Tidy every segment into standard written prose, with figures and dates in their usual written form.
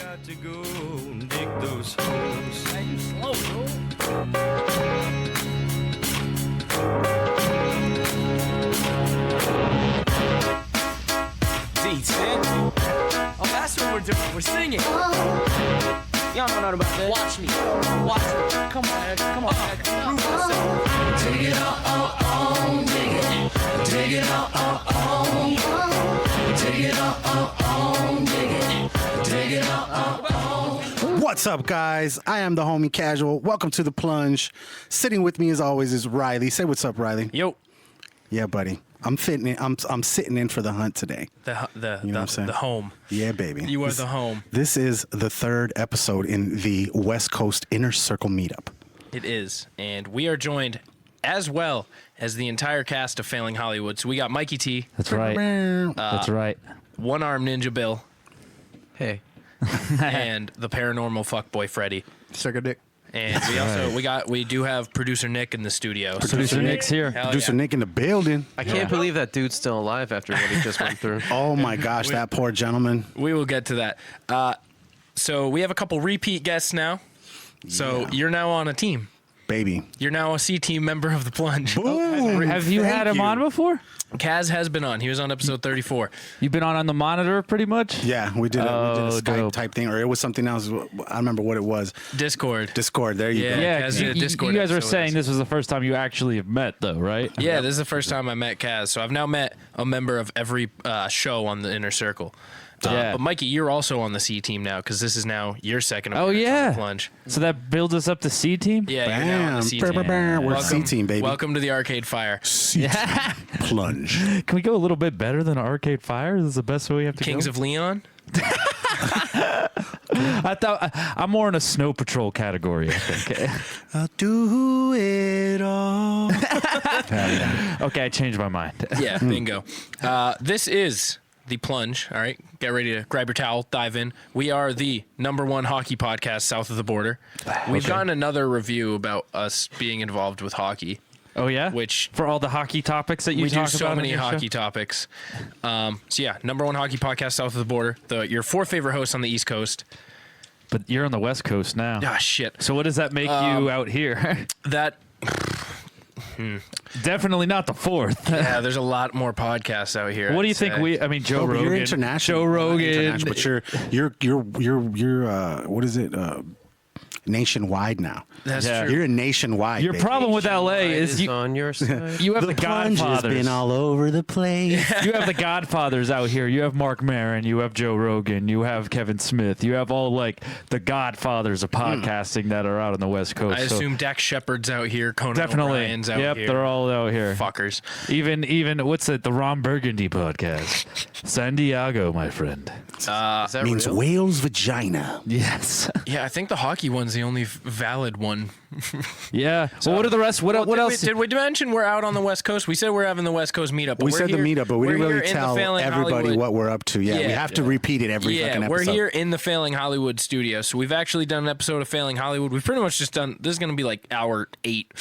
got to go dig those holes. Hey, you slow, bro. D10. Oh, that's what we're doing. We're singing. Y'all don't know nothing about that. Watch me. Watch me. Come on, Ed. Come on, Ed. Prove yourself. Take it on, dig it. Take it on, take it on, dig it. Take it on. What's up, guys? I am the homie KaZual. Welcome to the plunge. Sitting with me, as always, is Riley. Say what's up, Riley. Yo. Yeah, buddy. I'm fitting in. I'm sitting in for the hunt today. The You know what I'm saying? the home. Yeah, baby. You are the home. This is the third episode in the West Coast Inner Circle Meetup. It is. And we are joined as well as the entire cast of Failing Hollywood. So we got Mikey T, That's right. That's right. One Arm Ninja Bill, Hey, and the paranormal fuckboy Freddy. suck a dick. And we do have producer Nick in the studio. Producer Nick's here. Hell Producer yeah. Nick in the building. I can't believe that dude's still alive after what he just went through. Oh my gosh, that poor gentleman. We will get to that. So we have a couple repeat guests now. So you're now on a team. Baby. You're now a C-team member of the plunge. Boom. Have you had him on before? Kaz has been on. He was on episode 34. You've been on the monitor pretty much? Yeah, we did a Skype dope. type thing, or it was something else. I remember what it was. Discord. Discord. There you Yeah. go. Yeah, Kaz 'cause did a you Discord guys were episode saying with us. this was the first time you actually have met, though, right? Yeah, this is the first time I met Kaz. So I've now met a member of every show on the Inner Circle. Yeah. But Mikey, you're also on the C team now because this is now your second Oh, appearance on yeah. the plunge. So that builds us up to C team? Yeah, you're now on Bam. the C Brr, team. brr, brr. We're C-team, baby. Welcome to the Arcade Fire. C-team. Plunge. Can we go a little bit better than Arcade Fire? This is the best way we have to Kings go? of Leon. I thought I'm more in a Snow Patrol category, I think. I'll do it all. Okay, I changed my mind. Yeah, bingo. This is the plunge. All right, get ready to grab your towel, dive in. We are the #1 hockey podcast south of the border. We've gotten another review about us being involved with hockey. Oh, yeah? Which- For all the hockey topics that you We talk do about so on many your hockey show? topics. So yeah, #1 hockey podcast south of the border. Your 4 favorite hosts on the East Coast. But you're on the West Coast now. Ah, shit. So what does that make you out here? That Definitely not the 4th. yeah, there's a lot more podcasts out here. What do you I'd think say. I mean, Joe Oh, but Rogan. you're international. Joe Rogan. International, but you're what is it? Nationwide now. That's Yeah. true. You're a nationwide. Your baby. problem with LA Is is you, on your side. you have the plunge has Godfathers. been all over the place. You have the Godfathers out here. You have Mark Maron. You have Joe Rogan. You have Kevin Smith. You have all like the Godfathers of podcasting that are out on the West Coast. I So assume Dak Shepard's out here. Conan definitely. O'Brien's out Yep, here. they're all out here. Fuckers. Even what's it? The Ron Burgundy podcast. San Diego, my friend. Is that Means real? whale's vagina. Yes. Yeah, I think the hockey one's the only valid one. Yeah. Well, what are the rest? What else? Did we mention we're out on the West Coast? We said we're having the West Coast meetup. But We we're said the here- meetup, but we we're didn't here really in the tell Failing everybody Hollywood. what we're up to. Yeah, we Yeah. have to repeat it every fucking Yeah, episode. we're here in the Failing Hollywood studio. So we've actually done an episode of Failing Hollywood. We've pretty much just done. This is going to be like hour 8.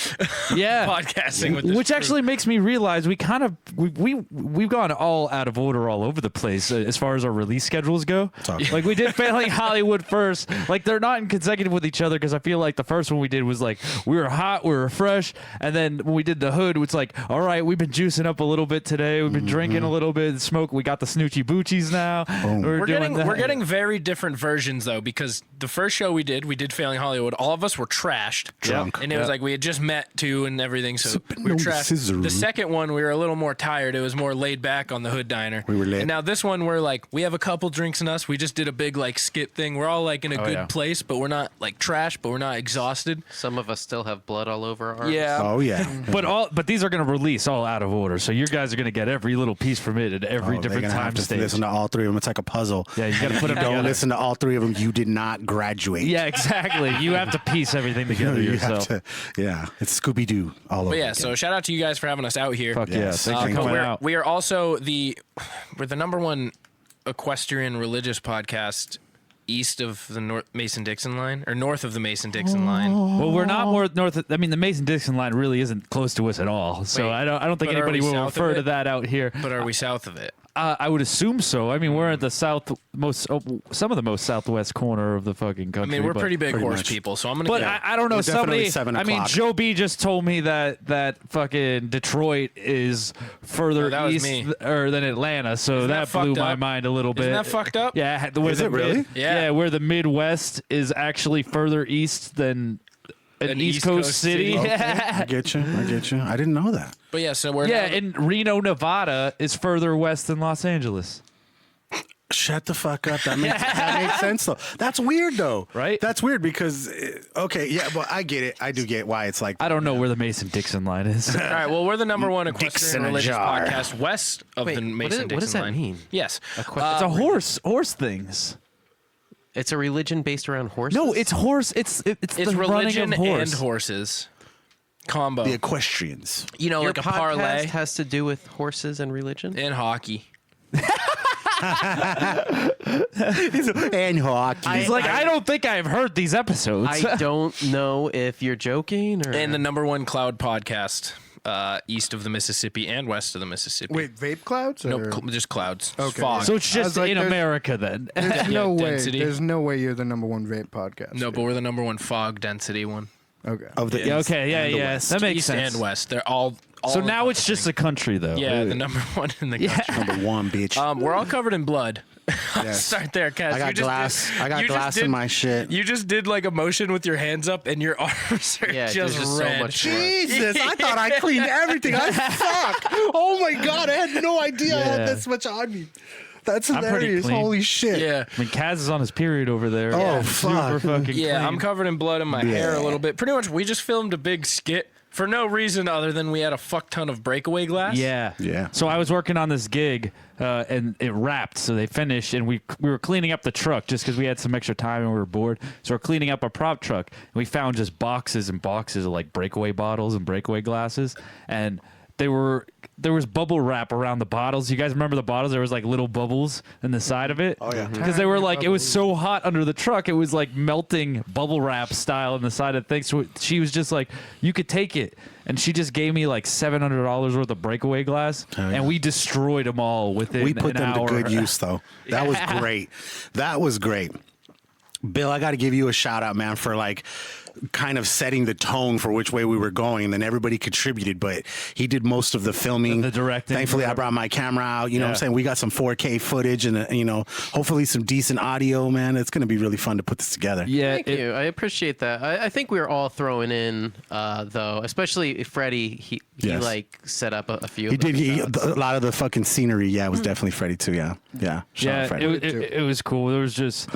Yeah. podcasting with this Which crew. actually makes me realize we've gone all out of order all over the place as far as our release schedules go. Like we did Failing Hollywood first. Like they're not in consecutive with each other because I feel like the first one we did was like we were hot, we were fresh, and then when we did the Hood, it's like all right, we've been juicing up a little bit today. We've been drinking a little bit, smoke. We got the Snoochie Boochies now. We're doing that. getting very different versions though, because the first show we did Failing Hollywood. All of us were trashed, Drunk. and it was like we had just met too and everything, so we were no trashed. scissor. The second one we were a little more tired. It was more laid back on the Hood Diner. We were lit. And now this one we're like we have a couple drinks in us. We just did a big like skit thing. We're all like in a good yeah. place, but we're not like trash, but we're not exhausted. Some of us still have blood all over our arms. Yeah. Oh yeah. But these are going to release all out of order, so you guys are going to get every little piece from it at every They're different gonna time have to stage. listen to all 3 of them. It's like a puzzle. Yeah, you got to put them Don't together. listen to all 3 of them. You did not graduate. Yeah, exactly. You have to piece everything together you yourself. have to. Yeah, it's Scooby Doo all over. But yeah, again. so shout out to you guys for having us out here. Fuck Yes. yeah! Thanks for But coming out. We are also we're the #1 equestrian religious podcast east of the Mason-Dixon line, or north of the Mason-Dixon line. Well, we're not more north. I mean, the Mason-Dixon line really isn't close to us at all. So Wait, I don't think but are anybody we will south of refer to it? that out here. But are we south of it? I would assume so. I mean, we're at the some of the most southwest corner of the fucking I country. mean, we're but- pretty big pretty horse much. people, so I'm gonna. But get I don't know. We're definitely Somebody, 7 I mean, o'clock. Joe B just told me that fucking Detroit is further No, that was east me. than Atlanta, so that that blew fucked my up? mind a little bit. Isn't that fucked up? Yeah, where Is the it really? Yeah. where the Midwest is actually further east than an East East Coast Coast city. city. I get you. I didn't know that. But yeah, so we're Yeah, now- and Reno, Nevada is further west than Los Angeles. Shut the fuck up. That makes sense though. That's weird though. Right? That's weird because okay, yeah, well I get it. I do get why it's like I don't know where the Mason-Dixon line is. All right, well, we're the number one Dicks equestrian in a religious jar. podcast west of Wait, the Mason-Dixon what does that line. mean? Yes. It's a horse things. It's a religion based around horses. No, it's horse. It's It's the religion running of horse. and horses combo. the equestrians. You know, Your like a podcast parlay has to do with horses and religion. and hockey. And hockey. He's like, I don't think I've heard these episodes. I don't know if you're joking or. And the number one cloud podcast east of the Mississippi and west of the Mississippi. Wait, vape clouds? Nope, or- just clouds. Okay. Fog. so it's I was just like, in there's- America then. There's no way. density. There's no way you're the number one vape podcast. no, but we're the number one fog density one. Okay. of the Yeah, East okay, yeah, and the yeah. West. That makes East sense. and west. They're all So now it's just a country, though. yeah, the number one in the country. Number one, bitch. We're all covered in blood. Yes. Start there, Kaz. I got You just glass. did- I got you just glass in did- my shit. You just did like a motion with your hands up, and your arms are Yeah, just, there's just red. so much blood. Jesus, I thought I cleaned everything. I fuck. Oh my god, I had no idea I Yeah. had this much on me. That's I'm pretty hilarious. clean. Holy shit. Yeah. I mean, Kaz is on his period over there. Oh, Super fuck. fucking Yeah, clean. I'm covered in blood in my hair a Yeah. little bit. Pretty much, we just filmed a big skit for no reason other than we had a fuck ton of breakaway glass. Yeah. Yeah. So I was working on this gig, and it wrapped. So they finished, and we were cleaning up the truck just because we had some extra time and we were bored. So we're cleaning up a prop truck, and we found just boxes and boxes of like breakaway bottles and breakaway glasses, and there was bubble wrap around the bottles. You guys remember the bottles? There was like little bubbles in the side of it. Oh, yeah. Because they were like, it was so hot under the truck, it was like melting bubble wrap style in the side of the thing. So she was just like, you could take it. And she just gave me like $700 worth of breakaway glass, and we destroyed them all within We put an them hour. to good use, though. That was great. That was great. Bill, I got to give you a shout out, man, for like kind of setting the tone for which way we were going, and then everybody contributed, but he did most of the filming, The directing. Thankfully, I brought my camera out. You know what I'm Yeah. saying? We got some 4K footage and hopefully some decent audio, man. It's going to be really fun to put this together. Yeah, Thank you. I appreciate that. I think we were all throwing in, though, especially Freddie. He Yes. like set up a few. He of did. those shots. A lot of the fucking scenery, yeah, it was definitely Freddie too. Yeah, yeah. Shout out yeah, Freddie. it was cool. There was just,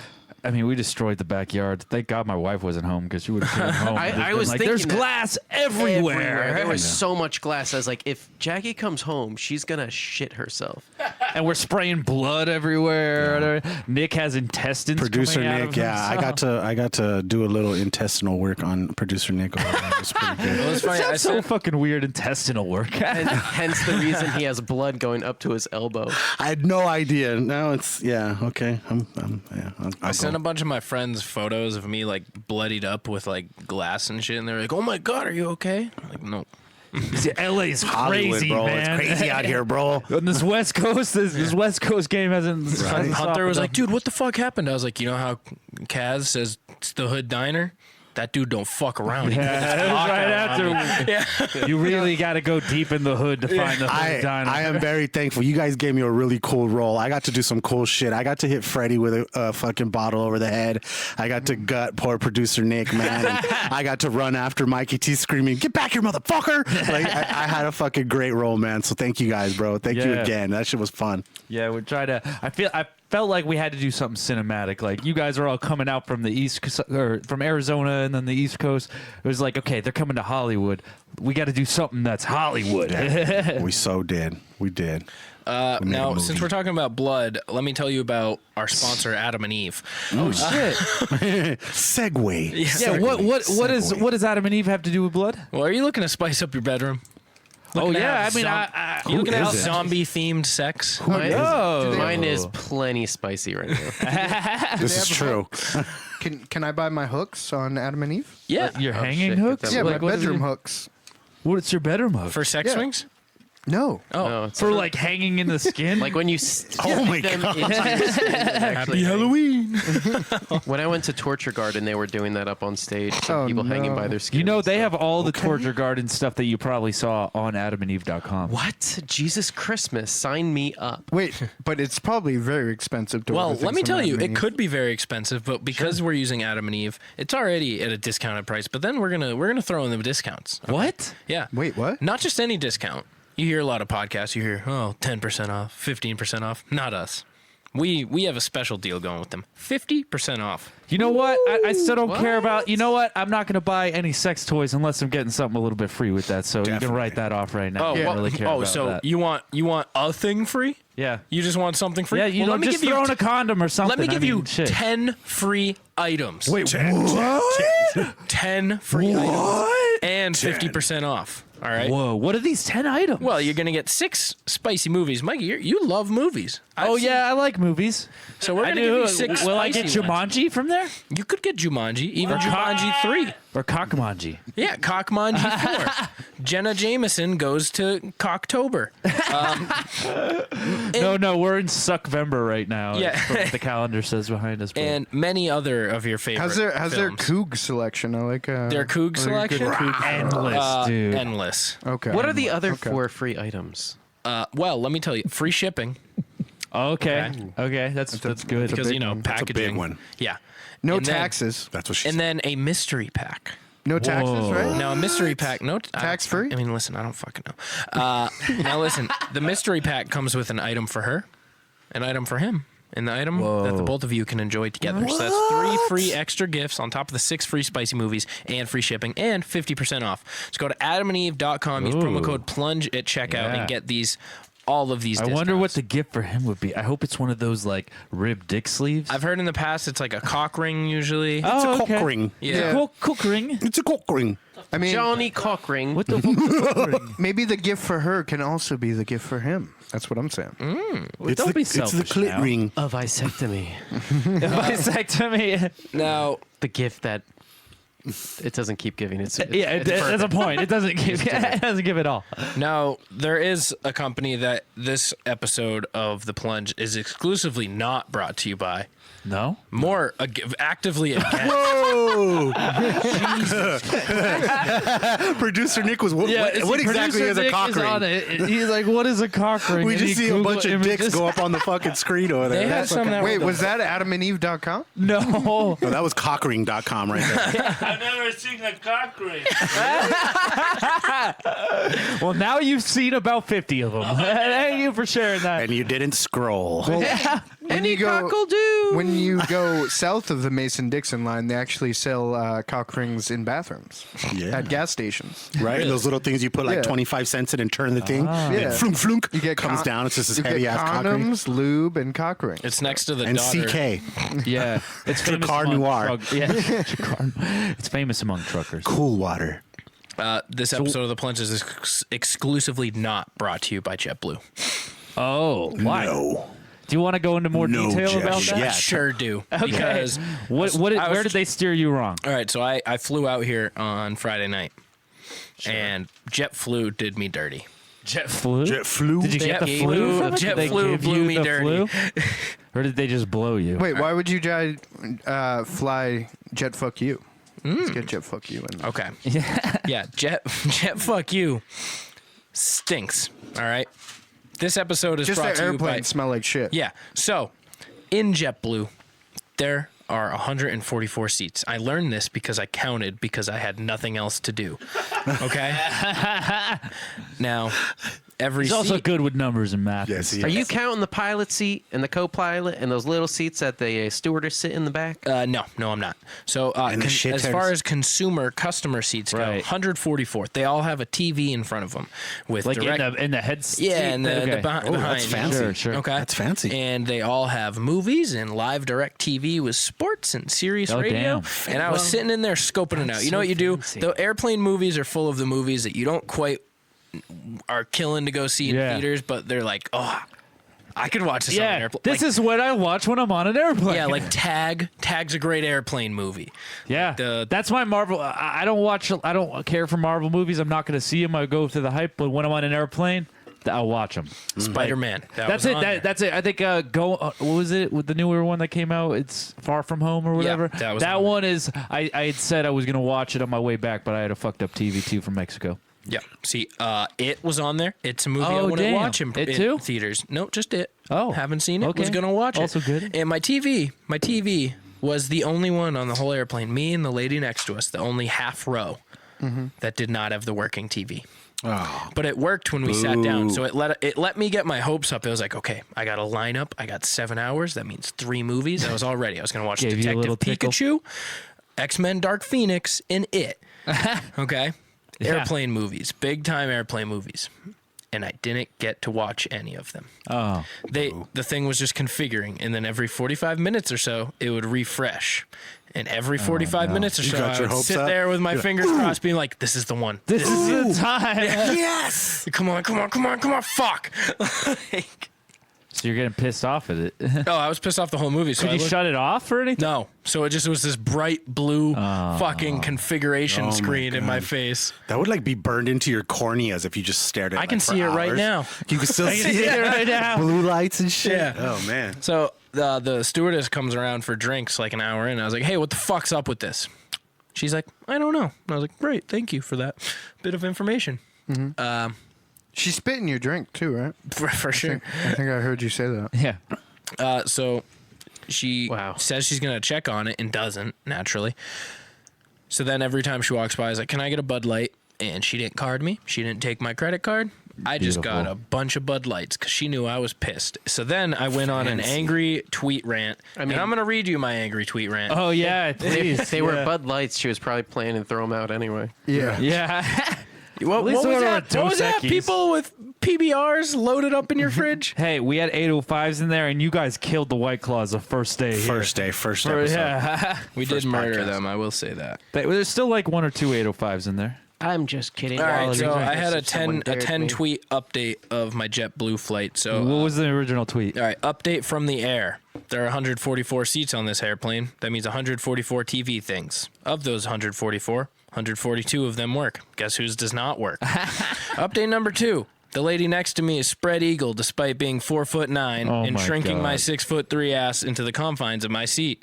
I mean, we destroyed the backyard. Thank God my wife wasn't home because she would have came home. I was like, thinking there's that glass everywhere. There was so much glass. I was like, if Jackie comes home, she's gonna shit herself. And we're spraying blood everywhere. Nick has intestines. Producer coming out Nick, of yeah, I got to do a little intestinal work on producer Nick. Over there. It was pretty good. It was funny. I That's so sent, fucking weird intestinal work. And hence the reason he has blood going up to his elbow. I had no idea. Now it's okay. I sent a bunch of my friends photos of me like bloodied up with like glass and shit, and they're like, "Oh my god, are you okay?" I'm like, no. LA's Hollywood, crazy, bro. man. It's crazy out here, bro. On this West Coast, this West Coast game hasn't. Hunter was like, "Dude, what the fuck happened?" I was like, "You know how Kaz says it's the Hood Diner? That dude don't fuck around." He Yeah, that was right after. You really got to go deep in the hood to find the hood diner. I am very thankful. You guys gave me a really cool role. I got to do some cool shit. I got to hit Freddie with a fucking bottle over the head. I got to gut poor producer Nick, man. And I got to run after Mikey T screaming, "Get back here, motherfucker!" Like I had a fucking great role, man. So thank you guys, bro. Thank you Yeah. again. That shit was fun. Yeah, we try to. I felt like we had to do something cinematic. Like you guys are all coming out from the East or from Arizona and then the East Coast. It was like, okay, they're coming to Hollywood. We got to do something that's Hollywood. We so did. We did. We made a Now, movie. since we're talking about blood, let me tell you about our sponsor, Adam and Eve. Oh shit! Segue. Yeah, what does Adam and Eve have to do with blood? Well, are you looking to spice up your bedroom? Oh Looking to yeah, I have mean, you looking at is it? zombie-themed sex? Mine is plenty spicy right now. This is true. Can I buy my hooks on Adam and Eve? Yeah. your hanging shit, hooks. get Yeah, them. my What is bedroom it? hooks. What's your bedroom hook? For sex Yeah. swings? No. No, it's For like hanging in the skin. like when you Oh my them God. into your skin, it actually hangs. Halloween. When I went to Torture Garden, they were doing that up on stage. Oh, People hanging no. by their skin. you know, and they stuff. have all the Torture Garden stuff that you probably saw on AdamandEve.com. What? Jesus Christmas, sign me up. Wait, but it's probably very expensive to Well, order let me things on tell you, Adam it and Eve. could be very expensive, but because we're using Adam and Eve, it's already at a discounted price. But then we're gonna throw in the discounts. What? Yeah. Wait, what? Not just any discount. You hear a lot of podcasts. You hear 10% off, 15% off. Not us. We have a special deal going with them. 50% off. You know what? I still don't care about. You know what? I'm not going to buy any sex toys unless I'm getting something a little bit free with that. So you can Definitely. write that off right now. Oh, I don't well, really care about so that. you want a thing free? Yeah. You just want something free? Yeah, you Well, know, let me just give throw you in a condom or something. Let me give you shit. 10 free items. Wait, 10 free items and 50% off. All right. Whoa, what are these 10 items? Well, you're gonna get 6 spicy movies, Mikey. You love movies. Oh, yeah, I like movies. So we're I gonna do. give you 6. Will I get spicy ones. Jumanji from there? You could get Jumanji, even Jumanji 3. Or Cockmanji? Yeah, Cockmanji 4. Jenna Jameson goes to Cocktober. No, we're in Suckvember right now. Yeah. That's what the calendar says behind us. Bro. And many other of your favorite How's their films. Coog selection? I like Their Coog selection? endless, dude. Endless. Okay. What are the other 4 free items? Well, let me tell you, free shipping Okay, that's good. because big one. packaging. That's a big one. Yeah. No And then- taxes. That's what she And said. then a mystery pack. No taxes, Whoa. right? Now, a mystery pack, Tax-free? I mean, listen, I don't fucking know. Now, listen, the mystery pack comes with an item for her, an item for him, and the item that the both of you can enjoy together. So that's 3 free extra gifts on top of the 6 free spicy movies and free shipping and 50% off. So go to adamandeve.com, use promo code PLUNGE at checkout, Yeah. and get all of these I discounts. wonder what the gift for him would be. I hope it's one of those like rib dick sleeves. I've heard in the past it's like a cock ring usually. It's a cock okay. ring. Yeah. Cook ring. It's a cock ring. I mean, Johnny Cockring. What the fuck? maybe the gift for her can also be the gift for him. That's what I'm saying. It's don't the, be it's the selfish clit now. ring. A vasectomy. Vasectomy. Now, The gift that it doesn't keep giving. It's Yeah, that's a point. It doesn't give. It doesn't give it all. Now, there is a company that this episode of The Plunge is exclusively not brought to you by. No. More actively against. Whoa! Producer Nick was what exactly is a cock ring? He's like, what is a cock ring? We And just he see a Googled bunch of images. dicks go up on the fucking screen over there. They have some that Wait, were was that adamandeve.com? No. No, that was cockring.com right there. I've never seen a cock ring. Well, now you've seen about 50 of them. Thank you for sharing that. And you didn't scroll. When you go south of the Mason-Dixon line, they actually sell cock rings in bathrooms Yeah. at gas stations. Right? Those little things you put like Yeah. 25 cents in and turn the thing. Yeah. Flunk, flunk. You get comes down. It's just this you get heavy ass cock ring. condoms, lube, and cock ring. It's next to the And daughter. CK. Yeah, it's famous Dracar among Noir. It's famous among truckers. Cool water. This episode of The Plunge is exclusively not brought to you by JetBlue. Oh, why? No. Do you want to go into more No, detail Jeff. about that? Yeah. I sure do. Okay. Because Where did they steer you wrong? All right, so I flew out here on Friday night, and JetFlu did me dirty. Jet flu? Jet flu. Did you get the Jet flu? flu- from it? Jet Did they flu give blew you me the dirty. flu? Or did they just blow you? Wait, why would you fly jet fuck you? Let's get jet fuck you. In. Okay. Yeah, jet fuck you stinks. All right. This episode is Just brought their to you by airplanes smell like shit. Yeah. So, in JetBlue, there are 144 seats. I learned this because I counted because I had nothing else to do. Okay? Now, every He's also seat good with numbers and math. Yes, he Are is. you counting the pilot seat and the co-pilot and those little seats that the stewardess sit in the back? no, I'm not. So, And the as shitheads. far as customer seats go, Right. 144. They all have a TV in front of them with Like direct. in the heads. Yeah, and the okay. behind. Oh, that's behind. fancy. Sure. Okay, That's fancy. And they all have movies and live direct TV with sports and Sirius Oh, radio. damn. And I was sitting in there scoping it out. You know what you do? fancy. The airplane movies are full of the movies that you don't quite are killing to go see in Yeah. theaters, but they're like, oh, I could watch this on an Yeah, airplane. this is what I watch when I'm on an airplane. yeah, like Tag. Tag's a great airplane movie. Yeah, that's my Marvel. I don't care for Marvel movies. I'm not going to see them. I go through the hype, but when I'm on an airplane, I'll watch them. Spider-Man. That's it. That's it. I think what was it with the newer one that came out? It's Far From Home or whatever. Yeah, that one is. I had said I was gonna watch it on my way back, but I had a fucked up TV too from Mexico. Yeah. See, It was on there. It's a movie I wouldn't watch in theaters. No, just It. Oh, haven't seen it. okay. Was gonna watch it. Also good. And my TV was the only one on the whole airplane. Me and the lady next to us, the only half row that did not have the working TV. Oh, But it worked when we sat down, so it let me get my hopes up. It was like, okay, I got a lineup. I got 7 hours. That means 3 movies. I was all ready. I was gonna watch Gave you a Detective little tickle. Pikachu, X-Men: Dark Phoenix, and It. Okay. Yeah. Airplane movies, big time airplane movies, and I didn't get to watch any of them. Oh, The thing was just configuring, and then every 45 minutes or so it would refresh, and every 45 minits or so got I your would hopes sit up? there with my fingers crossed, being like, "This is the one. this is the time. yes. Come on, fuck!" Like, So you're getting pissed off at it. oh, I was pissed off the whole movie. So Could I you looked- shut it off or anything? No, so it was this bright blue fucking configuration Oh my screen in my God. face. That would like be burned into your corneas if you just stared at it. I can like, for see it right hours. now. You can still see Yeah, it. right now. Blue lights and shit. Yeah. Oh man. So the stewardess comes around for drinks like an hour in. I was like, "Hey, what the fuck's up with this?" She's like, "I don't know." And I was like, "Great, thank you for that bit of information." She spit in your drink too, right? For sure. I think I heard you say that. Yeah. So she Wow. says she's gonna check on it and doesn't, naturally. So then every time she walks by, I was like, "Can I get a Bud Light?" And she didn't card me. She didn't take my credit card. I just got Beautiful. a bunch of Bud Lights because she knew I was pissed. So then I went on an angry tweet rant. And I'm going to read you my angry tweet rant. Oh yeah, If please. they were Bud Lights, she was probably planning to throw them out anyway. Yeah. Yeah. What least was they were that? What was that? Dos Equis. People with PBRs loaded up in your fridge? Hey, we had 805s in there, and you guys killed the White Claws the first day. here. First episode. Yeah. We did First murder podcast. them, I will say that. There's still like 1 or 2 805s in there. I'm just kidding. All right, Quality. so I had a If someone 10 dared me. tweet update of my JetBlue flight. So What was the original tweet? all right, update from the air. There are 144 seats on this airplane. That means 144 TV things. Of those 144, 142 of them work. Guess whose does not work? Update number 2. The lady next to me is spread eagle despite being 4'9" Oh and my shrinking my God. 6'3" ass into the confines of my seat.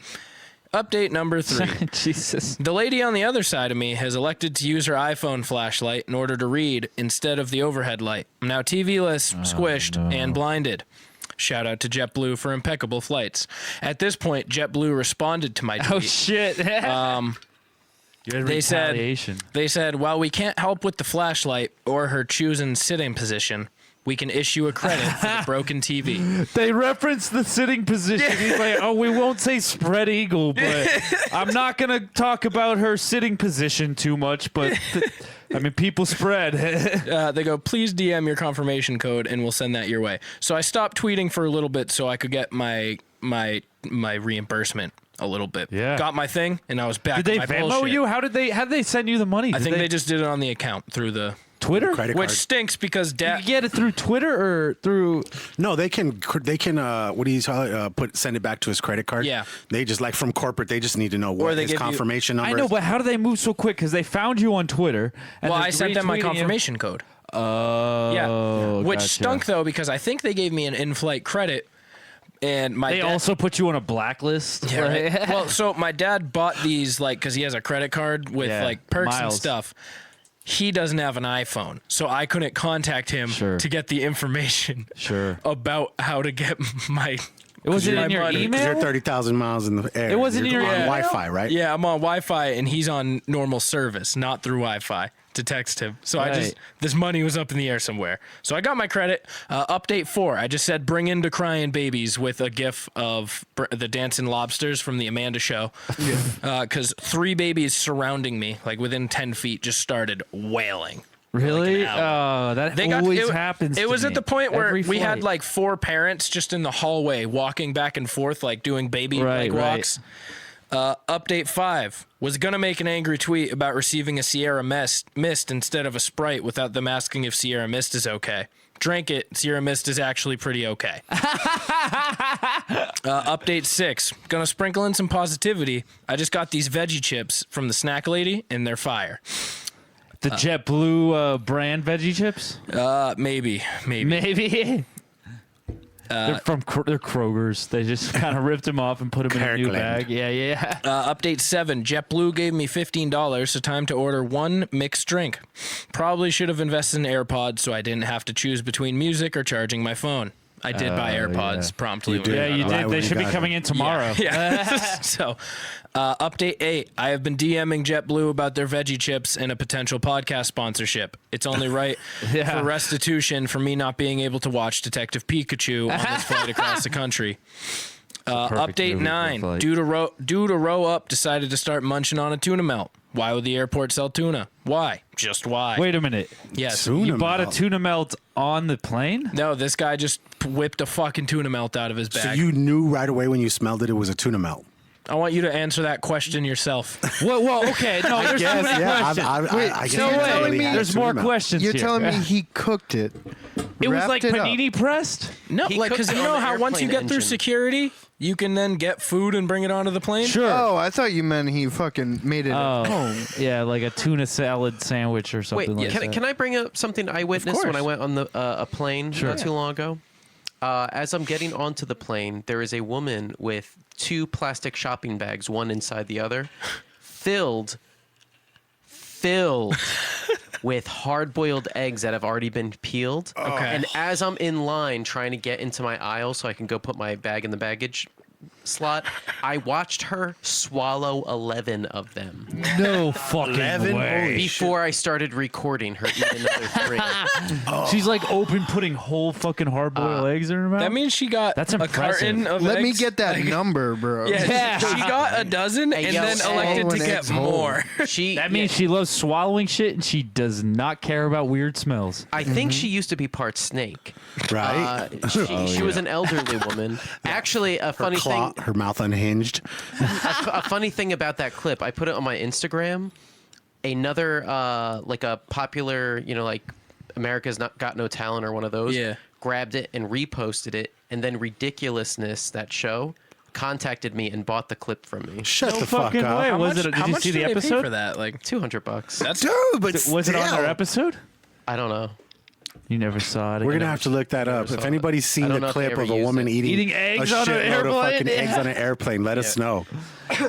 Update number 3. Jesus. The lady on the other side of me has elected to use her iPhone flashlight in order to read instead of the overhead light. I'm now TV-less, squished, and blinded. Shout out to JetBlue for impeccable flights. At this point, JetBlue responded to my tweet. Oh shit. They said, retaliation. while we can't help with the flashlight or her choosing sitting position, we can issue a credit for the broken TV. They referenced the sitting position. He's like, "Oh, we won't say spread eagle, but I'm not gonna talk about her sitting position too much." But I mean, people spread. They go, "Please DM your confirmation code and we'll send that your way." So I stopped tweeting for a little bit so I could get my reimbursement a little bit. Yeah. Got my thing and I was back. Did they on my Venmo bullshit. you? How did they send you the money? I think they just did it on the account through the Twitter. Credit which card. stinks because You dad. get it through Twitter or through? No, they can. What do you call it? Send it back to his credit card. Yeah. They just like from corporate. They just need to know what they his give you- confirmation number. I know, is. but how do they move so quick? Because they found you on Twitter. And Well, they're I sent them my retweeting you. confirmation code. Oh, Yeah. Which gotcha. stunk though because I think they gave me an in-flight credit. And my They dad, also put you on a blacklist. Yeah, Like- right. Well, so my dad bought these like because he has a credit card with Yeah, like perks and miles. stuff. He doesn't have an iPhone, so I couldn't contact him Sure. to get the information Sure. about how to get my. Was it my in your money. email? You're 30,000 miles in the air. It wasn't You're in your on email? Wi-Fi, right? Yeah, I'm on Wi-Fi and he's on normal service, not through Wi-Fi to text him. So Right. this money was up in the air somewhere. So I got my credit. Update 4. I just said bring in the crying babies with a gif of the dancing lobsters from the Amanda Show. Because 3 babies surrounding me, like within 10 feet, just started wailing. Really? Like an hour. Oh, that They always happens. It to was me. at the point where Every we had flight. like 4 parents just in the hallway walking back and forth, like doing baby Right, like right. walks. Update 5 was gonna make an angry tweet about receiving a Sierra Mist instead of a Sprite without them asking if Sierra Mist is okay. Drank it. Sierra Mist is actually pretty okay. Update 6. Gonna sprinkle in some positivity. I just got these veggie chips from the snack lady and they're fire. The JetBlue brand veggie chips? Maybe. They're they're Kroger's. They just kind of ripped them off and put them in a new Kirkland. bag. Yeah. Update 7. JetBlue gave me $15, so time to order one mixed drink. Probably should have invested in AirPods so I didn't have to choose between music or charging my phone. I did buy AirPods promptly. You did. Yeah, you Why did. would They you should be got coming it? in tomorrow. Yeah. So, update 8. I have been DMing JetBlue about their veggie chips and a potential podcast sponsorship. It's only right for restitution for me not being able to watch Detective Pikachu on this flight across the country. Update 9. Due to row up, decided to start munching on a tuna melt. Why would the airport sell tuna? Why? Just why? Wait a minute. Yes. You bought a tuna melt on the plane? No, this guy just whipped a fucking tuna melt out of his bag. So you knew right away when you smelled it, it was a tuna melt. I want you to answer that question yourself. Well, okay. No, there's too many questions. I guess no you way. totally had a There's tuna more melt. questions You're here. telling me he cooked it? it was wrapped like it up. panini pressed? No, He like, because cooked you it on know the how once you airplane get through engine. security, you can then get food and bring it onto the plane? Sure. Oh, I thought you meant he fucking made it at home. Yeah, like a tuna salad sandwich or Wait, something like that. can I bring up something I witnessed when I went on the a plane not too long ago? As I'm getting onto the plane, there is a woman with 2 plastic shopping bags, one inside the other, filled with hard-boiled eggs that have already been peeled. Okay. And as I'm in line trying to get into my aisle so I can go put my bag in the baggage slot, I watched her swallow 11 of them No fucking 11? way. Holy before I started recording her eat another 3. She's like open putting whole fucking hard-boiled eggs in her mouth? That means she got That's a impressive. carton of Let me eggs. get that number, bro. Yeah, she got a dozen and yo, then elected to swallowing get eggs whole. more. She means she loves swallowing shit and she does not care about weird smells. I think she used to be part snake. Right? She was an elderly woman. Actually, a funny thing. Her mouth unhinged. A funny thing about that clip, I put it on my Instagram. Another like a popular, like America's Got No Talent or one of those. Yeah. Grabbed it and reposted it, and then Ridiculousness, that show, contacted me and bought the clip from me. Shut No the fuck fucking up. way. How Was much, it? Did how you much see do the they episode? pay for that? Like, $200. that's Dude, but Was it on still. their episode? I don't know. You never saw it. We're gonna have to look that up. If anybody's seen I don't the know if they clip ever of a used woman it. eating eggs a on an shitload of airplane, fucking eggs yeah. on an airplane, let us know.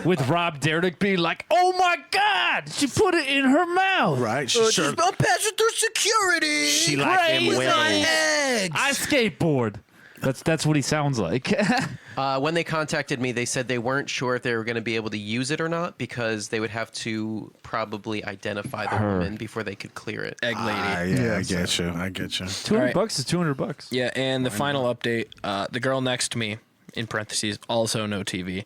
with Rob Dyrdek being like, "Oh my God, she put it in her mouth." Right? She sure. I'm passing through security. She like them Crazy. whales. eggs. I skateboard. That's what he sounds like. When they contacted me, they said they weren't sure if they were going to be able to use it or not because they would have to probably identify the woman before they could clear it. Egg lady. Yeah, I get you. I get you. $200 is $200. Yeah, and the final update, the girl next to me, in parentheses, also no TV,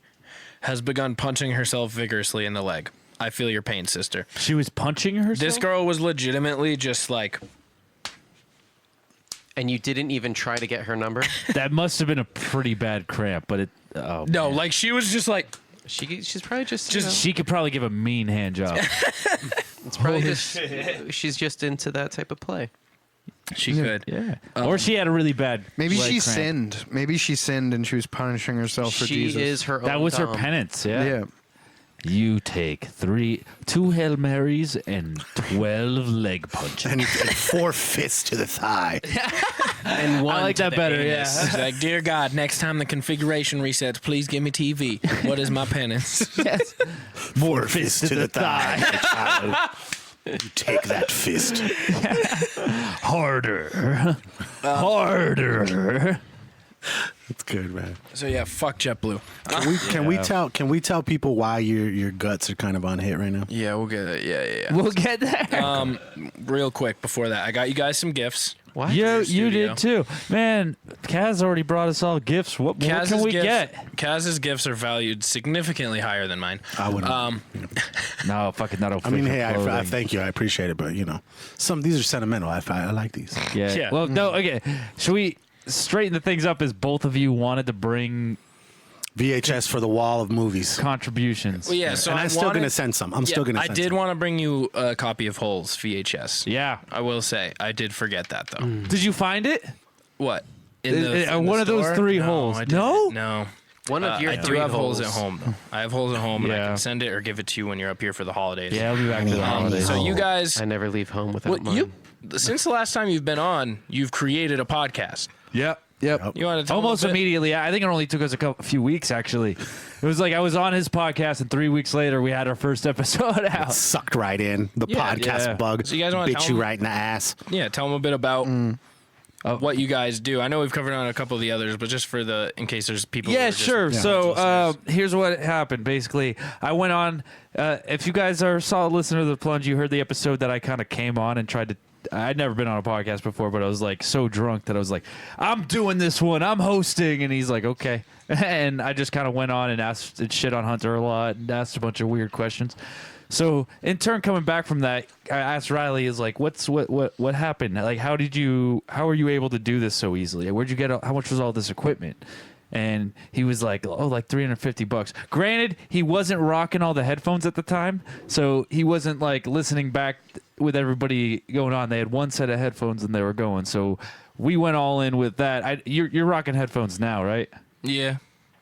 has begun punching herself vigorously in the leg. I feel your pain, sister. She was punching herself. This girl was legitimately just like, And you didn't even try to get her number? That must have been a pretty bad cramp, but it. Oh, no, man. like she was just like, She's probably just She could probably give a mean hand job. it's probably just she's just into that type of play. she could. Yeah. Or she had a really bad. Maybe leg she cramp. sinned. Maybe she sinned and she was punishing herself for She Jesus. is her own That was her Dom. penance. Yeah. Yeah. You take 2 Hail Marys and 12 leg punches. And 4 fists to the thigh. And one I like to that the better. anus. She's like, dear God, next time the configuration resets, please give me TV. What is my penance? Yes. More fists to the thigh. Child. You take that fist. Harder. Harder. It's good, man. So yeah, fuck JetBlue. Can we tell people why your guts are kind of on hit right now? Yeah, we'll get it. Yeah. We'll get there. Real quick before that, I got you guys some gifts. What? You studio. did too. Man, Kaz already brought us all gifts. What more can we get? Kaz's gifts are valued significantly higher than mine. I wouldn't. No, fucking not I official mean, hey, I clothing. thank you. I appreciate it, but these are sentimental. I like these. Yeah. Yeah. Well, no, okay. Should we straighten the things up as both of you wanted to bring VHS for the wall of movies. contributions? Well, yeah. So And I'm still wanted- gonna send some. I'm Yeah, still gonna. I Send did some. want to bring you a copy of Holes VHS. Yeah. I will say I did forget that though. Did you find it? What? In In the one of those store? 3 No, holes. I didn't. No? No. One of your I do three have holes at home, though. I have holes at home, and I Yeah. can send it or give it to you when you're up here for the holidays. Yeah, I'll be back for the holidays. So you guys, I never leave home without mine. since the last time you've been on, you've created a podcast. Yep. You want to tell Almost them a bit? immediately. I think it only took us a few weeks, actually. It was like I was on his podcast, and 3 weeks later, we had our first episode out. Sucked right in. The podcast bug So you guys wanna bit tell you them- right in the ass. Yeah, tell them a bit about what you guys do. I know we've covered on a couple of the others, but just for in case there's people. who Yeah, are just sure. So listeners. here's what happened. Basically, I went on. If you guys are a solid listener to The Plunge, you heard the episode that I kind of came on and tried to. I'd never been on a podcast before, but I was like so drunk that I was like, I'm doing this one. I'm hosting. And he's like, okay. And I just kind of went on and asked and shit on Hunter a lot and asked a bunch of weird questions. So in turn, coming back from that, I asked Riley, is like, what happened? Like, how were you able to do this so easily? Where'd you get, how much was all this equipment? And he was like, like $350. Granted, he wasn't rocking all the headphones at the time, so he wasn't like listening back with everybody going on. They had one set of headphones and they were going. So we went all in with that. You're rocking headphones now, right? Yeah.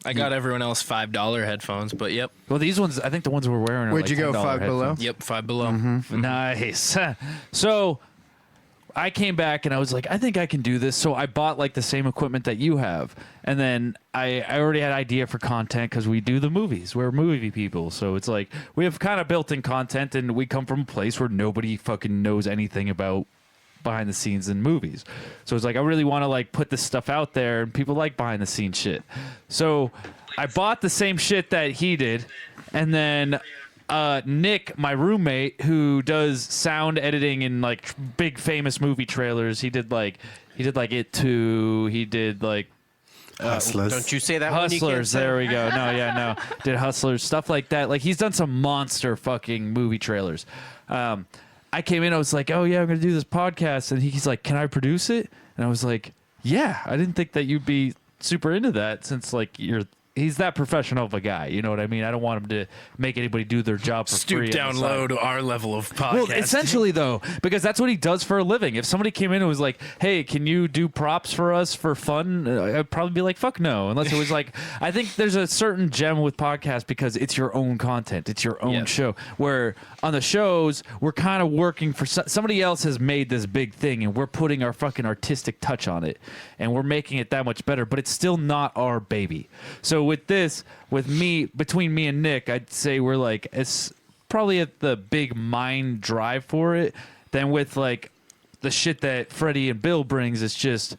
I got everyone else $5 headphones, but yep. Well, these ones, I think the ones we're wearing are Where'd like you go, $10 Five Below? headphones. Yep, $5 below. Nice. So I came back and I was like, I think I can do this. So I bought like the same equipment that you have. And then I already had idea for content because we do the movies. We're movie people. So it's like we have kind of built in content, and we come from a place where nobody fucking knows anything about behind the scenes in movies. So it's like I really want to like put this stuff out there, and people like behind the scenes shit. So I bought the same shit that he did, and then Nick, my roommate, who does sound editing in like big famous movie trailers, he did like It Too, he did like Hustlers. Don't you say that when you can't Hustlers. say There we go. No. Did Hustlers, stuff like that. Like he's done some monster fucking movie trailers. I came in, I was like, oh yeah, I'm gonna do this podcast, and he's like, can I produce it? And I was like, yeah. I didn't think that you'd be super into that, since like he's that professional of a guy. You know what I mean? I don't want him to make anybody do their job for free. Stoop on the down side. low to our level of podcast. Well, essentially, though, because that's what he does for a living. If somebody came in and was like, hey, can you do props for us for fun? I'd probably be like, fuck no. Unless it was like, I think there's a certain gem with podcasts because it's your own content. It's your own show. Where on the shows, we're kind of working for somebody else has made this big thing, and we're putting our fucking artistic touch on it. And we're making it that much better, but it's still not our baby. So with this, between me and Nick, I'd say we're like, it's probably at the big mind drive for it. Then with like the shit that Freddie and Bill brings, it's just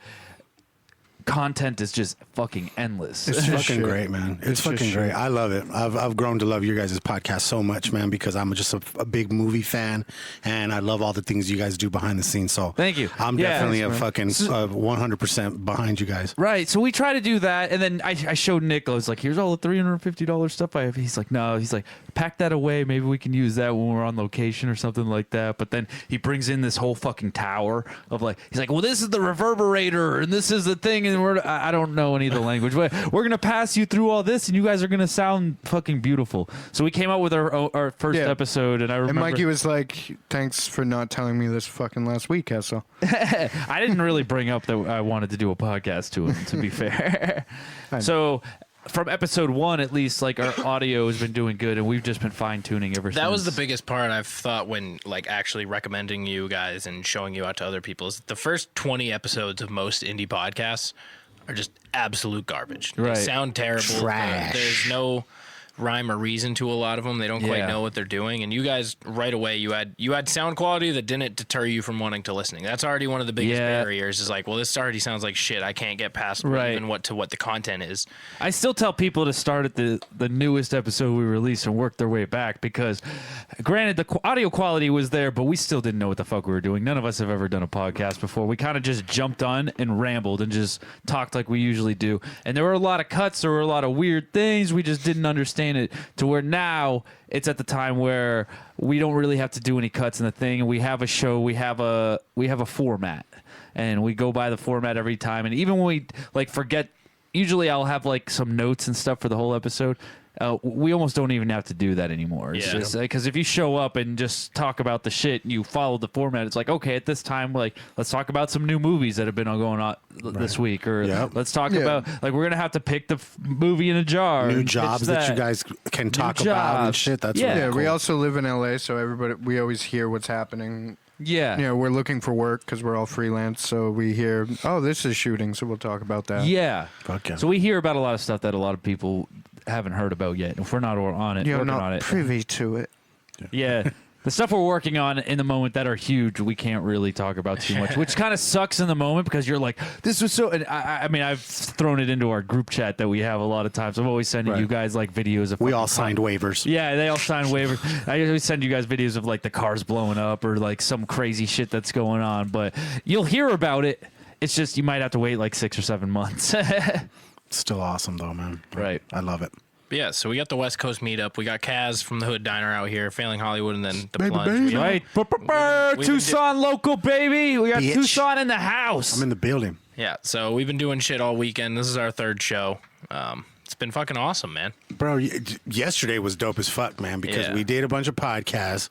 content is just fucking endless. It's fucking great, man. It's fucking great. I love it. I've grown to love your guys' podcast so much, man, because I'm just a big movie fan, and I love all the things you guys do behind the scenes. So Thank you. I'm definitely a fucking 100% behind you guys. Right. So we try to do that. And then I showed Nick, I was like, here's all the $350 stuff I have. He's like, no. He's like, pack that away. Maybe we can use that when we're on location or something like that. But then he brings in this whole fucking tower of like, he's like, well, this is the reverberator and this is the thing. And I don't know any of the language, but we're going to pass you through all this and you guys are going to sound fucking beautiful. So we came out with our first episode. And I remember. And Mikey was like, thanks for not telling me this fucking last week, KaZual. I didn't really bring up that I wanted to do a podcast to him, to be fair. So from episode 1, at least, like our audio has been doing good, and we've just been fine tuning ever since. That was the biggest part I've thought when like actually recommending you guys and showing you out to other people is the first 20 episodes of most indie podcasts are just absolute garbage. They Right. sound terrible. Trash. There's no rhyme or reason to a lot of them. They don't quite know what they're doing. And you guys right away, you had sound quality that didn't deter you from wanting to listening. That's already one of the biggest barriers is like, well, this already sounds like shit. I can't get past even what the content is. I still tell people to start at the newest episode we released and work their way back because, granted, the audio quality was there, but we still didn't know what the fuck we were doing. None of us have ever done a podcast before. We kind of just jumped on and rambled and just talked like we usually do. And there were a lot of cuts. There were a lot of weird things. We just didn't understand it, to where now it's at the time where we don't really have to do any cuts in the thing, and we have a show, we have a format, and we go by the format every time. And even when we like forget, usually I'll have like some notes and stuff for the whole episode, we almost don't even have to do that anymore. It's just because if you show up and just talk about the shit and you follow the format, it's like, okay, at this time, like, let's talk about some new movies that have been going on this week, or let's talk about, like, we're gonna have to pick the movie in a jar, new jobs that you guys can talk about and shit. That's really cool. We also live in LA, so we always hear what's happening. Yeah. You know, we're looking for work because we're all freelance. So we hear, oh, this is shooting. So we'll talk about that. Yeah. Fuck yeah. So we hear about a lot of stuff that a lot of people haven't heard about yet. If we're not on it, You're working not on it. privy to it. Yeah. The stuff we're working on in the moment that are huge, we can't really talk about too much, which kind of sucks in the moment because you're like, this was so. And I mean, I've thrown it into our group chat that we have a lot of times. I'm always sending you guys like videos of. We all signed waivers. Yeah, they all signed waivers. I always send you guys videos of like the cars blowing up or like some crazy shit that's going on, but you'll hear about it. It's just you might have to wait like 6 or 7 months. Still awesome though, man. Right. I love it. But yeah, so we got the West Coast meetup. We got Kaz from the Hood Diner out here, Failing Hollywood, and then the Plunge. Right. Tucson local, baby. We got Bitch. Tucson in the house. I'm in the building. Yeah, so we've been doing shit all weekend. This is our third show. It's been fucking awesome, man. Bro, yesterday was dope as fuck, man, because we did a bunch of podcasts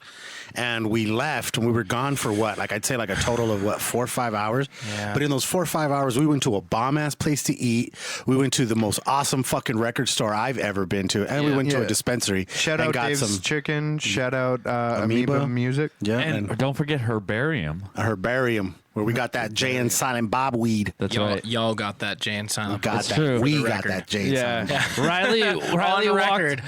and we left and we were gone for what? Like, I'd say like a total of what, 4 or 5 hours? Yeah. But in those 4 or 5 hours, we went to a bomb ass place to eat. We went to the most awesome fucking record store I've ever been to. And we went to a dispensary. Shout and out got Dave's some Chicken. Shout out Amoeba. Amoeba Music. Yeah. And don't forget Herbarium. a herbarium where we got that Jay and Silent Bob weed. That's Y'all, right. y'all got that Jay and We Silent. got That's that. true. We For the got record. that Jay and Silent Bob. Riley record.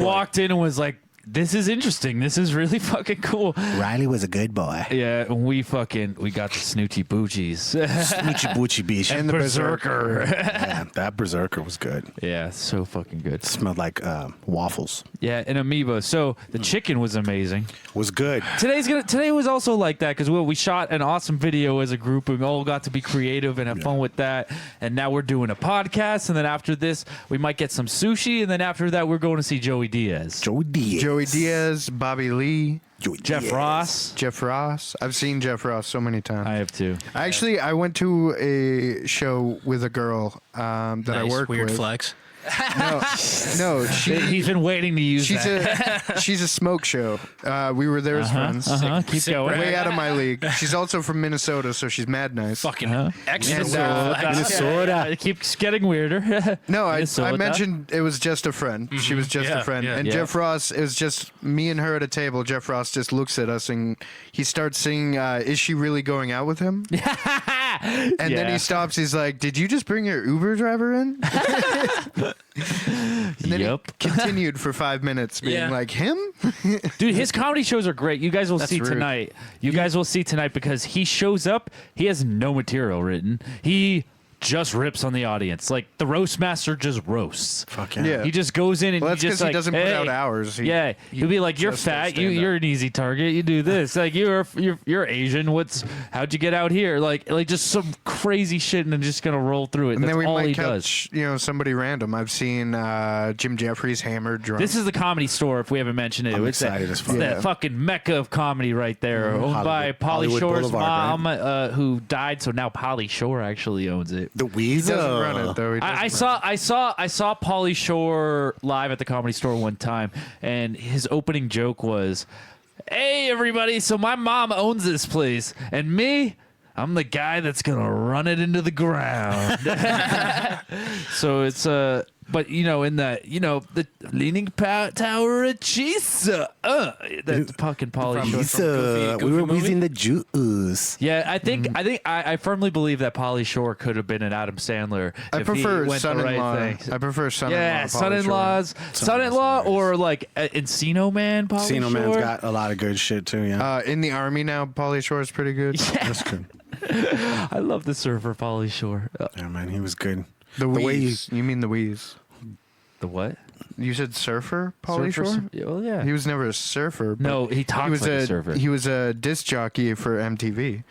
walked in and was like, this is interesting. This is really fucking cool. Riley was a good boy. Yeah, and we got the snoochie boochies. Snoochie Boochie Beach. And the Berserker. Yeah, that Berserker was good. Yeah, so fucking good. Smelled like waffles. Yeah, and Amoeba. So the chicken was amazing. Was good. Today was also like that because we shot an awesome video as a group and we all got to be creative and have fun with that. And now we're doing a podcast, and then after this we might get some sushi, and then after that we're going to see Joey Diaz. Joey Diaz, Bobby Lee, Jeff Ross. Jeff Ross. I've seen Jeff Ross so many times. I have too. Actually, I went to a show with a girl that I Nice, work weird with. flex. No, He's been waiting to use that. she's a smoke show. We were there as friends. Keep going. Way out of my league. She's also from Minnesota, so she's mad nice. Fucking extra And, Minnesota. It keeps getting weirder. No, I Minnesota. mentioned it was just a friend. She was just a friend. And Jeff Ross, it was just me and her at a table. Jeff Ross just looks at us and he starts singing, Is She Really Going Out With Him? And then he stops. He's like, did you just bring your Uber driver in? And then he continued for 5 minutes being like, him? Dude, his comedy shows are great. You guys will see tonight. You guys will see tonight because he shows up. He has no material written. He just rips on the audience. Like the roast master just roasts. Fuck yeah. He just goes in and Well, that's he just because like, he doesn't put hey. out hours. He'll be like, "You're just fat. does You're an easy target. You do this. Like you're Asian. How'd you get out here? Like just some crazy shit, and then just gonna roll through it. And That's then we all he might does. catch, somebody random. I've seen Jim Jeffries hammered drunk. This is the Comedy Store. If we haven't mentioned it, I'm it's excited that, as fuck. it's that fucking mecca of comedy right there, owned by Pauly Hollywood Shore's Boulevard, mom, who died. So now Pauly Shore actually owns it. The he Weasel. doesn't run it though. He I doesn't run I saw Pauly Shore live at the Comedy Store one time, and his opening joke was, "Hey everybody, so my mom owns this place, and me, I'm the guy that's gonna run it into the ground." So it's but in the Leaning Tower of Cheesa, that's fucking Pauly Shore. Weasel. We were wheezing the juice. Yeah, I firmly believe that Pauly Shore could have been an Adam Sandler. I if he prefer went the son-in-law. right thing. I prefer son-in-law. Yeah, Pauly son-in-law, or like Encino Man. Pauly Encino Shore. Man's got a lot of good shit too. Yeah. Shore. In the army now, Pauly Shore is pretty good. That's good. I love the surfer Pauly Shore. Yeah, man, he was good. The way Wheeze. You mean the Wheeze? The what? You said surfer, Pauly Surfer? Shore? Yeah, well, yeah. He was never a surfer. but No, he talks was like a surfer. He was a disc jockey for MTV.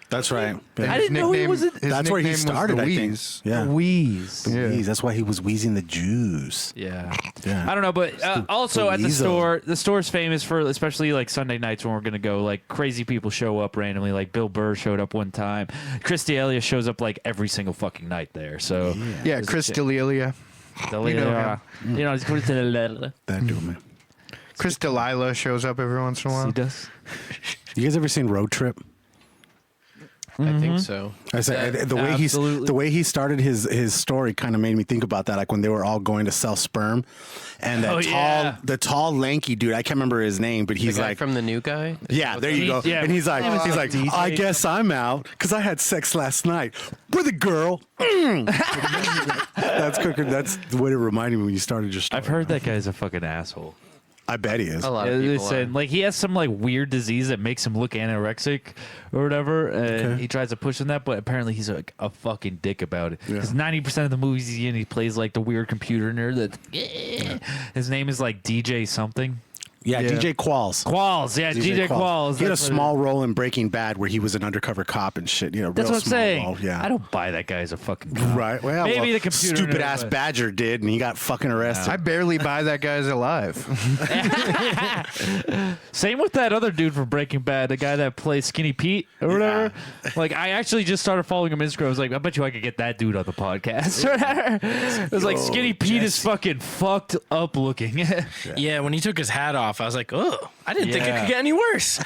That's right. I didn't know he was. His That's where he nickname was started, the I think. Wheeze. Yeah. Wheeze. The Wheeze. That's why he was wheezing the juice. Yeah. Yeah. I don't know, but also at the Weasel. store, the store's famous for, especially like Sunday nights when we're gonna go, like crazy people show up randomly. Like Bill Burr showed up one time. Chris D'Elia shows up like every single fucking night there. So Yeah, Chris D'Elia. He's coming to the letter. That dude, man. Chris Delilah shows up every once in a while. He does. You guys ever seen Road Trip? I think so. I said the way he started his story kind of made me think about that, like when they were all going to sell sperm, and the tall lanky dude, I can't remember his name, but he's the guy like from the new guy. Yeah, there you go. Yeah. And he's like, I guess I'm out because I had sex last night with a girl. That's what it reminded me when you started your story. I've heard that guy's a fucking asshole. I bet he is. A lot of people are. Like he has some like weird disease that makes him look anorexic or whatever, and he tries to push on that, but apparently he's like a fucking dick about it. Because 90% of the movies he's in, he plays like the weird computer nerd. His name is like DJ something. Yeah, DJ Qualls. DJ Qualls. He had a small role in Breaking Bad where he was an undercover cop and shit. You know, That's real what I'm small saying. role. Yeah, I don't buy that guy as a fucking cop. Right. Well, Maybe the computer stupid nerd, ass but- Badger did, and he got fucking arrested. I barely buy that guy's alive. Same with that other dude from Breaking Bad, the guy that plays Skinny Pete or whatever. Like, I actually just started following him on Instagram. I was like, I bet you I could get that dude on the podcast. It was like, Skinny Pete is fucking fucked up looking. Yeah, when he took his hat off, I was like, oh, I didn't think it could get any worse.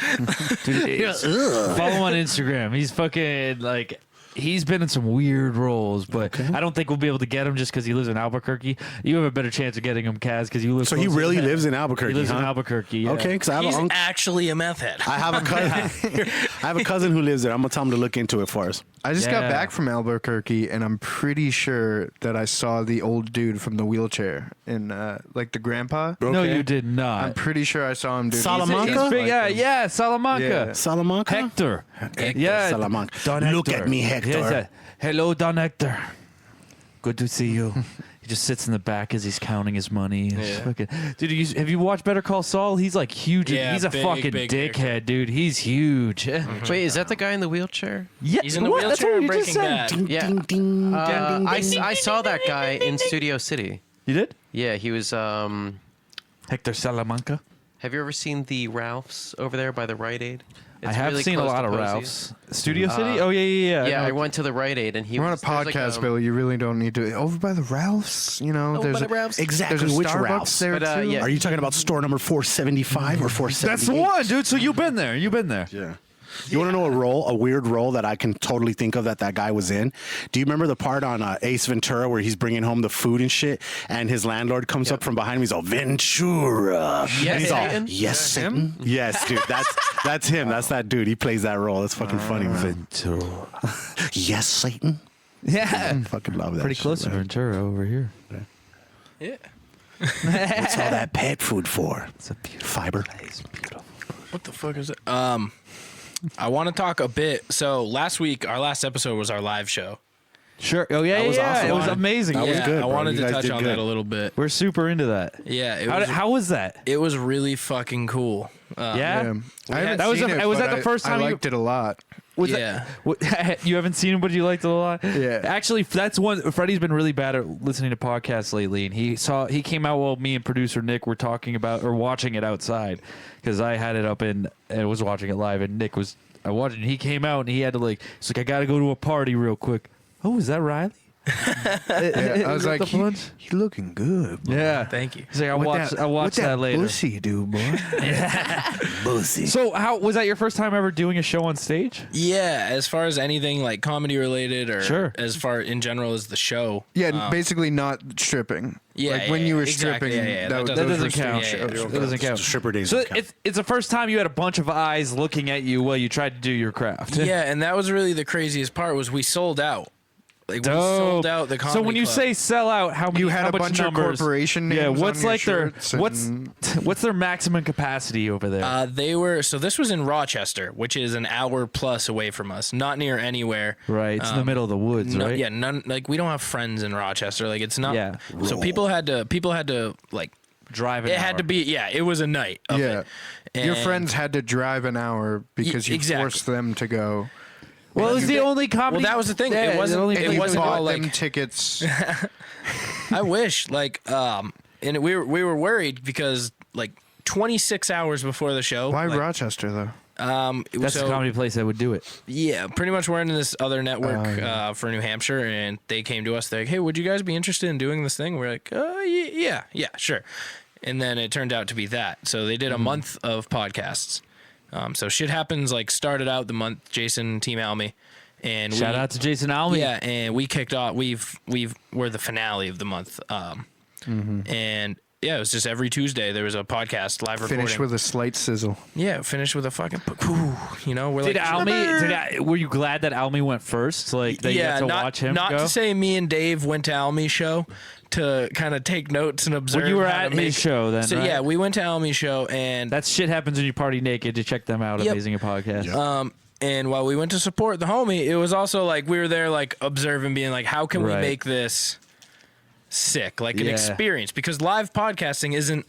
Dude, follow him on Instagram. He's fucking like, he's been in some weird roles, but I don't think we'll be able to get him just because he lives in Albuquerque. You have a better chance of getting him, Kaz, because you live. So he really lives in Albuquerque. He lives in huh? Albuquerque. Yeah. Okay, because I have He's an uncle. actually a meth head. I have a cousin. I have a cousin who lives there. I'm gonna tell him to look into it for us. I just got Yeah. back from Albuquerque, and I'm pretty sure that I saw the old dude from the wheelchair in, like the grandpa. No, Okay. you did not. I'm pretty sure I saw him. Dude. Salamanca? He's big, yeah, Salamanca. Yeah. Salamanca. Hector. Hector Yeah, Salamanca. Don Look Hector. at me, Hector. Yes, hello, Don Hector. Good to see you. He just sits in the back as he's counting his money. Dude, have you watched Better Call Saul? He's like huge. Yeah, he's a big, fucking big dickhead, dude. He's huge. Wait, is that the guy in the wheelchair? Yeah, He's in the what? That's wheelchair what in you just Breaking said. Bad. Yeah. Ding, ding, ding, I ding. saw that guy in Studio City. You did? Yeah, he was. Hector Salamanca. Have you ever seen the Ralphs over there by the Rite Aid? I It's have really seen a close lot to of Posey's. Ralphs. Studio City? Oh, yeah. Yeah, know. I went to the Rite Aid and he We're on a was there's podcast, like, Bill. You really don't need to. Over by the Ralphs, you know. Over there's by a, the Ralphs? Exactly. There's a Which Starbucks Ralphs? there But, too. yeah. Are you talking about store number 475 or 478? That's the one, dude. So you've been there. You've been there. Yeah. You want to know a weird role that I can totally think of that guy was in? Do you remember the part on Ace Ventura where he's bringing home the food and shit, and his landlord comes up from behind him? He's all Ventura. Yes, and he's all, Satan? yes, Satan. Yes, dude. That's him. That's that dude. He plays that role. That's fucking funny, man. Ventura. Yes, Satan. Yeah. Fucking love that. Pretty shit, close to man. Ventura over here. Yeah. What's all that pet food for? It's a beautiful Fiber. place. Beautiful. What the fuck is it? I want to talk a bit. So last week, our last episode was our live show. Sure. Oh, yeah, That was awesome. It was amazing. That was Yeah, good, I bro. wanted You to guys touch did on good. that a little bit. We're super into that. Yeah, How was that? it was really fucking cool. Yeah. Yeah. I haven't That was seen the- it, was but that the first time I you- liked it a lot. Was Yeah. You haven't seen him, but you liked it a lot. Yeah. Actually, that's one. Freddie's been really bad at listening to podcasts lately, and he came out while me and producer Nick were talking about or watching it outside, because I had it up and was watching it live, and Nick was watching. He came out and he had to he's like, I got to go to a party real quick. Oh, is that Riley? Yeah, I was like, the punch? he looking good. Boy. Yeah. Thank you. He's like, I'll watch that later. Pussy, dude, boy. Pussy. So, how was that your first time ever doing a show on stage? Yeah, as far as anything like comedy related or Sure. as far in general as the show. Yeah, basically not stripping. Yeah, like when you were exactly, stripping, yeah, that That those doesn't were count. stage Yeah, shows. That doesn't count. Stripper days So don't count. it's the first time you had a bunch of eyes looking at you while you tried to do your craft. Yeah, and that was really the craziest part was we sold out. Like we sold out the comedy So when you club. say sell out, how many? You had how a much bunch numbers? of corporation names. Yeah, on what's your like their shirts what's their maximum capacity over there? they were so this was in Rochester, which is an hour plus away from us, not near anywhere. Right, it's in the middle of the woods, right? Yeah, none. Like we don't have friends in Rochester. Like it's not. Yeah. So people had to like. Drive. It had to be. Yeah, it was a night. Of Yeah. it. Your And- friends had to drive an hour because you exactly. forced them to go. Well, it was the only comedy. Well, that was the thing. Yeah, It wasn't. the only And It you wasn't bought all them like. tickets. I wish like and we were worried because like 26 hours before the show. Why like, Rochester though? That's the comedy place that would do it. Yeah, pretty much we're in this other network for New Hampshire, and they came to us. They're like, hey, would you guys be interested in doing this thing? We're like, yeah, sure. And then it turned out to be that. So they did a month of podcasts. So shit happens like started out the month. Jason, Team Almy, and Shout out to Jason Almy. Yeah, and we kicked off. We're the finale of the month. And yeah, it was just every Tuesday there was a podcast live recording. Finish with a slight sizzle. Yeah, finish with a fucking. We're Did like. Almy? Were you glad that Almy went first? Like that you got to watch him not go? to say me and Dave went to Almy's show to kind of take notes and observe. When you were how at to his show, then So right? yeah, we went to Almy's show, and That shit happens when you party naked. To check them out, Yep. amazing a podcast. And while we went to support the homie, it was also like we were there like observing, being like, how can we Right. make this sick, like an Yeah. experience? Because live podcasting isn't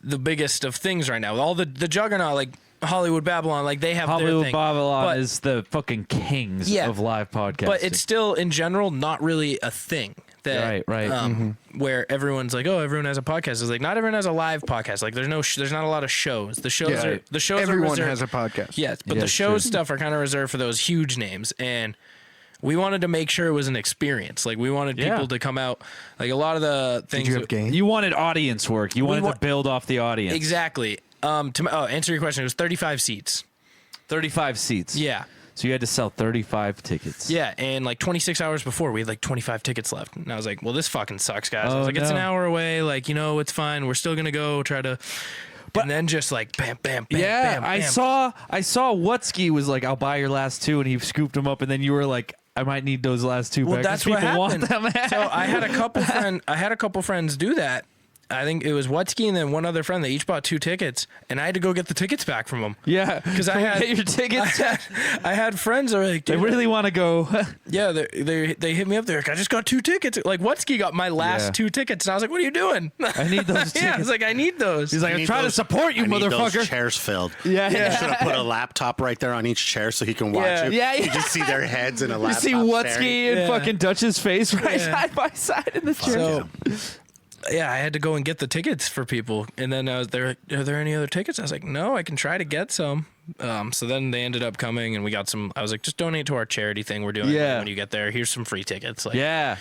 the biggest of things right now. All the juggernaut, like Hollywood Babylon, like they have their Hollywood thing. Babylon But- is the fucking kings Yeah. of live podcasting. but it's still in general not really a thing. That, Right. Where everyone's like, oh, everyone has a podcast. It's like not everyone has a live podcast. Like there's not a lot of shows. The shows Yeah. are the shows. Everyone are reserved. has a podcast. Yes, but Yeah, the it's shows true. stuff are kind of reserved for those huge names, and we wanted to make sure it was an experience. Like we wanted Yeah. people to come out. Like a lot of the things. Did you have games? You wanted audience work. You wanted to build off the audience. Exactly. Answer your question. It was 35 seats. 35 seats. Yeah. So you had to sell 35 tickets. Yeah, and like 26 hours before, we had like 25 tickets left. And I was like, well, this fucking sucks, guys. I Oh, was like, it's an no. hour away. Like, it's fine. We're still going to go try to. And then just like bam, bam, bam, Yeah, bam, I bam. saw WUTZKE was like, I'll buy your last two, and he scooped them up, and then you were like, I might need those last two Well, back. 'cause that's what people happened. want them. So I had a couple friends do that. I think it was WUTZKE and then one other friend. They each bought 2 tickets, and I had to go get the tickets back from them. Yeah, Because I had get your tickets. I had friends that were like, They dude, really want to go. yeah, they hit me up. They're like, I just got 2 tickets. Like WUTZKE got my last Yeah. 2 tickets, and I was like, what are you doing? I need those Yeah, I tickets. was like, I need those. He's like, I'm need trying to those- support you, I need motherfucker. those chairs filled. Yeah, You yeah. should have put a laptop right there on each chair so he can watch Yeah. it. Yeah, yeah. You just see their heads in a You laptop. see WUTZKE staring. and Yeah. fucking Dutch's face right Yeah. side by side in the chair. So, yeah, I had to go and get the tickets for people. And then I was there, are there any other tickets? I was like, no, I can try to get some. So then they ended up coming and we got some. I was like, just donate to our charity thing we're doing Yeah. when you get there. Here's some free tickets. Like, Yeah.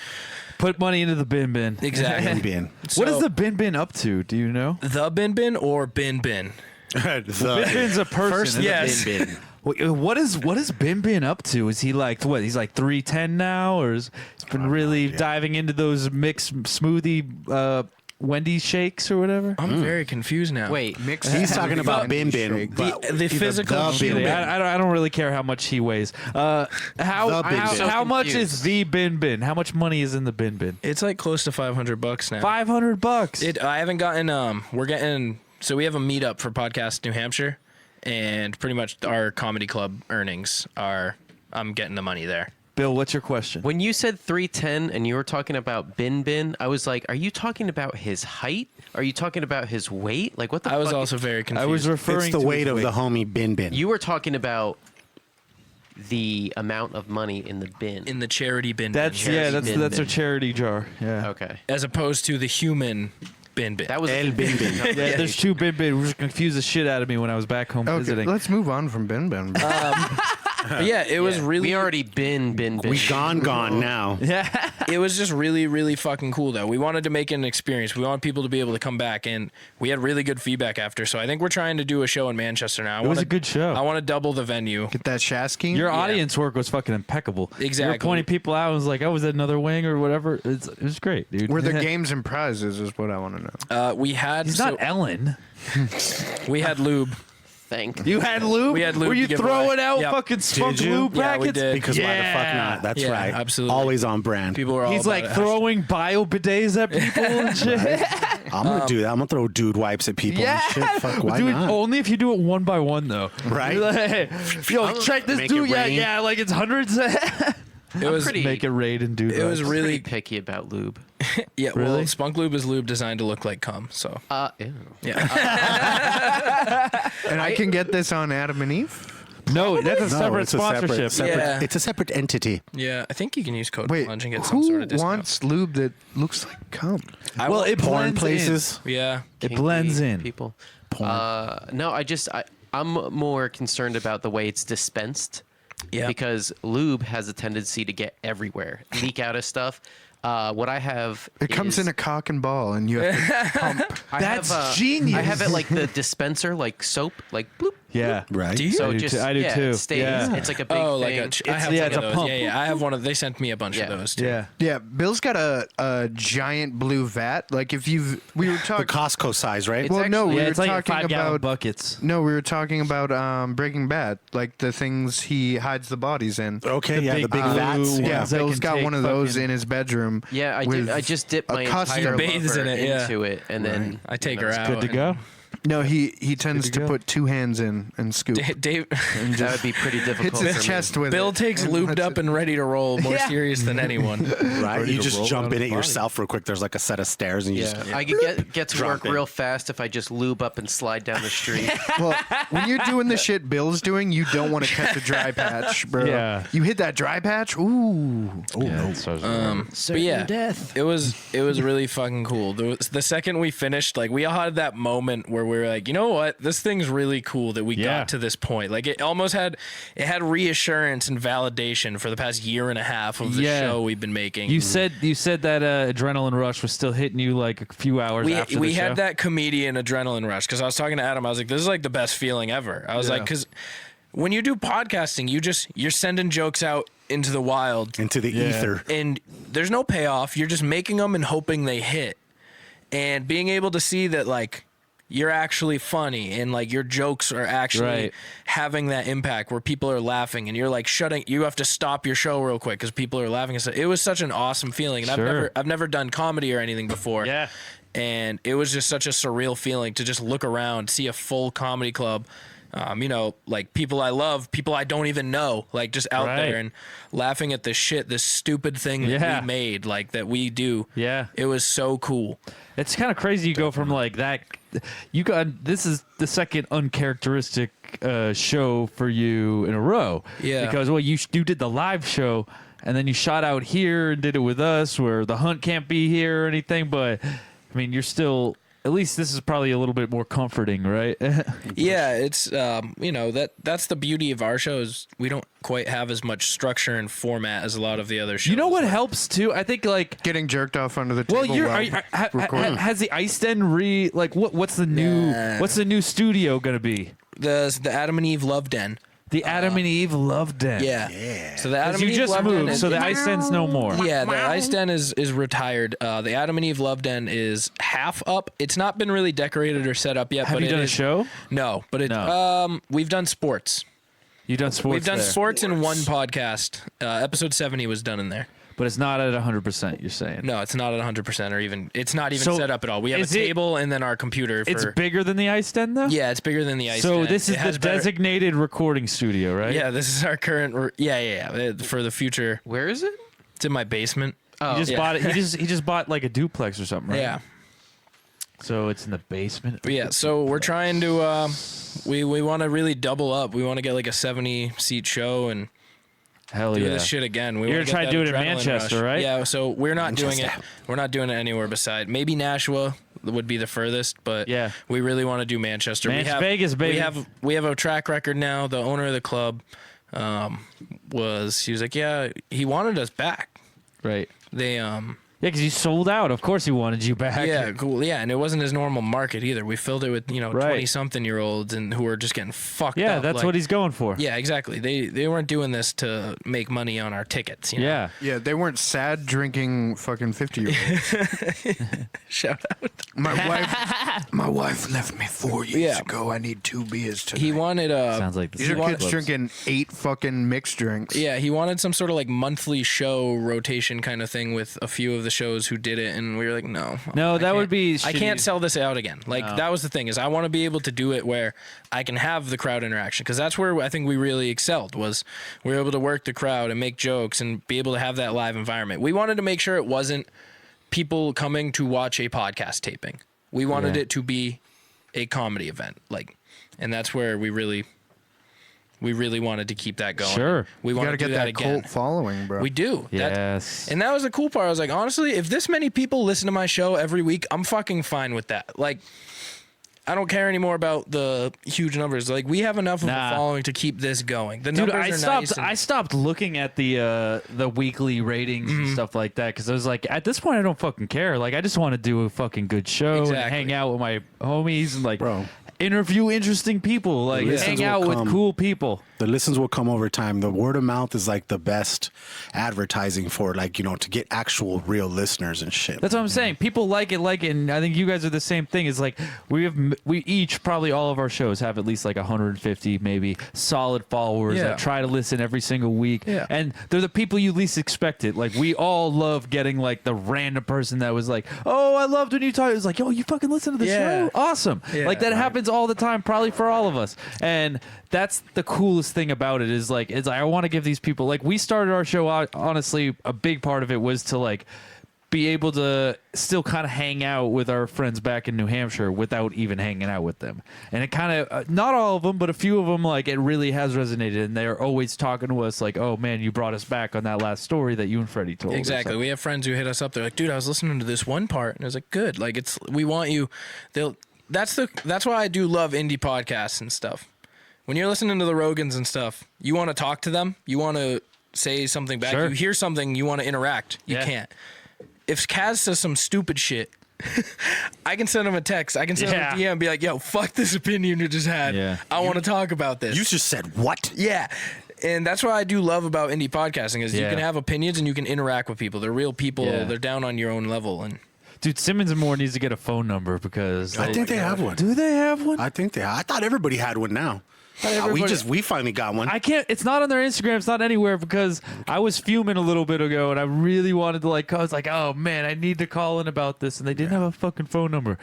Put money into the bin. exactly. Bin. What is So, the bin up to? Do you know? the bin or bin? Bin's a person. Yes. Bin. What is Bin up to? Is he like what? He's like 310 now, or he's been really diving into those mixed smoothie Wendy's shakes or whatever? I'm very confused now. Wait, Mix. He's talking about Bin Bin. but the either physical the Bin human. Bin. I don't really care how much he weighs. The Bin Bin. How much confused. is the bin? How much money is in the bin? It's like close to $500 now. $500. I haven't gotten. We're getting. So we have a meetup for Podcast New Hampshire, and pretty much our comedy club earnings are. I'm getting the money there. Bill, what's your question? When you said 310 and you were talking about Bin, I was like, are you talking about his height? Are you talking about his weight? Like, what the I was fuck? also very confused. I was referring It's the to weight his of the homie Bin Bin. You were talking about the amount of money in the bin. in the charity bin. That's bin, yeah, that's bin. a charity jar. Yeah. Okay. as opposed to the human bin. That was El Bin Bin. Yeah, there's two bin, which confused the shit out of me when I was back home Okay, visiting. let's move on from Bin Bin. But yeah, it was really. We already bin. We gone now. Yeah. It was just really, really fucking cool, though. We wanted to make it an experience. We want people to be able to come back, and we had really good feedback after. So I think we're trying to do a show in Manchester now. It was a good show. I want to double the venue. Get that Shasky. Your audience work was fucking impeccable. You were Exactly. pointing people out and was like, oh, was that another wing or whatever? It was great, dude. Were there games and prizes? Is what I want to know. We had. He's not Ellen. We had lube. Thank You had lube? We had lube Were you to give throwing away. out Yep. fucking spunk Did you? lube Yeah, we packets? did. Because why the fuck not? That's Yeah, right. absolutely. Always on brand. People were all. He's about like it. throwing bio bidets at people and shit. I'm gonna do that. I'm gonna throw dude wipes at people. Yeah. And shit. Fuck, why do not? it only if you do it one by one, though. Right. You're like, hey, yo, check this Make it dude. Yeah, rain. yeah, like it's hundreds. It was. pretty- Make it raid and do that. It was Really really. picky about lube. Yeah. Really? Well, spunk lube is lube designed to look like cum. So. Ew. Yeah. And I can get this on Adam and Eve. No, that's a No, separate it's a sponsorship. Yeah. It's a separate entity. Yeah. I think you can use code Wait, plunge and get some sort who of discount. wants lube that looks like cum? Well, it Porn blends places. Yeah. It blends Kinky in. People. No, I I'm more concerned about the way it's dispensed. Yeah. Because lube has a tendency to get everywhere, leak out of stuff. What I have, It comes in a cock and ball, and you have to pump. That's genius. I have it like the dispenser, like soap, like bloop. Yeah. Right. Do you? So I do too. I do too. It stays. Yeah. It's like a big Oh, like thing. I have yeah, one it's of a those. pump. Yeah, I have one of. They sent me a bunch of those too. Yeah. Yeah, Bill's got a giant blue vat. Like if we were The talking. Costco size, right? It's Well, no, actually- we Yeah, were it's like talking 5-gallon about buckets. No, we were talking about Breaking Bad, like the things he hides the bodies in. Okay, yeah, the big blue vats. ones. Yeah. Yeah, that Bill's can got take one of those fucking- in his bedroom. Yeah, with I just dipped my a custom- entire Bathes in lover it, yeah. into it, and then I take her it's out. Good to go. No, he tends to to go. put 2 hands in and scoop. Dave, That would be pretty difficult. Hits his for me. chest with Bill it. takes and lubed lets up it- and ready to roll, more serious than anyone. Right. Ready You to just roll jump out in of it the body. yourself real quick. There's like a set of stairs, and you Yeah, just I could get to Drop work it. real fast if I just lube up and slide down the street. Well, when you're doing the shit Bill's doing, you don't want to catch a dry patch, bro. Yeah. You hit that dry patch, ooh. Yeah, so But yeah, it was really fucking cool. The second we finished, like we all had that moment where we were like, you know what, this thing's really cool that we Yeah. got to this point. Like it almost had reassurance and validation for the past year and a half of the show we've been making. You said that adrenaline rush was still hitting you like a few hours after we the show. had that comedian adrenaline rush because I was talking to Adam. I was like, this is like the best feeling ever. I was like, because when you do podcasting, you're sending jokes out into the wild, into the ether. and there's no payoff. You're just making them and hoping they hit, and being able to see that like you're actually funny and like your jokes are actually Right. having that impact where people are laughing and you're like you have to stop your show real quick because people are laughing and stuff. It was such an awesome feeling, and Sure. I've never done comedy or anything before. Yeah. And it was just such a surreal feeling to just look around, see a full comedy club, like people I love, people I don't even know, like just out Right. there and laughing at this stupid thing that Yeah. we made, like that we do. Yeah. It was so cool. It's kind of crazy. You go from like that. This is the second uncharacteristic show for you in a row. Yeah. Because you did the live show, and then you shot out here and did it with us, where the hunt can't be here or anything. But I mean, you're still. At least this is probably a little bit more comforting, right? Yeah, it's that's the beauty of our shows. We don't quite have as much structure and format as a lot of the other shows. You know what helps too? I think like. Getting jerked off under the table. Well, recording. has the Ice Den what's the new studio gonna be? the Adam and Eve Love Den. The Adam and Eve Love Den. Yeah. So the Adam Because and you Eve just Love Den moved, is- so the Ice Den's no more. Yeah, the Ice Den is retired. The Adam and Eve Love Den is half up. It's not been really decorated or set up yet. Have but you it done a is- show? No, but it. No. We've done sports. You've done sports. We've done there. sports in one podcast. Episode 70 was done in there. But it's not at 100%, you're saying. No, it's not at 100% or even. It's not even So, set up at all. We have a is it- table and then our computer. It's For, bigger than the Ice Den, though? yeah, it's bigger than the Ice So Den. this It is the has better- designated recording studio, right? Yeah, this is our current. Yeah. For the future, Where is it? it's in my basement. Oh, He just yeah. bought it. He just bought like a duplex or something, right? Yeah. So it's in the basement. But yeah, so we're trying to we want to really double up. We want to get like a 70-seat show and Hell do yeah. this shit again. We You're wanna gonna try get to do that it in adrenaline Manchester, rush. right? Yeah, so we're not doing it. We're not doing it anywhere beside. Maybe Nashua would be the furthest, but Yeah. we really want to do Manchester. Vegas, baby. We have a track record now. The owner of the club he was like, yeah, he wanted us back. Right. They Yeah, because you sold out. Of course he wanted you back. Yeah, cool. Yeah, and it wasn't his normal market either. We filled it with, Right. 20-something-year-olds and who were just getting fucked Yeah, up. that's what he's going for. Yeah, exactly. They weren't doing this to make money on our tickets. You know? Yeah. Yeah, they weren't sad drinking fucking 50-year-olds. Shout out. My wife left me 4 years Yeah. ago. I need 2 beers tonight. He wanted Sounds like These are Clubs. kids drinking 8 fucking mixed drinks. Yeah, he wanted some sort of like monthly show rotation kind of thing with a few of the shows who did it, and we were like, no. No, I that would can't- be I can't shitty. sell this out again. Like that was the thing, is I want to be able to do it where I can have the crowd interaction, because that's where I think we really excelled, was we were able to work the crowd and make jokes and be able to have that live environment. We wanted to make sure it wasn't people coming to watch a podcast taping. We wanted Yeah. it to be a comedy event, and that's where we really wanted to keep that going. Sure. We You want gotta to do get that that again. cult following, bro. We do. Yes. And that was the cool part. I was like, honestly, if this many people listen to my show every week, I'm fucking fine with that. Like, I don't care anymore about the huge numbers. Like we have enough of a following to keep this going. The numbers are nice. I stopped looking at the weekly ratings and stuff like that because I was like, at this point, I don't fucking care. Like I just want to do a fucking good show and hang out with my homies and like interview interesting people, like hang out with cool people. The listens will come over time. The word of mouth is like the best advertising for like, you know, to get actual real listeners and shit. That's what I'm saying. People like it, and I think you guys are the same thing. It's like we each, probably all of our shows have at least like 150 maybe solid followers that try to listen every single week. Yeah. And they're the people you least expect it. Like we all love getting like the random person that was like, oh, I loved when you talked. It was like, yo, you fucking listen to the show? Awesome. Yeah, like that happens all the time, probably for all of us. And that's the coolest thing about it is like, I want to give these people, like we started our show out, honestly, a big part of it was to like be able to still kind of hang out with our friends back in New Hampshire without even hanging out with them. And it kind of, not all of them, but a few of them, like it really has resonated and they're always talking to us like, oh man, you brought us back on that last story that you and Freddie told. Exactly. We have friends who hit us up. They're like, dude, I was listening to this one part and I was like, good. Like we want you. That's why I do love indie podcasts and stuff. When you're listening to the Rogans and stuff, you want to talk to them. You want to say something back. You hear something, you want to interact. You can't. If Kaz says some stupid shit, I can send him a text. I can send him a DM and be like, yo, fuck this opinion you just had. Yeah. I want to talk about this. You just said what? Yeah. And that's what I do love about indie podcasting is you can have opinions and you can interact with people. They're real people. They're down on your own level. And dude, Simmons and Moore needs to get a phone number because I think they have one. Do they have one? I think they have. I thought everybody had one now. We finally got one. I can't. It's not on their Instagram. It's not anywhere because I was fuming a little bit ago and I really wanted to like. I was like, oh man, I need to call in about this, and they didn't have a fucking phone number.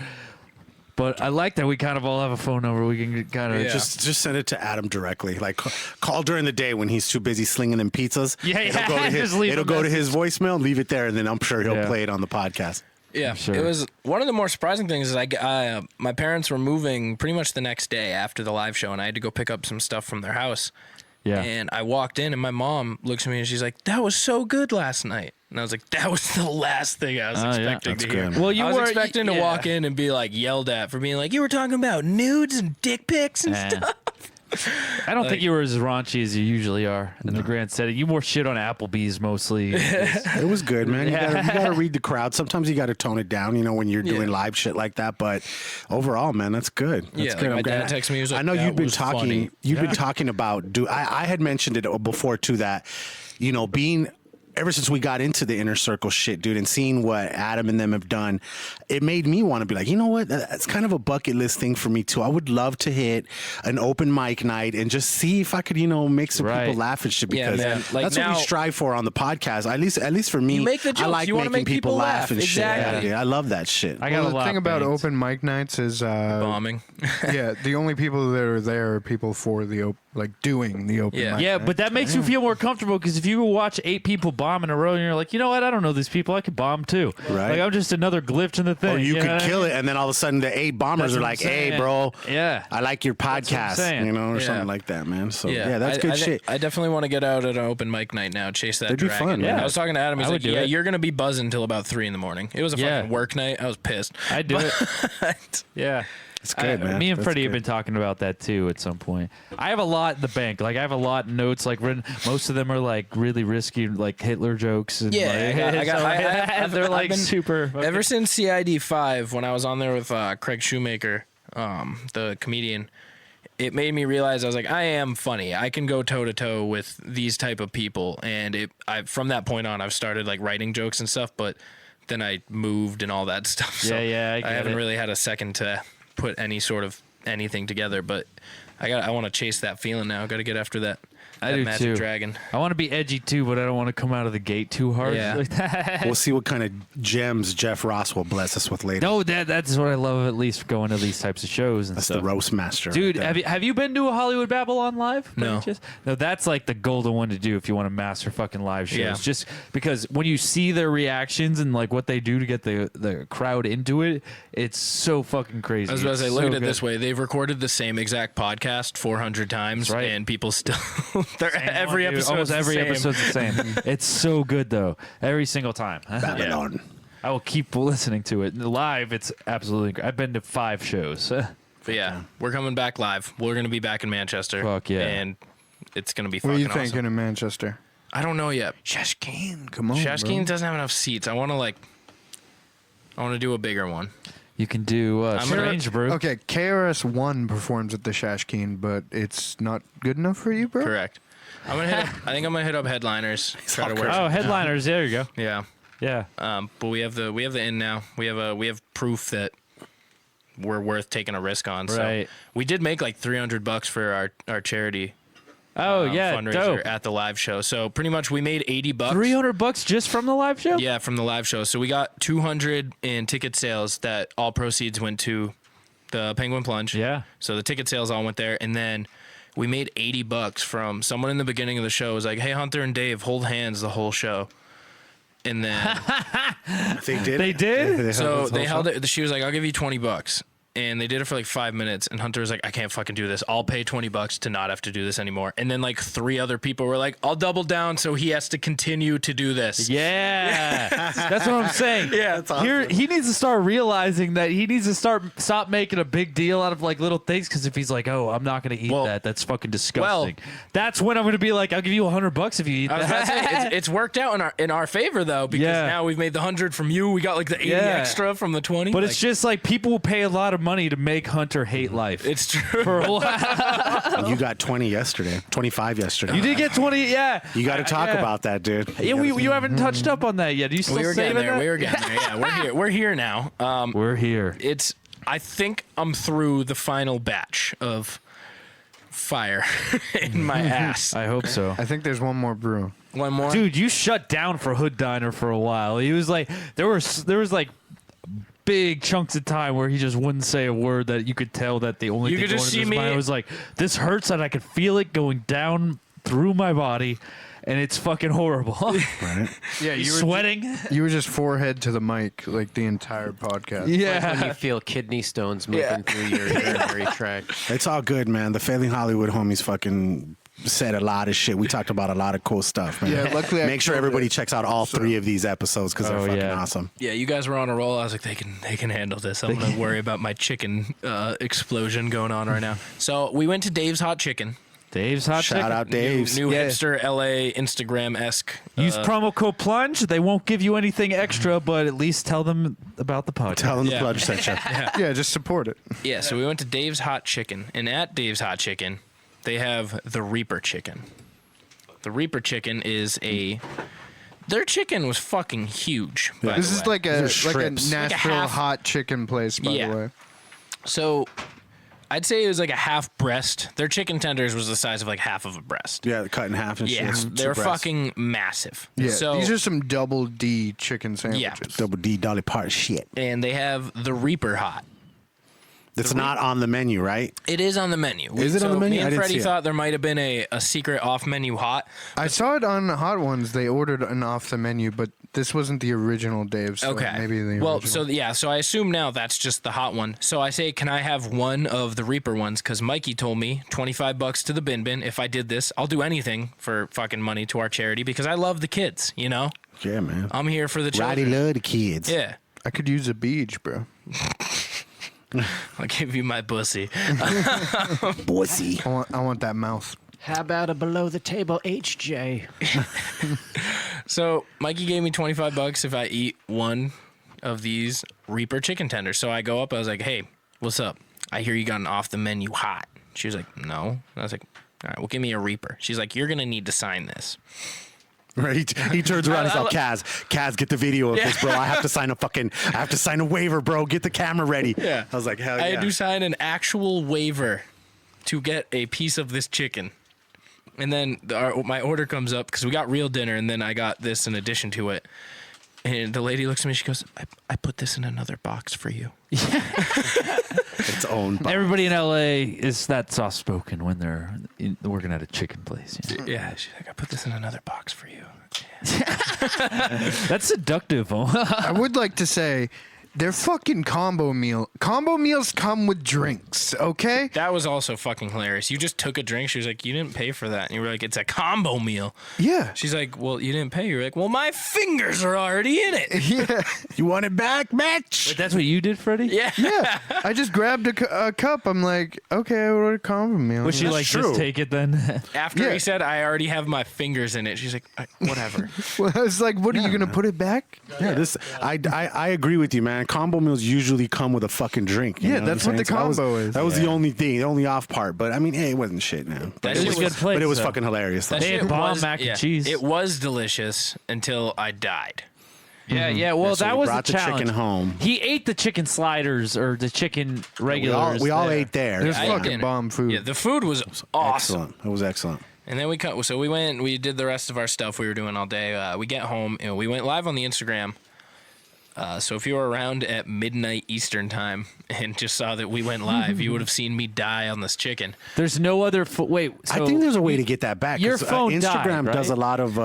But I like that we kind of all have a phone number. We can kind of just send it to Adam directly. Like call during the day when he's too busy slinging them pizzas. It'll go to his voicemail. Leave it there, and then I'm sure he'll play it on the podcast. Yeah, it was one of the more surprising things is my parents were moving pretty much the next day after the live show, and I had to go pick up some stuff from their house. Yeah. And I walked in, and my mom looks at me, and she's like, that was so good last night. And I was like, that was the last thing I was expecting to hear. Well, I was expecting to walk in and be like yelled at for being like, you were talking about nudes and dick pics and stuff. I don't think you were as raunchy as you usually are in the grand setting. You more shit on Applebee's mostly. It was good, man. You gotta read the crowd. Sometimes you gotta tone it down, you know, when you're doing live shit like that. But overall, man, that's good. That's good. Like my dad texted me. He was like, I know you've been talking. Funny. You've been talking about. I had mentioned it before too that, you know, being. Ever since we got into the inner circle shit, dude, and seeing what Adam and them have done, it made me want to be like, you know what? That's kind of a bucket list thing for me too. I would love to hit an open mic night and just see if I could, you know, make some people laugh and shit because that's what we strive for on the podcast. At least for me, I like making people laugh and shit. Yeah, I love that shit. The thing about open mic nights is bombing. The only people that are there are people for the doing the open mic. Yeah, but that makes you feel more comfortable because if you watch 8 people bomb in a row and you're like, you know what, I don't know these people, I could bomb too. Right. Like I'm just another glitch in the thing. Or you could kill it and then all of a sudden the 8 bombers are like, hey bro, I like your podcast, you know, or something like that, man. So that's good shit. I definitely want to get out at an open mic night now, chase that dragon. That'd be fun. I was talking to Adam, he's like, you're gonna be buzzing until about 3 a.m. It was a fucking work night. I was pissed. I'd do it. Yeah. It's good, man. Me and Freddie have been talking about that too at some point. I have a lot in the bank. Like I have a lot of notes like written. Most of them are like really risky, like Hitler jokes. And they're like super. Ever since CID 5, when I was on there with Craig Shoemaker, the comedian, it made me realize I was like, I am funny. I can go toe to toe with these type of people, and from that point on, I've started like writing jokes and stuff. But then I moved and all that stuff. So I haven't really had a second to put any sort of anything together, but I want to chase that feeling now. Got to get after that. I do magic too. Dragon. I want to be edgy too, but I don't want to come out of the gate too hard. Yeah. Like that. We'll see what kind of gems Jeff Ross will bless us with later. No, that's what I love. At least going to these types of shows and that's stuff. The roast master, dude. Right have you been to a Hollywood Babylon live? No. No, that's like the golden one to do if you want to master fucking live shows. Yeah. Just because when you see their reactions and like what they do to get the crowd into it, it's so fucking crazy. I was about to say, look at it this way: they've recorded the same exact podcast 400 times, and people still every episode. Almost every episode's the same. It's so good though. Every single time. Babylon. I will keep listening to it. Live, it's absolutely. I've been to 5 shows. But yeah, we're coming back live. We're gonna be back in Manchester. Fuck yeah. And it's gonna be What are fucking you thinking awesome. in Manchester? I don't know yet. Shashkeen, come on. Shashkeen doesn't have enough seats. I want to do a bigger one. You can do Strange Brew. Okay, KRS-One performs at the Shashkeen, but it's not good enough for you, bro? Correct. I'm gonna hit. I think I'm gonna hit up Headliners. Try to work. Oh, headliners. There you go. Yeah. Yeah. But we have the in now. We have proof that we're worth taking a risk on. Right. So we did make like $300 for our charity. Oh yeah, Fundraiser dope. at the live show. So pretty much we made $80. $300 just from the live show? Yeah, from the live show. So we got 200 in ticket sales that all proceeds went to the Penguin Plunge. Yeah. So the ticket sales all went there, and then we made $80 from someone in the beginning of the show was like, "Hey, Hunter and Dave, hold hands the whole show." And then They did. They did? so they held it. She was like, "I'll give you $20." And they did it for like 5 minutes, and Hunter was like, "I can't fucking do this. I'll pay $20 to not have to do this anymore." And then like 3 other people were like, "I'll double down," so he has to continue to do this. Yeah. That's what I'm saying. Yeah, that's awesome. Here, he needs to start realizing that he needs to stop making a big deal out of like little things, because if he's like, "Oh, I'm not going to eat that. That's fucking disgusting." That's when I'm going to be like, "I'll give you $100 if you eat I was about to say, that." it's worked out in our favor though, because now we've made the 100 from you. We got like the 80 extra from the 20. But like, it's just like people will pay a lot of money to make Hunter hate life. it's true. For a while. You got 20 yesterday. 25 yesterday. You did get 20. Yeah. You got to talk about that, dude. Yeah, you haven't touched up on that yet. Do you still we were saving getting there. that? We were getting there. Yeah, we're here. We're here now. We're here. I think I'm through the final batch of fire in my ass. I hope so. I think there's one more brew. One more. Dude, you shut down for Hood Diner for a while. He was like, there was like big chunks of time where he just wouldn't say a word that you could tell that the only You thing could just going in see his mind me- was like, this hurts and I could feel it going down through my body, and it's fucking horrible. Right? Yeah, He's sweating. You were just forehead to the mic like the entire podcast. Yeah. When you feel kidney stones moving through your urinary tract. It's all good, man. The Failing Hollywood homies fucking said a lot of shit. We talked about a lot of cool stuff, man. Yeah, luckily I Make sure killed everybody it. checks out all 3 of these episodes because they're fucking awesome. Yeah, you guys were on a roll. I was like, they can handle this. I'm gonna worry about my chicken explosion going on right now. So we went to Dave's Hot Chicken. Dave's Hot Shout Chicken. out Dave's. New hipster LA Instagram-esque. Use promo code PLUNGE. They won't give you anything extra, but at least tell them about the podcast. Tell them the Yeah. plunge sent you. Yeah, just support it. Yeah, so we went to Dave's Hot Chicken, and at Dave's Hot Chicken, they have the Reaper Chicken. The Reaper Chicken is their chicken was fucking huge. By This the is way. like a strips. Nashville half- hot chicken place, by Yeah. the way. So I'd say it was like a half breast. Their chicken tenders was the size of like half of a breast. Yeah, cut in half and Yeah, shit. they were 2 breasts. fucking massive. Yeah, So, these are some double D chicken sandwiches. Double D Dolly Parton shit. and they have the Reaper Hot. That's not on the menu, right? It is on the menu. Is it on the menu? Me I and didn't Freddie see it. thought there might have been a secret off-menu hot. I saw it on Hot Ones. They ordered an off the menu, but this wasn't the original Dave's. So Okay. maybe the well, original. so I assume now that's just the hot one. So I say, can I have one of the Reaper ones? Because Mikey told me $25 to the bin. If I did this, I'll do anything for fucking money to our charity because I love the kids. You know, Yeah, man. I'm here for the Roddy children. love the kids. Yeah, I could use a beach, bro. I'll give you my pussy. Bossy. I want that mouth. How about a below the table HJ? So Mikey gave me $25 if I eat one of these Reaper chicken tenders. So I go up. I was like, "Hey, what's up? I hear you got an off the menu hot." She was like, "No." And I was like, "All right, well, give me a Reaper." She's like, "You're gonna need to sign this." Right? He turns around and he's like, Kaz, get the video of this, bro. I have to sign a waiver, bro. Get the camera ready. Yeah. I was like, hell yeah. I had to sign an actual waiver to get a piece of this chicken. And then my order comes up because we got real dinner, and then I got this in addition to it. And the lady looks at me. She goes, I put this in another box for you. Its own box. Everybody in LA is that soft spoken when they're working at a chicken place. Yeah. Yeah, she's like, I put this in another box for you. That's seductive. Huh? I would like to say, They're fucking combo meal. Combo meals come with drinks, okay? That was also fucking hilarious. You just took a drink. She was like, you didn't pay for that. And you were like, it's a combo meal. Yeah. She's like, well, you didn't pay. You're like, well, my fingers are already in it. Yeah. You want it back, bitch? Wait, that's what you did, Freddie? Yeah. Yeah. I just grabbed a cup. I'm like, okay, I ordered a combo meal. Was she like, true. just take it then? After Yeah. he said, I already have my fingers in it. She's like, whatever. Well, I was like, what are you going to put it back? Yeah, this I agree with you, man. Combo meals usually come with a fucking drink. You Yeah, know that's I'm what the saying? So combo is. That was the only thing, the only off part. But I mean, hey, it wasn't shit, man. But That it shit was was good place, But it was though. fucking hilarious. Though. That They had shit bomb was, mac and yeah, cheese. It was delicious until I died. Yeah, yeah. Well, So that we was the brought the challenge. chicken home. He ate the chicken sliders or the chicken regulars. We all there. ate there. There's I ate fucking dinner. bomb food. Yeah, the food was awesome. Excellent. It was excellent. And then we went, we did the rest of our stuff we were doing all day. We get home, and we went live on the Instagram. So if you were around at midnight Eastern time and just saw that we went live, you would have seen me die on this chicken. There's no other. Wait, so I think there's a way to get that back. Your 'cause, phone Instagram died, does a right? lot of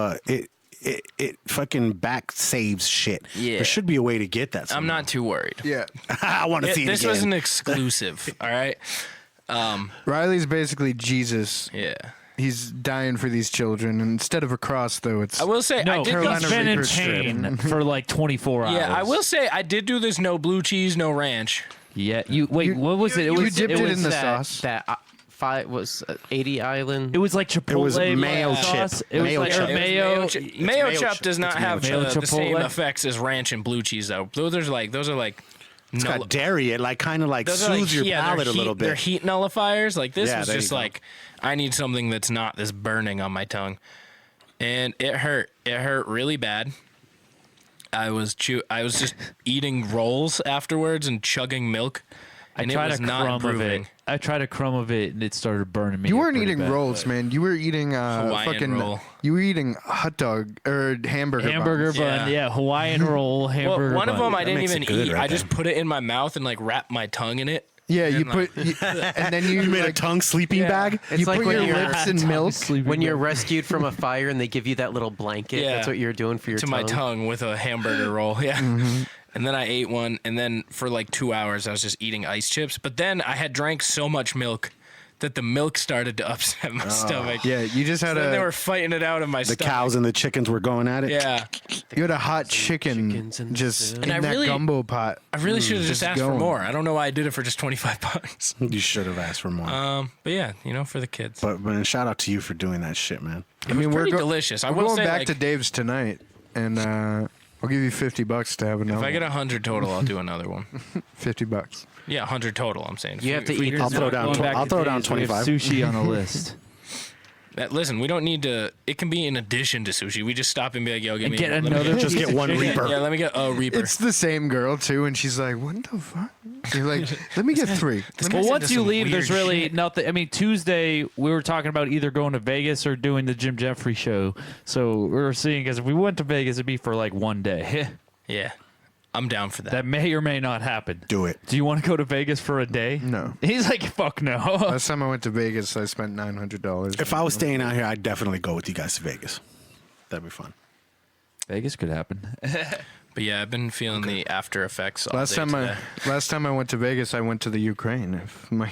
it fucking back saves shit. Yeah. There should be a way to get that. I'm somehow. not too worried. Yeah. I want to see it This again. was an exclusive, all right? Riley's basically Jesus. Yeah. He's dying for these children. And instead of a cross, though, it's I will say, no. I did Carolina He's been in Reaper strip. pain for like 24 hours. Yeah, I will say I did do this no blue cheese, no ranch. Yeah, you wait. You- what was it? It you was dipped it was in the that- sauce. That was 80 Island. It was like Chipotle. was mayo sauce. chip. It was Mayo like chip. or It's mayo. Mayo mayo chop chip. does not It's have mayo the same Chipotle. effects as ranch and blue cheese, though. Those are like It's got dairy. It like kind of like those are soothes your they're palate a little They're bit. heat nullifiers. Like this Yeah, was there you just go. like, I need something that's not this burning on my tongue, and it hurt. It hurt really bad. I was just eating rolls afterwards and chugging milk, and I it tried was a not crumb of improving. it. I tried a crumb of it and it started burning me. You up weren't pretty eating bad. rolls, man. You were eating Hawaiian fucking roll. You were eating hot dog or hamburger. Hamburger buns. bun, yeah, Hawaiian roll, hamburger. Well, one of bun. them I didn't makes even it good eat. right I just there. put it in my mouth and like wrapped my tongue in it. Yeah, you And, like- put, and then you, You made a like, tongue sleeping bag. It's you like put when your you're lips in milk. when you're rescued from a fire and they give you that little blanket. Yeah. That's what you're doing for your to tongue. my tongue with a hamburger roll. Yeah. Mm-hmm. And then I ate one, and then for like 2 hours I was just eating ice chips. But then I had drank so much milk that the milk started to upset my stomach. Yeah, you just had Then they a were fighting it out of my The stomach. cows and the chickens were going at it. Yeah. you had a hot chicken chickens in the just soup. in And I that really- gumbo pot. I really should have just asked for going. more. I don't know why I did it for just $25. You should have asked for more. But yeah, for the kids. but man, shout out to you for doing that shit, man. It was pretty delicious. I We're will going say, back like, to Dave's tonight, and I'll give you $50 to have another. if I get 100 total, I'll do another one. $50. Yeah, 100 total. I'm saying. You have to If we- eat I'll throw down. Going back I'll to throw down days, we have 25. Sushi on the list. Listen, we don't need to. It can be in addition to sushi. We just stop and be like, "Yo, give And me get let me another. Just piece get of one chicken. Reaper. Yeah, let me get a Reaper. It's the same girl too, and she's like, "What the fuck?" You're like, "Let me get 3." Well, into once you some leave, there's weird really shit. nothing. I mean, Tuesday we were talking about either going to Vegas or doing the Jim Jeffrey show. So we were seeing, because if we went to Vegas, it'd be for like one day. Yeah, I'm down for that. That may or may not happen. Do it. Do you want to go to Vegas for a day? No. He's like, fuck no. Last time I went to Vegas, I spent $900. If I was staying out here, I'd definitely go with you guys to Vegas. That'd be fun. Vegas could happen. But yeah, I've been feeling the after effects. All last day time today. I went to Vegas, I went to the Ukraine. If my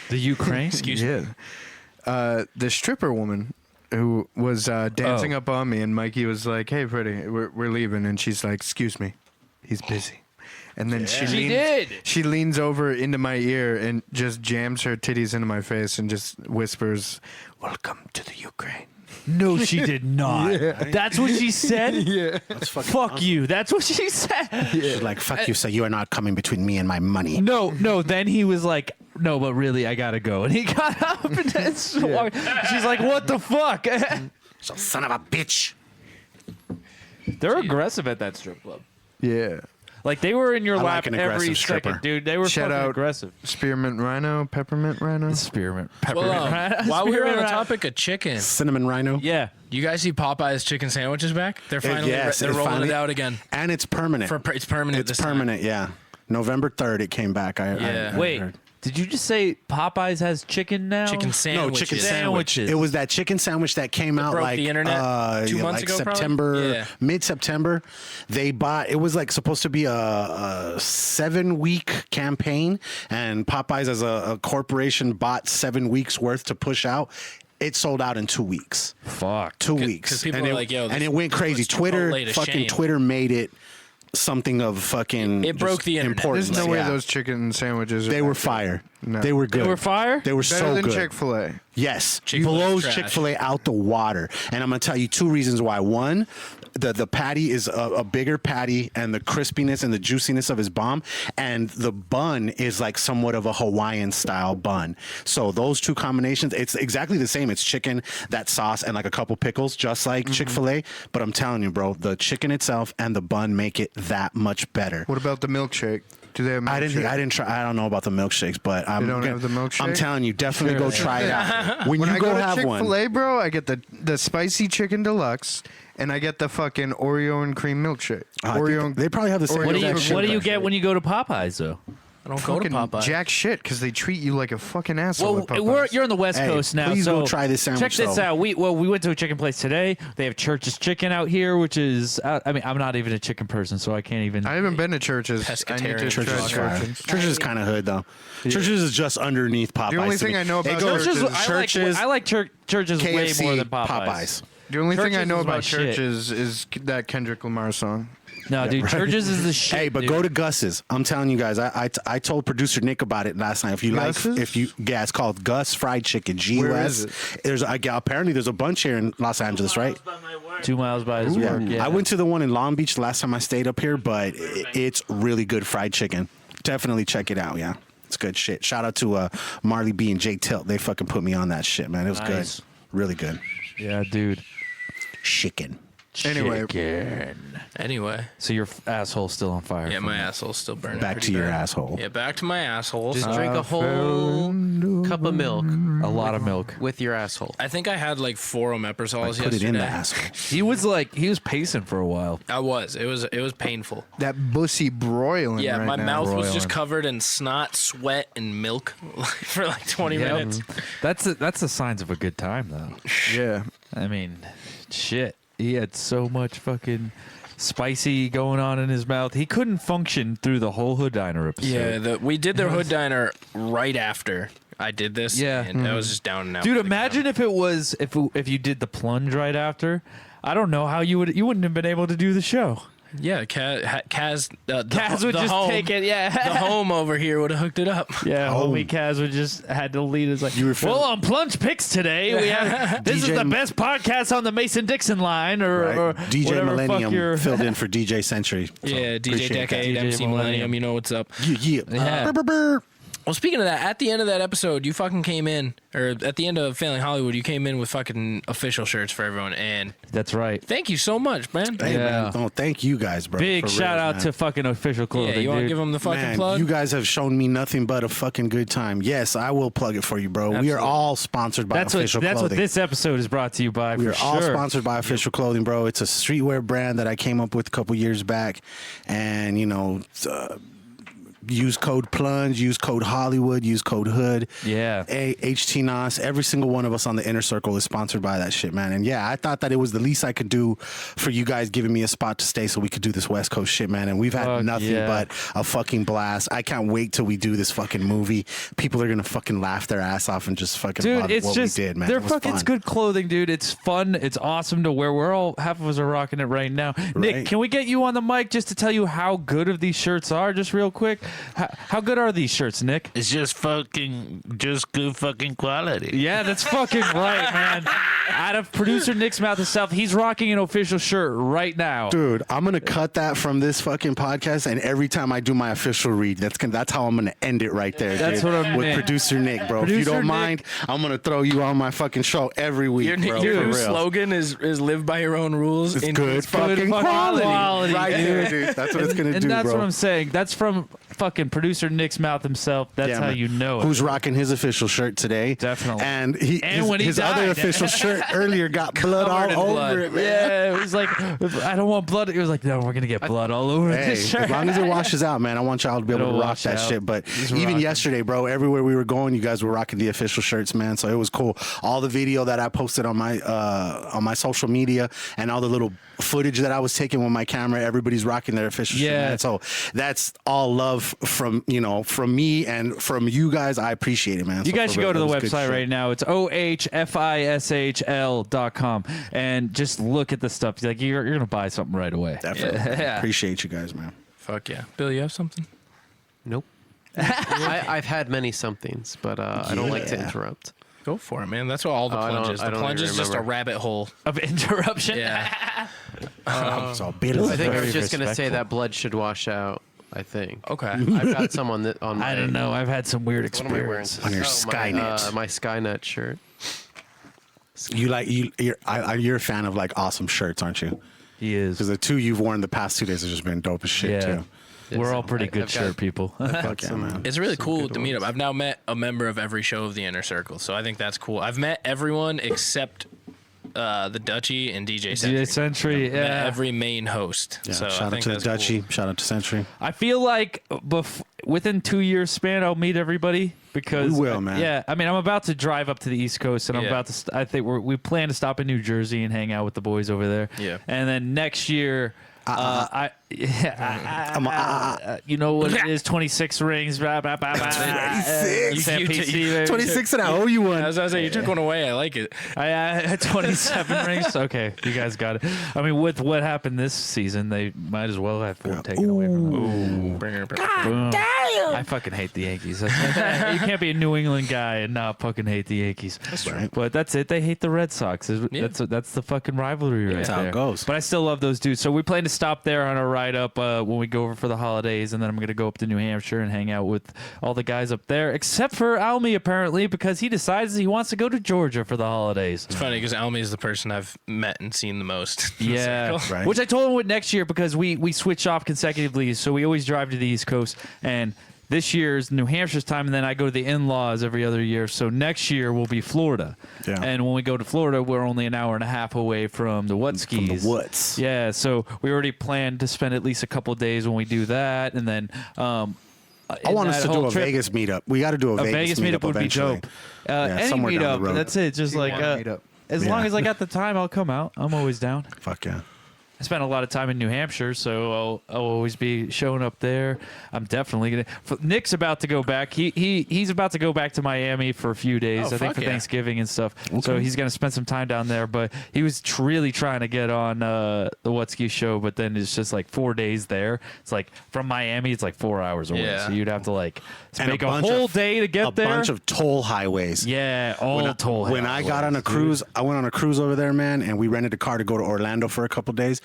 The Ukraine? Excuse me. yeah, the stripper woman who was dancing up on me, and Mikey was like, "Hey, Freddie, we're leaving," and she's like, "Excuse me, he's busy." And then she leans over into my ear and just jams her titties into my face and just whispers, "Welcome to the Ukraine." No, she did not. That's what she said? Yeah. That's fucking Fuck you. That's what she said. She's like, fuck you, so you are not coming between me and my money. No. Then he was like, no, but really, I gotta go. And he got up and then she's like, what the fuck? So son of a bitch. They're aggressive at that strip club. Yeah. Like, they were in your I lap like an every aggressive stripper. second, dude. They were Shout fucking out aggressive. Spearmint Rhino, Peppermint Rhino. Spearmint. Well, Peppermint. while we were on the Spearmint. topic of chicken, Cinnamon rhino. Yeah. you guys see Popeye's chicken sandwiches back? They're finally yes, they're it rolling finally- it out again. And it's permanent. It's permanent. It's this time. permanent, yeah. November 3rd, it came back. I Yeah. I Wait. heard. Did you just say Popeyes has chicken now? Chicken No, sandwiches. chicken sandwich. It was that chicken sandwich that came out broke like the internet 2 months like ago, probably? September, Yeah. mid-September. They bought. It was like supposed to be a 7-week campaign, and Popeyes as a corporation bought 7 weeks worth to push out. It sold out in 2 weeks. Fuck. 2 weeks. 'cause people and are it, like, yo, and this- it went this crazy. puts Twitter, Chipotle to fucking shame. Twitter made it something of fucking. It broke just the internet. importance. There's no way Yeah. those chicken sandwiches. They were fire. They were good. They were fire? They were better so than good. Chick-fil-A. Yes, Chick-fil-A blows trash. Chick-fil-A out the water, and I'm gonna tell you 2 reasons why. One, the patty is a bigger patty, and the crispiness and the juiciness of his bomb, and the bun is like somewhat of a Hawaiian style bun. So those 2 combinations, it's exactly the same. It's chicken, that sauce, and like a couple pickles, just like Chick-fil-A. But I'm telling you, bro, the chicken itself and the bun make it that much better. What about the milkshake? Do they have milkshake? I didn't try. I don't know about the milkshakes, but I'm don't have the milkshake? I'm telling you, definitely go try it out. When you I go go to have one. Chick-fil-A, bro, I get the spicy chicken deluxe, and I get the fucking Oreo and cream milkshire. I think Oreo and they probably have the same. Oreo What do you and exact What do shit. you get when you go to Popeyes though? I don't go to fucking Popeye. jack shit because they treat you like a fucking asshole. Well, at Popeyes. you're on the West Hey, Coast now, please so go try this sandwich, check this though. out. We went to a chicken place today. They have Church's Chicken out here, which is I mean I'm not even a chicken person, so I can't even. I haven't been to Church's. I need to Pescatarian. try Church's fire. Church's. Church's is kind of hood though. Church's is just underneath Popeyes. The only to thing me. I know It about goes Church's- I like Church's way KFC, more than Popeyes. The only thing I Church's know is my about shit. Church's is that Kendrick Lamar song. No, dude, right. Church's is the shit. Hey, but dude. go to Gus's. I'm telling you guys. I told producer Nick about it last night. If you Gus's? it's called Gus Fried Chicken. Where GUS. is it? There's apparently there's a bunch here in Los Angeles, right? 2 miles by his Yeah. work. Yeah, I went to the one in Long Beach the last time I stayed up here, but it's really good fried chicken. Definitely check it out. Yeah, it's good shit. Shout out to Marley B and Jay Tilt. They fucking put me on that shit, man. It was Nice. good. Really good. Yeah, dude. Chicken. Anyway. Chicken. Anyway. So your asshole's still on fire. Yeah, from my it. asshole's still burning. Back pretty to your bad. asshole. Yeah, back to my asshole. Just drink a whole cup of milk A lot of milk. with your asshole. I think I had like 4 omeprazoles Put yesterday. it in the asshole. He was pacing for a while. I was. It was painful. That bussy broiling Yeah, right my now. mouth was just Roiling. covered in snot, sweat, and milk for like 20 Yep. minutes. That's the signs of a good time, though. Yeah. I mean, shit. He had so much fucking spicy going on in his mouth. He couldn't function through the whole Hood Diner episode. Yeah, we did the Hood Diner right after I did this. Yeah. and I was just down and out. Dude, for the imagine count. if it was if you did the plunge right after. I don't know how you wouldn't have been able to do the show. Yeah, Kaz Kaz would the just home, take it. Yeah. The home over here would have hooked it up. Yeah, homie Kaz would just had to lead us like, You were well, on Plunge Picks today, we have this is DJ the best podcast on the Mason Dixon line, or Right. DJ whatever fuck Millennium your filled in for DJ Century. So, Yeah, DJ appreciate that. Decade, DJ MC Millennium, you know what's up. Yeah. Yeah. Brr, brr, brr. Well, speaking of that, at the end of that episode, you fucking came in, or at the end of Failing Hollywood, you came in with fucking official shirts for everyone, and That's right. thank you so much, man. Hey, Yeah. man. Oh, thank you guys, bro. Big for shout real, out man. to fucking official clothing. Yeah, you want to dude. give them the fucking Man, plug? you guys have shown me nothing but a fucking good time. Yes, I will plug it for you, bro. We are Absolutely. all sponsored by official That's what clothing. this episode is brought to you by. We for are all sure. sponsored by Official Clothing, bro. It's a streetwear brand that I came up with a couple years back, and use code Plunge, use code Hollywood, use code Hood. Yeah. HT Nas. Every single one of us on the inner circle is sponsored by that shit, man. And yeah, I thought that it was the least I could do for you guys giving me a spot to stay so we could do this West Coast shit, man. And we've had Fuck nothing yeah. but a fucking blast. I can't wait till we do this fucking movie. People are gonna fucking laugh their ass off and just fucking Dude, love it's what just we did, man. they're It was fucking fun. it's good clothing, dude. It's fun. It's awesome to wear. We're all half of us are rocking it right now. Nick, Right. can we get you on the mic just to tell you how good of these shirts are, just real quick? How good are these shirts, Nick? It's just good fucking quality. Yeah, that's fucking right, man. Out of producer Nick's mouth himself, he's rocking an official shirt right now. Dude, I'm gonna cut that from this fucking podcast, and every time I do my official read, that's how I'm gonna end it right there. That's dude, what I'm with Nick. producer Nick, bro. if you Producer don't Nick. mind, I'm gonna throw you on my fucking show every week, Your bro. new for real. slogan is live by your own rules. It's in good fucking quality. quality. Right there, dude. That's what it's gonna And do, that's bro. what I'm saying. That's from fucking producer Nick's mouth himself. That's how man. you know it. Who's rocking his official shirt today? Definitely. And when he his died. other official shirt earlier got blood all in over blood. it, man. Yeah, it was like, I don't want blood. It was like, no, we're gonna get blood all over Hey, this shirt. as long as it washes out, man, I want y'all to be able It'll to rock wash that out. shit. But Just even rock it. yesterday, bro, everywhere we were going, you guys were rocking the official shirts, man. So it was cool. All the video that I posted on my social media and all the little footage that I was taking with my camera, everybody's rocking their official shit, man. So that's all love from me and from you guys. I appreciate it, man. You So guys for should real, go to the that was good website shit. right now. It's ohfishl.com and just look at the stuff. Like you're gonna buy something right away. Definitely. Yeah. Appreciate you guys, man. Fuck yeah. Bill, you have something? Nope. I've had many somethings, but I don't like to Yeah. interrupt. Go for it, man. That's what all the I plunge don't- is. I The don't plunge even is just a remember. rabbit hole. Of interruption. Yeah. So Bill I think I very was just gonna say respectful. that blood should wash out. I think. Okay. I've got some on my. I don't know. I've had some weird What am I wearing? experiences. On your my, Skynet. my Skynet shirt. You're a fan of like awesome shirts, aren't you? He is. Because the two you've worn the past 2 days have just been dope as shit Yeah. too. We're all pretty I've good got- shirt people. Fuck yeah, man. It's really cool to meet ones. up. I've now met a member of every show of the Inner Circle, so I think that's cool. I've met everyone except the Dutchie and DJ Sentry. DJ Sentry, Met yeah. every main host. Yeah, So I shout out think to the that's Dutchie. cool. Shout out to Century. I feel like within 2 years span, I'll meet everybody because We will, man. Yeah, I mean, I'm about to drive up to the East Coast, and I'm Yeah. about to. I think we plan to stop in New Jersey and hang out with the boys over there. Yeah. and then next year. You know what it is? 26 rings. Blah, blah, blah, blah. 26. Sam You- PC, you- baby. 26 and I owe you one. I was gonna say you took one away. I like it. I had 27 rings. Okay, you guys got it. I mean, with what happened this season, they might as well have one taken away from them. Bring her. Boom. I fucking hate the Yankees. You can't be a New England guy and not fucking hate the Yankees. That's right. But that's it. They hate the Red Sox. Yeah. That's the fucking rivalry right That's there. how it goes. But I still love those dudes. So we plan to stop there on our ride up when we go over for the holidays, and then I'm gonna go up to New Hampshire and hang out with all the guys up there, except for Almy apparently because he decides he wants to go to Georgia for the holidays. It's funny because Almy is the person I've met and seen the most. in the Yeah, circle. Right. which I told him with next year because we switch off consecutively, so we always drive to the East Coast. And this year's New Hampshire's time, and then I go to the in-laws every other year. So next year will be Florida. Yeah. And when we go to Florida, we're only an hour and a half away from the WUTZKEs. From the Woods. Yeah, so we already planned to spend at least a couple of days when we do that, and then. I want us to do a Vegas meetup. We got to do a Vegas meetup would eventually. be dope. Any somewhere down the meetup, road. that's it. Just like meetup. as long as I got the time, I'll come out. I'm always down. Fuck yeah. I spent a lot of time in New Hampshire, so I'll always be showing up there. I'm definitely gonna. Nick's about to go back. He's about to go back to Miami for a few days. Oh, I think fuck for yeah. Thanksgiving and stuff. So he's gonna spend some time down there. But he was really trying to get on the WUTZKE show, but then it's just like 4 days there. It's like from Miami, it's like 4 hours away. Yeah. So you'd have to like And make a whole day to get there. A bunch of toll highways. Yeah, all toll. When I got on a cruise, I went on a cruise over there, man, and we rented a car to go to Orlando for a couple days.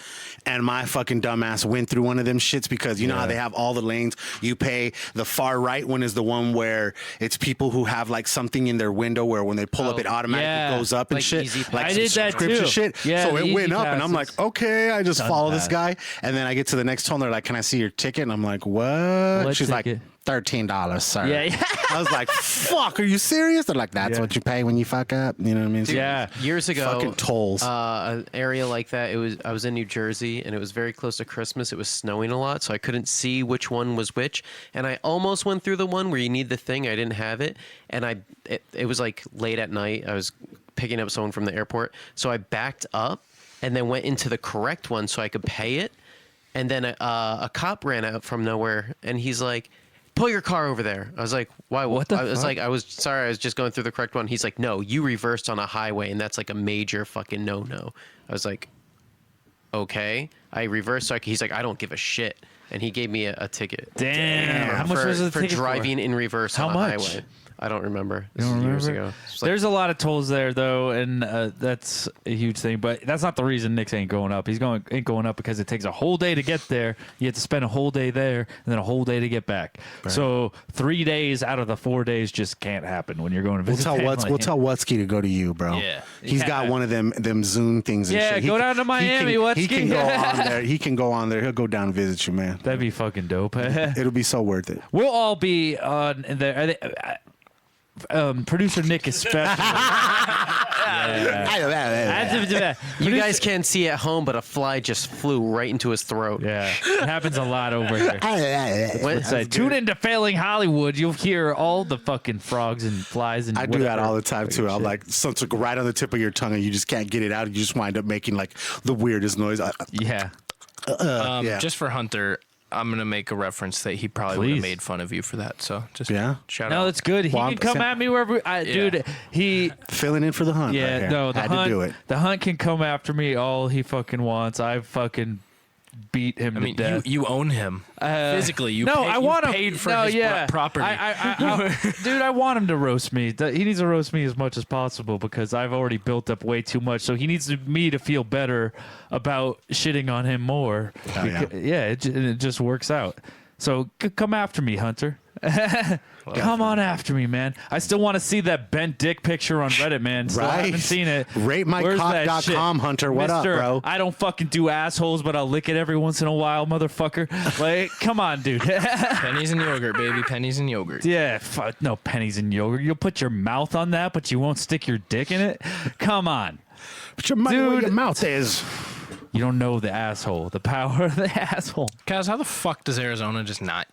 And my fucking dumbass went through one of them shits because you know how they have all the lanes. You pay the far right one is the one where it's people who have like something in their window where when they pull up, it automatically goes up and Like shit. Easy Like I some did that subscription too. shit. Yeah, so the it went Easy up, and I'm Passes. like, okay, I just Done follow this that. guy, and then I get to the next toll. They're like, "Can I see your ticket?" And I'm like, "What?" What She's ticket? like, $13, sir. Yeah. I was like, "Fuck, are you serious?" They're like, "That's Yeah. what you pay when you fuck up." You know what I mean? Yeah. Years ago, Fucking tolls. an area like that. I was in New Jersey, and it was very close to Christmas. It was snowing a lot, so I couldn't see which one was which. And I almost went through the one where you need the thing. I didn't have it, and it was like late at night. I was picking up someone from the airport, so I backed up and then went into the correct one so I could pay it. And then a cop ran out from nowhere, and he's like, "Pull your car over there." I was like, "Why?" What the I was fuck? like, "I was sorry, I was just going through the correct one." He's like, "No, you reversed on a highway, and that's like a major fucking no-no." I was like, "Okay." I reversed, so he's like, "I don't give a shit," and he gave me a ticket. Damn. How much for, was the for ticket driving in reverse How on a much? highway? I don't remember. You This don't is years remember? ago. It's like- There's a lot of tolls there though, and that's a huge thing. But that's not the reason Nick's ain't going up. Ain't going up because it takes a whole day to get there. You have to spend a whole day there and then a whole day to get back. Right. So 3 days out of the 4 days just can't happen when you're going to visit. We'll tell Wutzke to go to you, bro. Yeah. He's got one of them Zoom things. And shit. Go down to Miami. He can go on there. He can go on there. He'll go down and visit you, man. That'd be fucking dope. It'll be so worth it. We'll all be on there. Producer Nick especially. You guys can't see at home, but a fly just flew right into his throat. Yeah, it happens a lot over here. Tune into Failing Hollywood. You'll hear all the fucking frogs and flies and I do that all the time too. I'm like, something right on the tip of your tongue and you just can't get it out. You just wind up making like the weirdest noise. Yeah. Just for Hunter, I'm gonna make a reference that he probably would have made fun of you for that. So just shout out. No, that's good. He can come at me wherever. Dude, he filling in for the hunt. Yeah, right no, the had hunt. to do it. The hunt can come after me all he fucking wants. I fucking beat him to death. You own him physically. You paid for his property. Dude, I want him to roast me. He needs to roast me as much as possible because I've already built up way too much. So he needs me to feel better about shitting on him more. It just works out. So come after me, Hunter. Come on after me, man. I still want to see that bent dick picture on Reddit, man. Still haven't seen it. RateMyCock.com, Hunter. What up, bro? I don't fucking do assholes, but I'll lick it every once in a while, motherfucker. Like, come on, dude. Pennies and yogurt, baby. Pennies and yogurt. Yeah, no pennies and yogurt. You'll put your mouth on that, but you won't stick your dick in it? Come on. Put your money where your mouth is. You don't know the asshole. The power of the asshole. Kaz, how the fuck does Arizona just not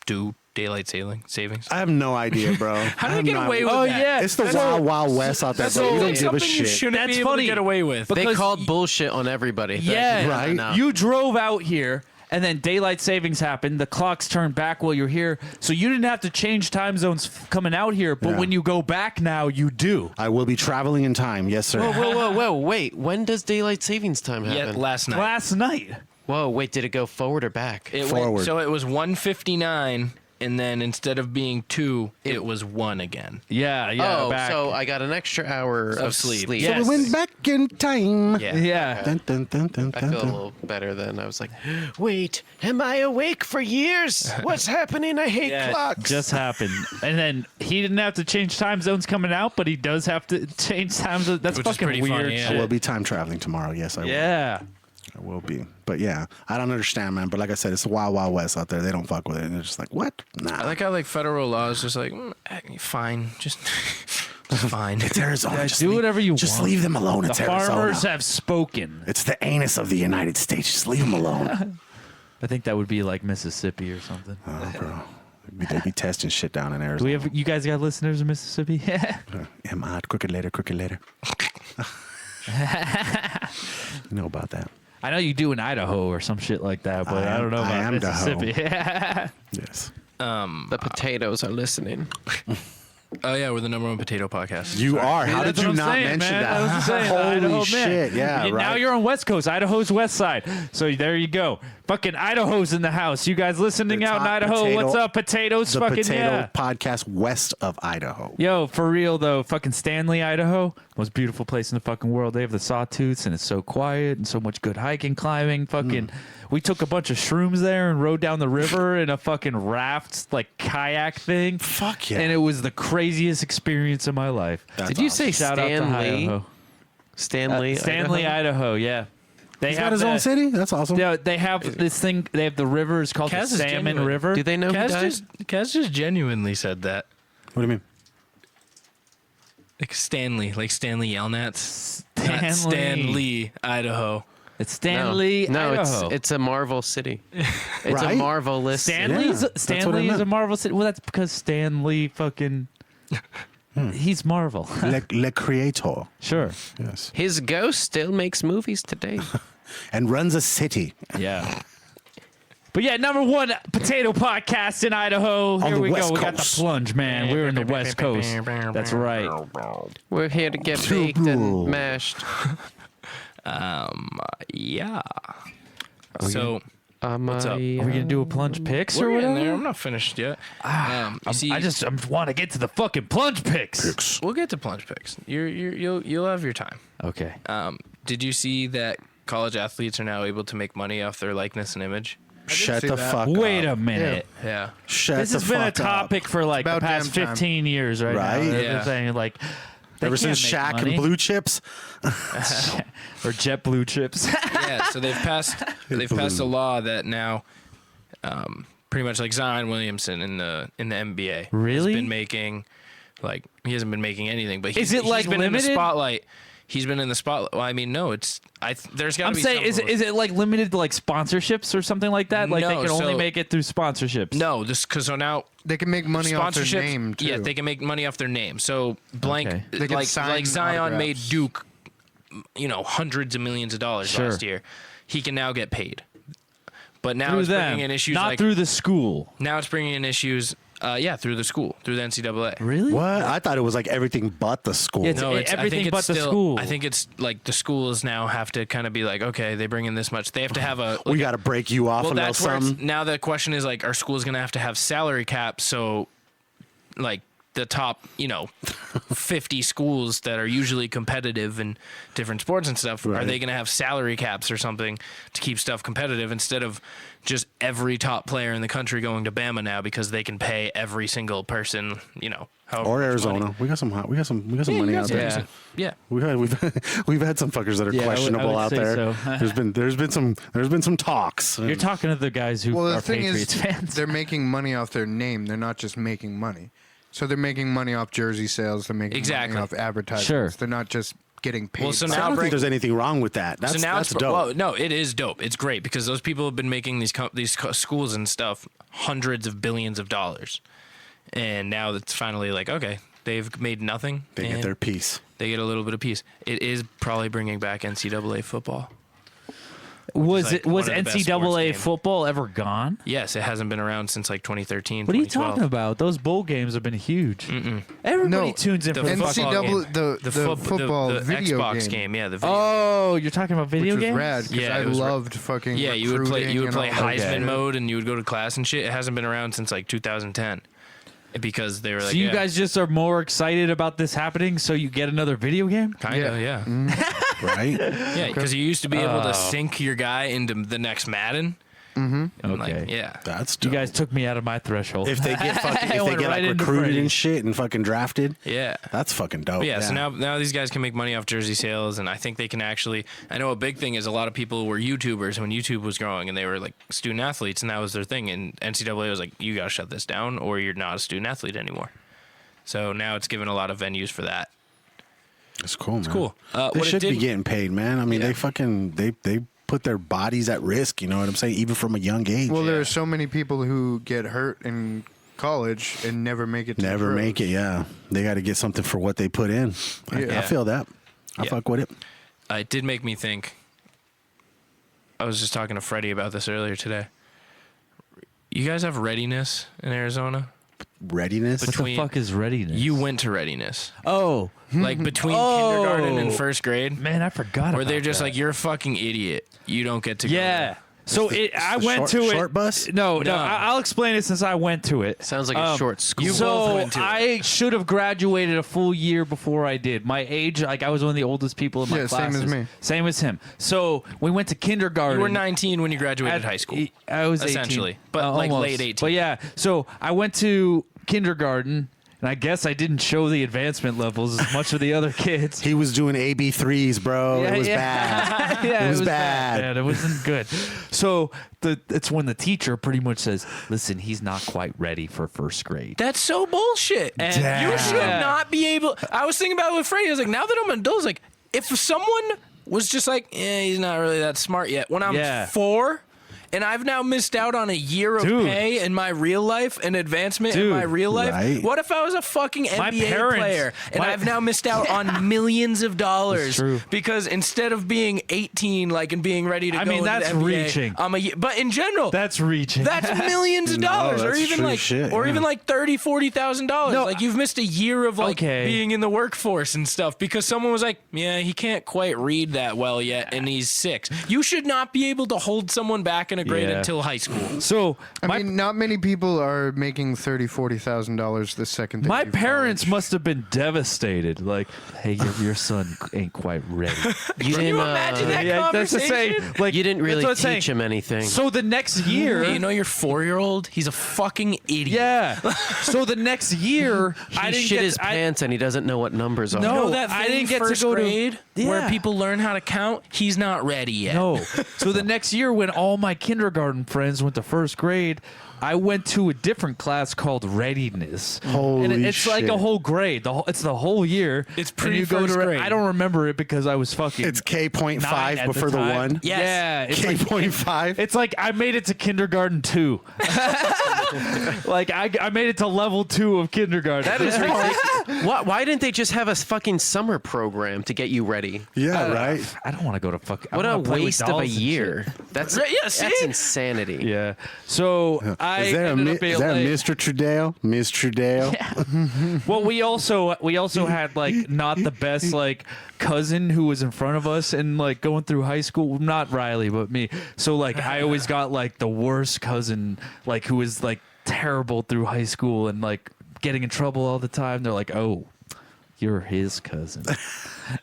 do daylight savings? I have no idea, bro. How do they get away with that? Yeah, it's the wild west out there, bro. You don't give a shit. That's funny. Get away with. They called bullshit on everybody. Yeah, right. You drove out here, and then daylight savings happened. The clocks turned back while you're here, so you didn't have to change time zones coming out here. But when you go back now, you do. I will be traveling in time. Yes, sir. Whoa! Wait, when does daylight savings time happen? Yeah, last night. Last night. Whoa! Wait, did it go forward or back? Forward. So it was 1:59. And then instead of being 2, it was 1 again. Yeah. Back. So I got an extra hour of sleep. Yes. So we went back in time. Yeah. Dun, dun, dun, dun, I feel a little better then. I was like, wait, am I awake for years? What's happening? I hate clocks. Just happened. And then he didn't have to change time zones coming out, but he does have to change time zones. That's fucking weird. Funny, I will be time traveling tomorrow. Yes, I will. Yeah. I will be. But yeah, I don't understand, man. But like I said, it's the wild west out there. They don't fuck with it. And they're just like, what? Nah. I like how federal law is just like, fine, just fine. It's Arizona. Just do whatever you want. Just leave them alone. It's Arizona. The farmers have spoken. It's the anus of the United States. Just leave them alone. I think that would be like Mississippi or something. Oh, bro. They'd be testing shit down in Arizona. Do we have? You guys got listeners in Mississippi? M-odd, crooked later. You know about that. I know you do in Idaho or some shit like that, but I don't know about Mississippi. Yes. The potatoes are listening. Oh yeah, we're the #1 potato podcast. You are. How That's did you what I'm not saying, mention man. that? I was just saying, Holy Idaho, shit! Yeah, right. Now you're on West Coast. Idaho's West Side. So there you go. Fucking Idaho's in the house. You guys listening out in Idaho? What's up, potatoes? The fucking potato podcast west of Idaho. Yo, for real though, fucking Stanley, Idaho, most beautiful place in the fucking world. They have the sawtooths, and it's so quiet and so much good hiking, climbing. Fucking, we took a bunch of shrooms there and rode down the river in a fucking raft, like kayak thing. Fuck yeah! And it was the craziest experience of my life. Did you say Shout out to Stanley? Idaho. Stanley, Idaho. Yeah. He's got his own city. That's awesome. Yeah, they have this thing. They have the river. It's called the Salmon River. Do they know who died? Kaz just genuinely said that. What do you mean? Like Stanley Yelnats. Not Stanley, Idaho. It's Stanley, Idaho. it's a Marvel city. It's Right? a marvelous Stanley is a Marvel city. Well, that's because Stanley fucking. He's Marvel. Le Creator. Sure. Yes. His ghost still makes movies today. And runs a city. Yeah. But yeah, #1 potato podcast in Idaho. On Here the we West go. We got the Coast. plunge, man. We're in the West Coast. That's right. We're here to get baked and mashed. Yeah. So What's up? Are we gonna do a plunge picks or We're getting whatever? there. I'm not finished yet. You see, I want to get to the fucking plunge picks. we'll get to plunge picks. You'll have your time. Okay. Did you see that college athletes are now able to make money off their likeness and image? Shut see the that. fuck Wait up. a minute. Yeah. Shut This the has been a fuck up. topic for like the About past damn time. 15 years, right? Right? Now. They're Yeah. saying like they Ever can't since make Shaq money. and Blue Chips. or Jet Blue Chips. Yeah. So they've passed a law that now, pretty much like Zion Williamson in the NBA. Really? Has been making, like, he hasn't been making anything, but Is it, like, he's been in the limited? spotlight. He's been in the spotlight. Well, I mean, no, there's got to I'm be. saying, is it like limited to like sponsorships or something like that? Like No, they can only so- make it through sponsorships. No, this because so now They can make money off their sponsorships. name too. Yeah, they can make money off their name. So blank, Okay. They can like sign Zion made autographs. Duke, hundreds of millions of dollars Sure. last year. He can now get paid. But now Through it's them, bringing in issues not like through the school. now it's bringing in issues. Through the school, through the NCAA. Really? What? I thought it was like everything but the school. Yeah, it's- No, I think everything it's but the still, school. I think it's like the schools now have to kind of be like, okay, they bring in this much. They have to have a. we got to break you off well, a little that's where it's, something. now the question is like, are schools going to have salary caps? So, like the top, 50 schools that are usually competitive in different sports and stuff, are Right. they going to have salary caps or something to keep stuff competitive instead of just every top player in the country going to Bama now because they can pay every single person, however Or much Arizona. money. We got some money out there. Yeah. We've had some fuckers that are Yeah, I would questionable out say there. so. there's been some talks. You're talking to the guys who Well, the are thing Patriots is, fans. they're making money off their name. They're not just making money. So they're making money off jersey sales. They're making Exactly. money off advertisements. Sure. They're not just getting paid. Well, so by I now don't bring- think there's anything wrong with that. That's, So now that's it's dope. well, no, it is dope. It's great because those people have been making these schools and stuff hundreds of billions of dollars, and now it's finally like, okay, they've made nothing. They get and their piece. They get a little bit of peace. It is probably bringing back NCAA football. Was like was one of the best sports NCAA games. football ever gone? Yes, it hasn't been around since like 2013. What are you 2012. talking about? Those bowl games have been huge. Everybody No, tunes in The for the football fucking. game. NCAA, the football the video Xbox game. yeah, the video. Oh, you're talking about video Which was games? rad because Yeah, I it was loved fucking Yeah, you would play recruiting and all Heisman that shit. mode and you would go to class and shit. It hasn't been around since like 2010 because they were like, So you guys just are more excited about this happening, so you get another video game? kind of, yeah. Right? Yeah, because you used to be able to sync your guy into the next Madden. Mm-hmm. Okay. Yeah. That's You dope. guys took me out of my threshold. if they get fucking, if they went get right like into recruited Freddy. and shit and fucking drafted, Yeah. that's fucking dope. But yeah, so now these guys can make money off jersey sales, and I think they can actually. I know a big thing is a lot of people were YouTubers when YouTube was growing, and they were like student athletes, and that was their thing. And NCAA was like, you gotta shut this down, or you're not a student athlete anymore. So now it's given a lot of venues for that. it's cool, man. Cool. They What it should be did- getting paid, man. I mean, Yeah. they fucking they put their bodies at risk. You know what I'm saying? Even from a young age. Well, there are so many people who get hurt in college and never make it to the Never pros. make it. Yeah, they got to get something for what they put in. I Yeah. feel that. I Yeah. fuck with it. It did make me think. I was just talking to Freddie about this earlier today. You guys have readiness in Arizona? Readiness. What the between- fuck is readiness? You went to readiness. Oh, Like between kindergarten and first grade? man, I forgot. Where about they're just that. like, you're a fucking idiot. You don't get to go. Yeah. So I went short- to it. short bus? No. No. I'll explain it since I went to it. Sounds like a short school. you both So went to it. I should have graduated a full year before I did. My age, like I was one of the oldest people in my Yeah, same classes. as me. Same as him. So we went to kindergarten. You were 19 when you graduated high school. I was 18. Essentially. But, like, almost. late 18. But yeah, so I went to kindergarten, and I guess I didn't show the advancement levels as much of the other kids. He was doing AB3s, bro. Yeah, it was yeah. bad. Yeah, It was bad. man. It wasn't good. So it's when the teacher pretty much says, "Listen, he's not quite ready for first grade." That's so bullshit. And you should Damn. not be able. I was thinking about it with Freddie. I was like, now that I'm an adult, I was like, if someone was just like, he's not really that smart yet. When I'm Yeah. 4 and I've now missed out on a year of Dude. pay in my real life and advancement in my Dude. real life. Right. What if I was a fucking NBA parents- player and my- I've now missed out on millions of dollars true. because instead of being 18, like, and being ready to I go mean, into that's the NBA, reaching. But in general, That's reaching. that's millions of dollars, or that's even true like, shit, or yeah. even like $30,000-$40,000. No, Like you've missed a year of like Okay. being in the workforce and stuff because someone was like, yeah, he can't quite read that well yet, and he's 6. You should not be able to hold someone back in a grade Yeah. until high school. So I mean, not many people are making $30,000-$40,000 the second. my parents must have been devastated. Like, hey, your son ain't quite ready. You Can didn't. you imagine that That's to say, conversation? like, You didn't really that's what I'm teach saying. him anything. So the next year, Hey, you know your 4-year-old? He's a fucking idiot. yeah. So the next year, I he didn't shit get his pants and he doesn't know what numbers are. No. You know that I thing didn't get to first go to- grade where Yeah. people learn how to count? He's not ready yet. No. So the next year, when all my kindergarten friends went to first grade, I went to a different class called readiness. Holy and it's like a shit. whole grade. It's the whole year. It's And pretty you go first to grade. I don't remember it because I was fucking. It's K.5 9 at before the time. 1. Yes. Yeah. It's like, K.5. it's like I made it to kindergarten 2. Like I made it to level 2 of kindergarten. That is ridiculous. Why didn't they just have a fucking summer program to get you ready? Yeah, right. I don't want to go to fuck. I What a wanna play with waste of a dolls and year. shit. That's Yeah, see? that's insanity. Yeah. So I Is there a, ended Mi- up being is there a like, Mr. Trudell? Miss Trudell? well, we also had like not the best like cousin who was in front of us and like going through high school. Not Riley, but me. So like I always got like the worst cousin, like who was like terrible through high school and like getting in trouble all the time. They're like, oh, you're his cousin.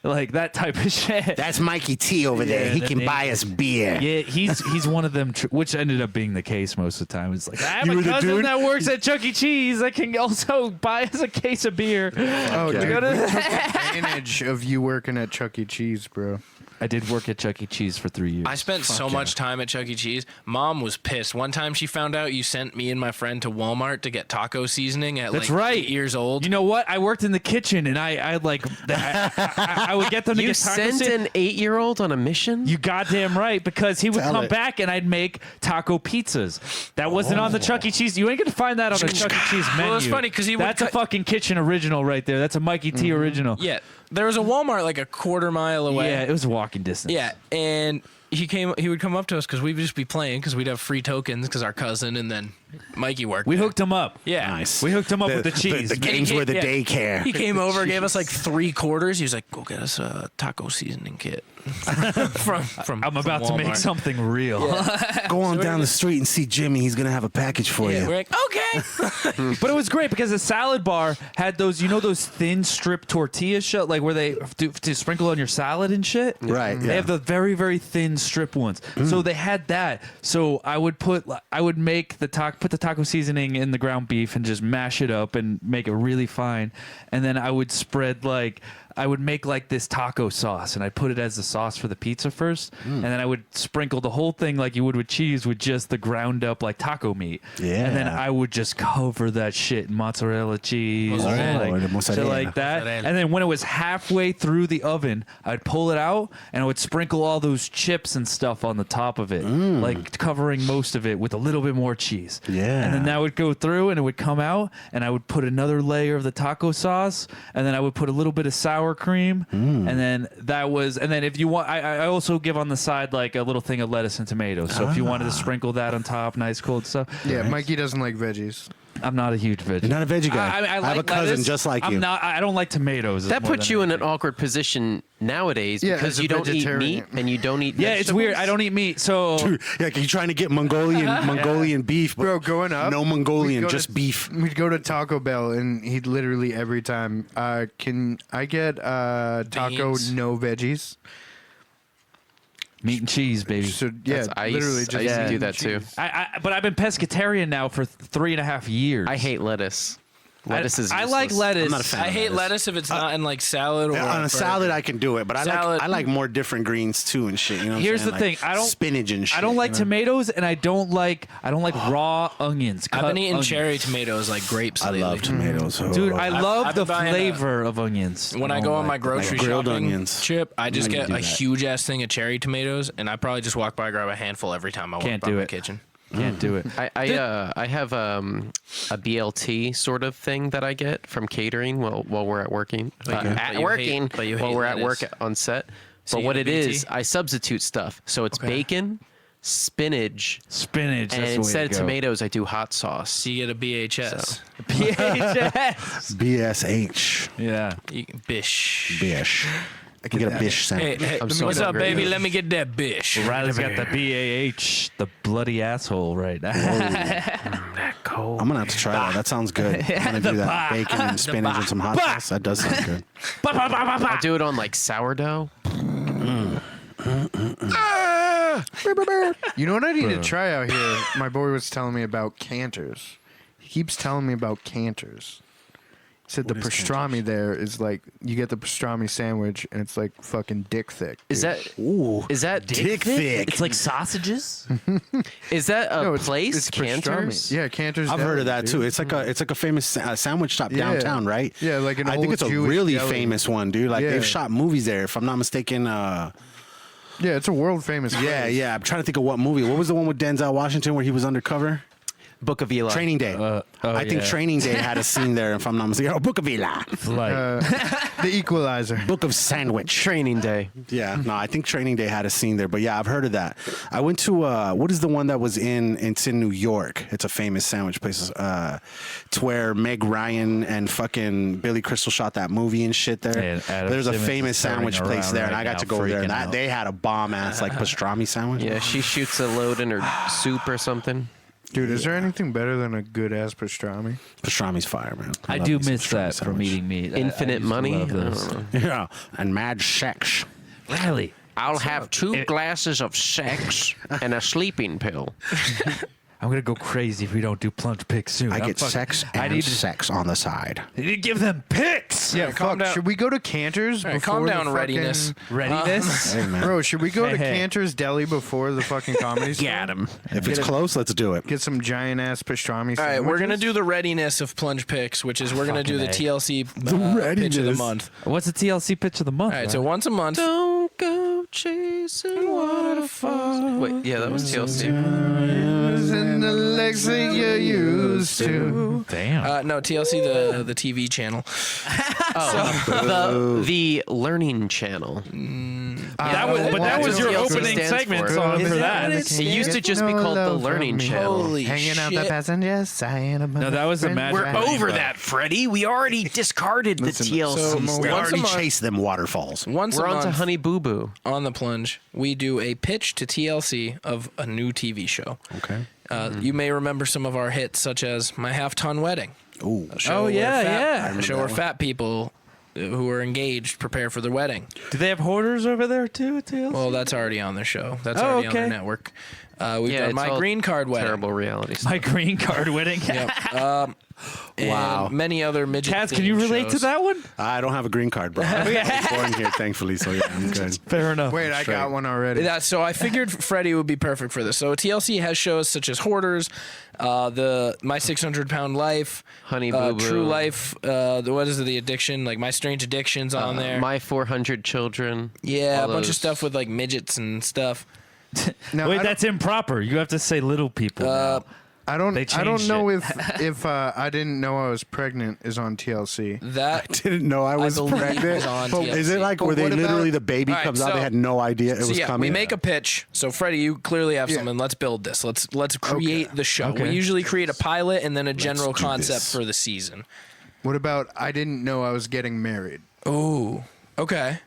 Like that type of shit. That's Mikey T over there. Yeah, He that can name- buy us beer. Yeah, he's one of them, which ended up being the case most of the time. It's like, I have You a were the cousin dude? that works at Chuck E. Cheese that can also buy us a case of beer. Oh, dude, gotta- we took advantage of you working at Chuck E. Cheese, bro. I did work at Chuck E. Cheese for 3 years. I spent so much time at Chuck E. Cheese. Mom was pissed. One time she found out you sent me and my friend to Walmart to get taco seasoning at That's like right. 8 years old. You know what? I worked in the kitchen, and I would get them to You get taco sent seasoning. an 8-year-old on a mission? You goddamn right, because he would Tell come it. back and I'd make taco pizzas. That wasn't on the Chuck E. Cheese. You ain't gonna find that on the Chuck E. Cheese menu. Well, it's funny 'cause he would That's a cut- fucking kitchen original right there. That's a Mikey T original. Yeah. There was a Walmart like a quarter mile away. Yeah, it was a walking distance. Yeah, and he would come up to us because we'd just be playing because we'd have free tokens because our cousin and then Mikey worked. We there. hooked him up. Yeah, Nice. We hooked him up with the cheese. The games were the Yeah. daycare. He came over, gave us like 3 quarters. He was like, "Go get us a taco seasoning kit." from I'm about to make Walmart. something real. Go on down the street and see Jimmy. He's going to have a package for Yeah, you. we're like, okay. But it was great because the salad bar had those, you know, those thin strip tortilla shit, like where they do to sprinkle on your salad and shit. Right, They yeah. have the very, very thin strip ones. So they had that. So I would make put the taco seasoning in the ground beef and just mash it up and make it really fine. And then I would spread I would make like this taco sauce and I'd put it as the sauce for the pizza first. And then I would sprinkle the whole thing like you would with cheese with just the ground up like taco meat. Yeah. And then I would just cover that shit in mozzarella cheese Mozzarella. and The shit mozzarella. like that. Mozzarella. And then when it was halfway through the oven, I'd pull it out and I would sprinkle all those chips and stuff on the top of it, like covering most of it with a little bit more cheese. Yeah. And then that would go through and it would come out and I would put another layer of the taco sauce and then I would put a little bit of sour cream and then if you want, I also give on the side like a little thing of lettuce and tomatoes. So if you wanted to sprinkle that on top, nice cold stuff. Yeah, Mikey doesn't like veggies. I'm not a huge veggie. You're not a veggie guy. I have like a cousin lettuce. just like you. I don't like tomatoes. That more puts than you in an anything. awkward position nowadays Yeah, because as a you don't eat meat vegetarian. and you don't eat Yeah, it's weird. I don't eat meat, so Yeah, you're trying to get Mongolian beef, but Bro, growing up, no we'd Mongolian, go just to- beef. We'd go to Taco Bell, and he'd literally every time, can I get taco Beans. no veggies? meat and cheese, baby. So yeah, I literally used just to meat do and that too. cheese. But I've been pescatarian now for 3.5 years. I hate lettuce. Lettuce is I like useless. lettuce. I'm not a fan. I hate lettuce if it's not in like salad or On a salad, I can do it, but Salad. I like more different greens too and shit. You know. What Here's I'm the saying? thing, I don't- spinach and shit. I don't like you know? tomatoes, and I don't like raw onions. I've cut been eating onions. cherry tomatoes like grapes I lately. love tomatoes. Oh. Dude, I love I've the been buying flavor of onions. When I go on my grocery grilled shopping onions. trip, I just get do a that. huge ass thing of cherry tomatoes, and I probably just walk by, grab a handful every time I walk Can't by do my it. kitchen. Can't do it. I have a BLT sort of thing that I get from catering while we're at working. But you While hate we're at work lettuce. on set. So But you what get it a BT? is, I substitute stuff. So it's bacon, spinach, Spinach. and that's the way instead to of go. tomatoes, I do hot sauce. So you get a BHS. PHS. BSH. Yeah. Bish. Bish. I can get a bish sandwich. Hey, I'm so what's up, hungry. baby? Let me get that bish. Riley's got the BAH, the bloody asshole right now. I'm gonna have to try that. That sounds good. I'm gonna do that. Bacon and spinach and some hot sauce. That does sound good. I'll do it on like sourdough. You know what I need to try out here? My boy was telling me about Cantor's. He keeps telling me about Cantor's. He said the pastrami there is like, you get the pastrami sandwich and it's like fucking dick thick. Is dude. that is that Dick thick. It's like sausages. Is that a No, place? Cantor's? pastrami. Yeah, Cantor's. I've heard of Deli, that dude. too. It's like a famous sandwich shop downtown, right? Yeah, like an I think old it's a Jewish really deli. famous one, dude. Like Yeah. they've shot movies there, if I'm not mistaken. Yeah, it's a world famous. Yeah, place. yeah. I'm trying to think of what movie. What was the one with Denzel Washington where he was undercover? Book of Eli. Training Day. I think yeah. Training Day had a scene there, if I'm not mistaken. Oh, Book of Eli. Like, The Equalizer. Book of Sandwich. Training Day. Yeah, no, I think Training Day had a scene there, but yeah, I've heard of that. I went to what is the one that was it's in New York. It's a famous sandwich place. It's where Meg Ryan and fucking Billy Crystal shot that movie and shit there. And Adam There's a Simmons famous is turning sandwich place around there, and right I got now, to go there. And freaking out. they had a bomb ass like pastrami sandwich. Yeah, she shoots a load in her soup or something. Dude, is there anything better than a good ass pastrami? Pastrami's fire, man. I love do me some miss pastrami that from sandwich. eating meat. Infinite money. I Those. don't know. Yeah, and mad sex. Riley, I'll have 2 glasses of sex and a sleeping pill. I'm gonna go crazy if we don't do plunge picks soon. I I'm get fucking- sex I and need to, sex on the side. I need to give them picks. Yeah, calm fuck. down. Should we go to Cantor's All right, before calm the down, fucking- readiness. Readiness. Hey, man. Bro, should we go to Hey, hey. Cantor's Deli before the fucking comedy store? Got him. If it's close, let's do it. Get some giant ass pastrami. All right, we're gonna sandwiches? do the readiness of plunge picks, which is we're gonna do the Fucking A. TLC pitch of the readiness. month. What's the TLC pitch of the month? All right, so Riley? once a month. Don't go chasing waterfalls. Wait, yeah, that was TLC. in the legs that you used to. Damn. No, TLC, the TV channel. The Learning Channel. that was your TLC opening stands segment for. song Is for that that. what It used to just be No called the love Learning from me. Channel. Holy Hanging out shit. the passenger side of my No, that was the friend magic Jack. We're Over that, Freddie. We already discarded the TLC so stuff. We Once a already month. chased them waterfalls. Once We're a on to month Honey Boo Boo. on the plunge, we do a pitch to TLC of a new TV show. Okay. You may remember some of our hits, such as My Half Ton Wedding. Ooh. A show Oh, where yeah, fat, yeah. A show where fat people who are engaged prepare for their wedding. Do they have hoarders over there too at TLC? Well, that's already on their show. That's Oh, already on their okay. network. We've Yeah, got it's My all Green Card Wedding. Terrible reality stuff. My green card wedding. Yep. And Wow. many other midget. Kaz, can you themed relate to shows. that one? I don't have a green card, bro. I was born here, thankfully, so yeah, I'm good. Fair enough. Wait, I got one already. Yeah, so I figured Freddie would be perfect for this. So TLC has shows such as Hoarders, the My 600-Pound Life, Honey Boo Boo. True Life. What is it? The Addiction, like My Strange Addictions on there. My 400 Children. Yeah, all a bunch of those. stuff with like midgets and stuff. Now, Wait, that's improper. You have to say little people. now. I don't They changed know it. if I didn't know I was pregnant is on TLC. That Didn't know I was believe it pregnant. was on But is it TLC. like But where they what about- literally the baby All right, comes out? so- They had no idea it so was yeah, coming. we make a pitch. So Freddie, you clearly have Yeah. something. Let's build this. Let's create the show. Okay. We usually create a pilot and then a general do concept this. for the season. What about I didn't know I was getting married? Oh, okay.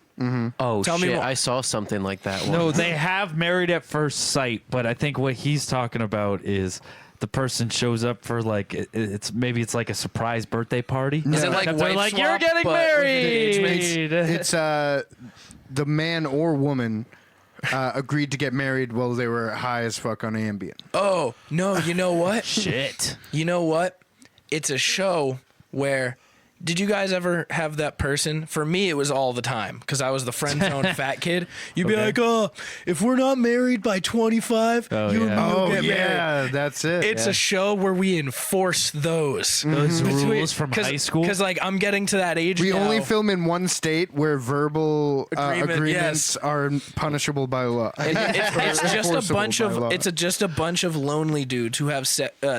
Oh, Tell me shit. more. I saw something like that one. No, they have Married at First Sight, but I think what he's talking about is the person shows up for like it's like a surprise birthday party. Is it like They're wife like, swap, you're getting but with engagements? married. It's the man or woman agreed to get married while they were high as fuck on Ambien. Oh no! You know what? Shit. You know what? It's a show where. Did you guys ever have that person? For me, it was all the time because I was the friend zone fat kid. You'd be like, "Oh, if we're not married by 25, you and me will get married." that's it. It's a show where we enforce those Those rules from high school. Because like I'm getting to that age. we now. only film in one state where verbal Agreement, agreements yes. are punishable by law. It's just a Enforceable bunch by of law. just a bunch of lonely dudes who have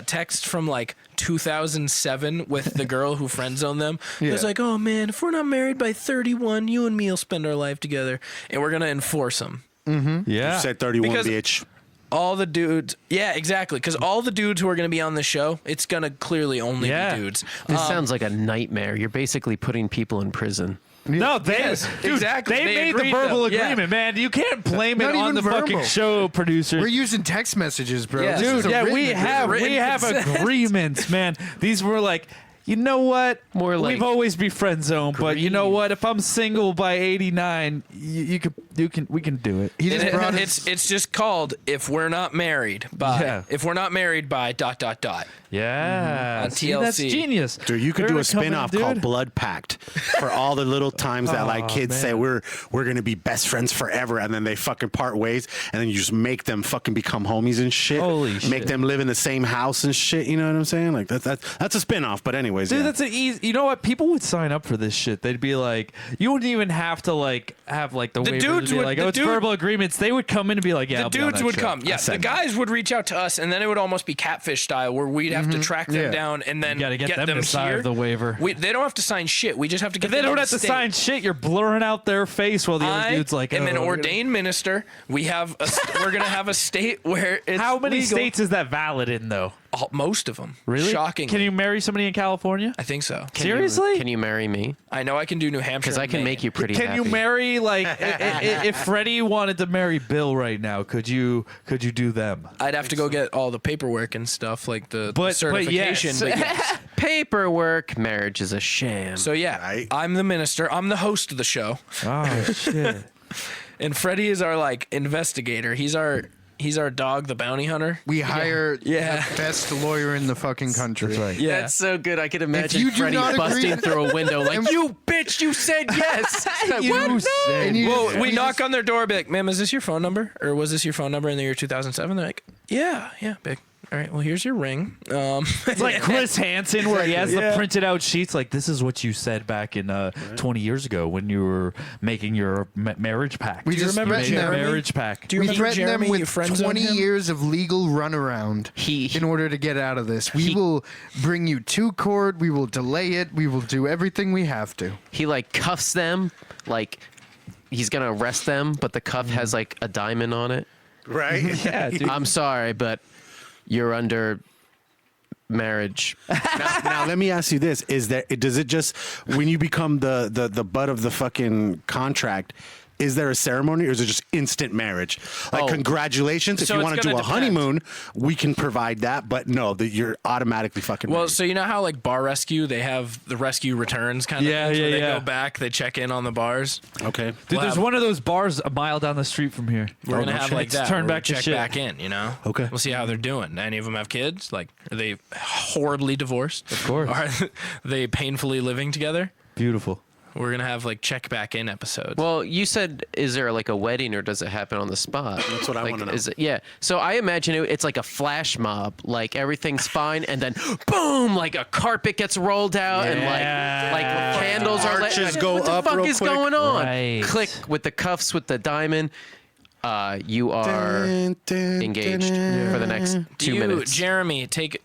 text from like 2007 with the girl who friend zoned them. Yeah. It's like, oh man, if we're not married by 31, you and me will spend our life together, and we're gonna enforce them. Yeah. Said 31, Because- bitch. All the dudes, yeah, exactly, because all the dudes who are gonna be on the show, it's gonna clearly only Yeah. be dudes. This sounds like a nightmare. You're basically putting people in prison. No, they Yes, dude, exactly. They They made the agreed, verbal though. Yeah. agreement, man. You can't blame it Not on even the fucking verbal. show producers. We're using text messages, bro. Yeah. This is Dude, a yeah, written we agreement. have agreements, man. These were like, you know what? More like- we've always been friend zone, but you know what? If I'm single by 89, we can do it. He just And brought it's just called if we're not married by Yeah. if we're not married by ... Yeah, On See, that's TLC. genius. Dude, you could They're do a gonna come in, spin-off dude. called Blood Pact for all the little times that like kids say we're gonna be best friends forever, and then they fucking part ways, and then you just make them fucking become homies and shit. Holy Make shit. them live in the same house and shit. You know what I'm saying? Like that's a spin-off. But anyways, Dude, yeah. that's an easy. You know what? People would sign up for this shit. They'd be like, you wouldn't even have to like have like the waivers dudes to be would- like, the oh, it's dude- verbal agreements. They would come in and be like, yeah, The I'll be on dudes that would show. come. Yeah, the guys would reach out to us, and then it would almost be catfish style, where we'd have to track them Yeah. down and then You gotta get them to sign here. the waiver. They don't have to sign shit. We just have to get. If they them don't to have to stay. sign shit, you're blurring out their face while the other dude's like, am oh, an ordained minister. We have we're gonna have a state where it's How many legal. states is that valid in, though? Most of them. Really? Shocking. Can you marry somebody in California? I think so. Seriously? Can you marry me? I know I can do New Hampshire. Because I can and make Maine. you pretty Can happy. you marry like if Freddie wanted to marry Bill right now? Could you do them? I'd have to go get all the paperwork and stuff like the But certification. yes. But yes. Paperwork. Marriage is a sham. So yeah, Right. I'm the minister. I'm the host of the show, Oh shit! and Freddie is our like investigator. He's our dog, the bounty hunter. We hire Yeah. the best lawyer in the fucking country. That's right. Yeah. That's so good. I could imagine you do Freddie not busting agree- through a window like, you bitch, you said yes. You said And you Well, just- we you knock on their door, be like, "Ma'am, is this your phone number, or was this your phone number in the year 2007?" They're like, "Yeah, big. All right, well, here's your ring." It's like Chris Hansen, where he has the printed out sheets. Like, this is what you said back in 20 years ago when you were making your marriage pact. We Do you just remember threatened your them. marriage pact. Do you We remember threatened Jeremy? them You with friend-zoned 20 him? years of legal runaround in order to get out of this. We will bring you to court. We will delay it. We will do everything we have to. He like cuffs them, like he's gonna arrest them, but the cuff has like a diamond on it. right. Yeah, dude. I'm sorry, but you're under marriage. Now let me ask you this: does it just when you become the butt of the fucking contract? Is there a ceremony, or is it just instant marriage? Like, Oh. congratulations! If So you it's want to do gonna a depend. honeymoon, we can provide that. But no, that you're automatically fucking. Well, married. so you know how like bar rescue, they have the rescue returns kind of Yeah, things, where yeah, they yeah. go back, they check in on the bars. okay. Dude, there's one of those bars a mile down the street from here. We're gonna no have shit. like that. Turn where we back to check shit. back in. You know. Okay. We'll see how they're doing. Any of them have kids? Like, are they horribly divorced? Of course. Are they painfully living together? Beautiful. We're gonna have like check back in episodes. Well, you said, is there like a wedding or does it happen on the spot? That's what I Like, wanna know. Is it, yeah. So I imagine it's like a flash mob. Like everything's fine, and then boom, like a carpet gets rolled out, and like candles are lit. Arches go what the up fuck real is quick. going on? Right. Click with the cuffs with the diamond. You are engaged for the next 2 minutes. Jeremy, take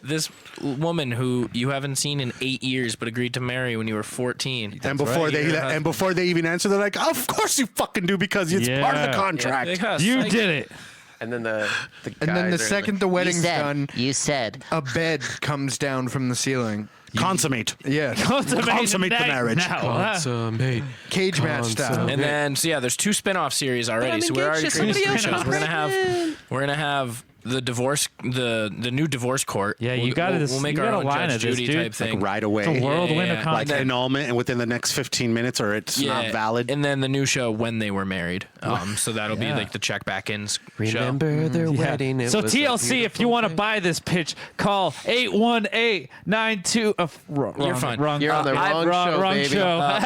this woman who you haven't seen in 8 years but agreed to marry when you were 14. And before they even answer, they're like, "Of course you fucking do, because it's part of the Yeah. contract." Because, You like, did it. And then the And then the guys are second the wedding's done, You said. a bed comes down from the ceiling. Consummate. Yeah. Consummate the marriage. Consummate. Cage match style. And then, so yeah, there's 2 spin-off series already. I'm So we're already engaged to creating somebody shows. else. We're gonna have the divorce, the new divorce court. Yeah, you gotta- We'll make you our gotta own line Judge it, this Judy dude. type thing. Right away. It's a whirlwind of yeah. Like content. annulment, and within the next 15 minutes, or it's not valid. And then the new show, When They Were Married. So that'll be Yeah. like the check back in show. Remember their wedding. It So was a TLC, if you want to buy this pitch, call 818-92. You're fine. Wrong. You're on the wrong show, wrong baby. show.